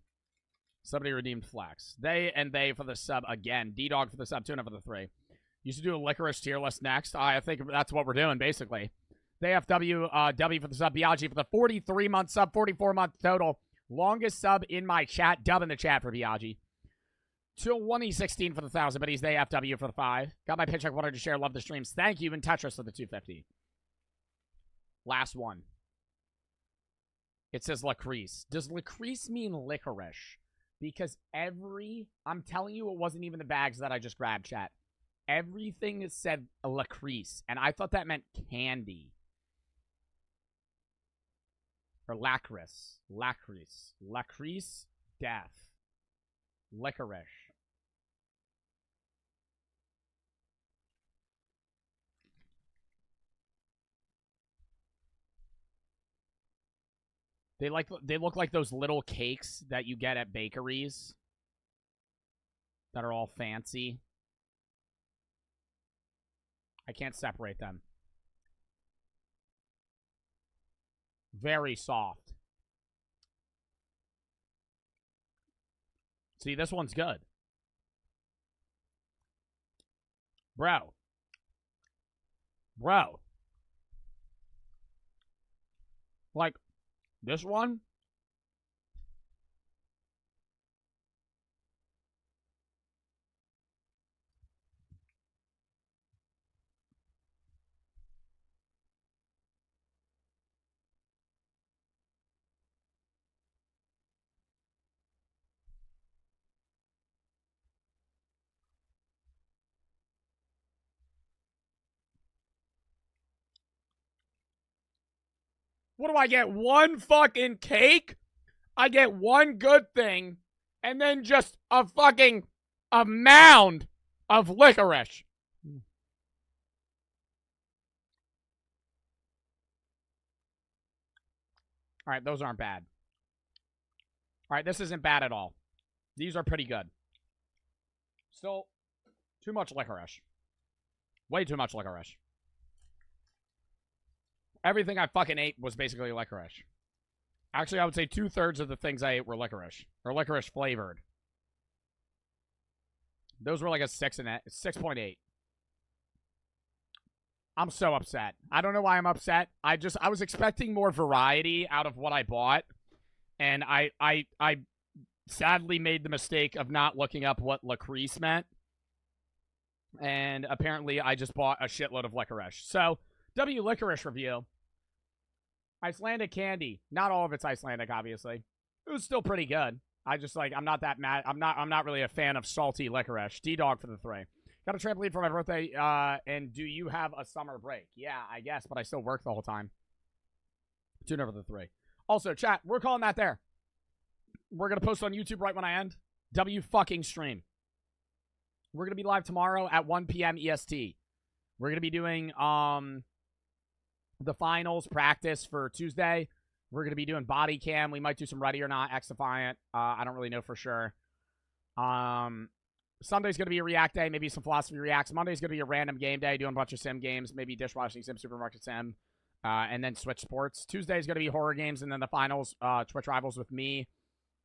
Somebody redeemed Flex. They for the sub again. D-Dog for the sub. Tuna for the 3. Used to do a licorice tier list next. I think that's what we're doing, basically. DFW, W for the sub. Biaggi for the 43-month sub. 44-month total. Longest sub in my chat. Dub in the chat for Biaggi. Till 1E16 for the 1,000, but he's the FW for the 5. Got my paycheck. Wanted to share. Love the streams. Thank you. And Tetris for the 250. Last one. It says Lacrease. Does Lacrease mean licorice? Because I'm telling you, it wasn't even the bags that I just grabbed, chat. Everything said Lacrease, and I thought that meant candy. Or Lacrease. Lacrease, death. Licorice. They look like those little cakes that you get at bakeries that are all fancy. I can't separate them. Very soft. See, this one's good. Bro. Like, this one? What do I get? One fucking cake? I get one good thing, and then just a mound of licorice. All right, those aren't bad. All right, this isn't bad at all. These are pretty good. Still, too much licorice. Way too much licorice. Everything I fucking ate was basically licorice. Actually, I would say 2/3 of the things I ate were licorice. Or licorice flavored. Those were like a 6.8. I'm so upset. I don't know why I'm upset. I was expecting more variety out of what I bought. And I sadly made the mistake of not looking up what Lacrease meant. And apparently I just bought a shitload of licorice. So, W licorice review. Icelandic candy. Not all of it's Icelandic, obviously. It was still pretty good. I just I'm not that mad. I'm not really a fan of salty licorice. D-Dog for the 3. Got a trampoline for my birthday, and do you have a summer break? Yeah, I guess, but I still work the whole time. Tune over the 3. Also, chat, we're calling that there. We're going to post on YouTube right when I end. W fucking stream. We're going to be live tomorrow at 1 p.m. EST. We're going to be doing the finals practice for Tuesday. We're going to be doing body cam. We might do some Ready or Not, X-Defiant. I don't really know for sure. Sunday's going to be a React day, maybe some philosophy reacts. Monday's going to be a random game day, doing a bunch of sim games, maybe dishwashing sim, supermarket sim. And then Switch Sports. Tuesday is going to be horror games, and then the finals, Twitch Rivals with me,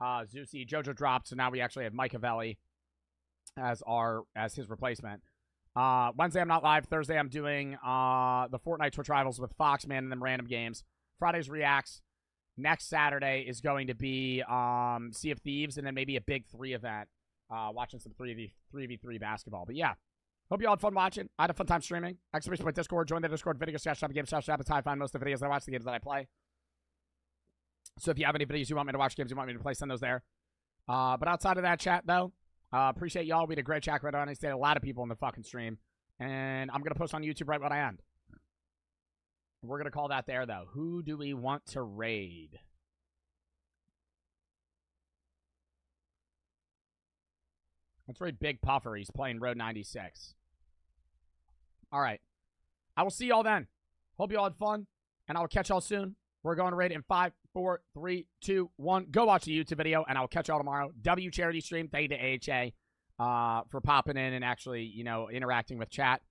Zeusy. Jojo dropped, so now we actually have Mike Avelli as his replacement. Wednesday I'm not live. Thursday I'm doing the Fortnite Twitch Rivals with Foxman and then random games. Friday's Reacts. Next Saturday is going to be Sea of Thieves and then maybe a Big 3 event. Watching some 3v3 basketball. But yeah, hope you all had fun watching. I had a fun time streaming. Exclamation point Discord. Join the Discord video /shop games /shop. It's how I find most of the videos I watch, the games that I play. So if you have any videos you want me to watch, games you want me to play, send those there. But outside of that chat, though, appreciate y'all. We had a great chat right on. I stayed a lot of people in the fucking stream. And I'm going to post on YouTube right when I end. We're going to call that there, though. Who do we want to raid? Let's raid Big Puffer. He's playing Road 96. All right. I will see y'all then. Hope you all had fun. And I will catch y'all soon. We're going to raid in 5, 4, 3, 2, 1. Go watch the YouTube video, and I will catch y'all tomorrow. W charity stream. Thank you to AHA for popping in and actually, interacting with chat.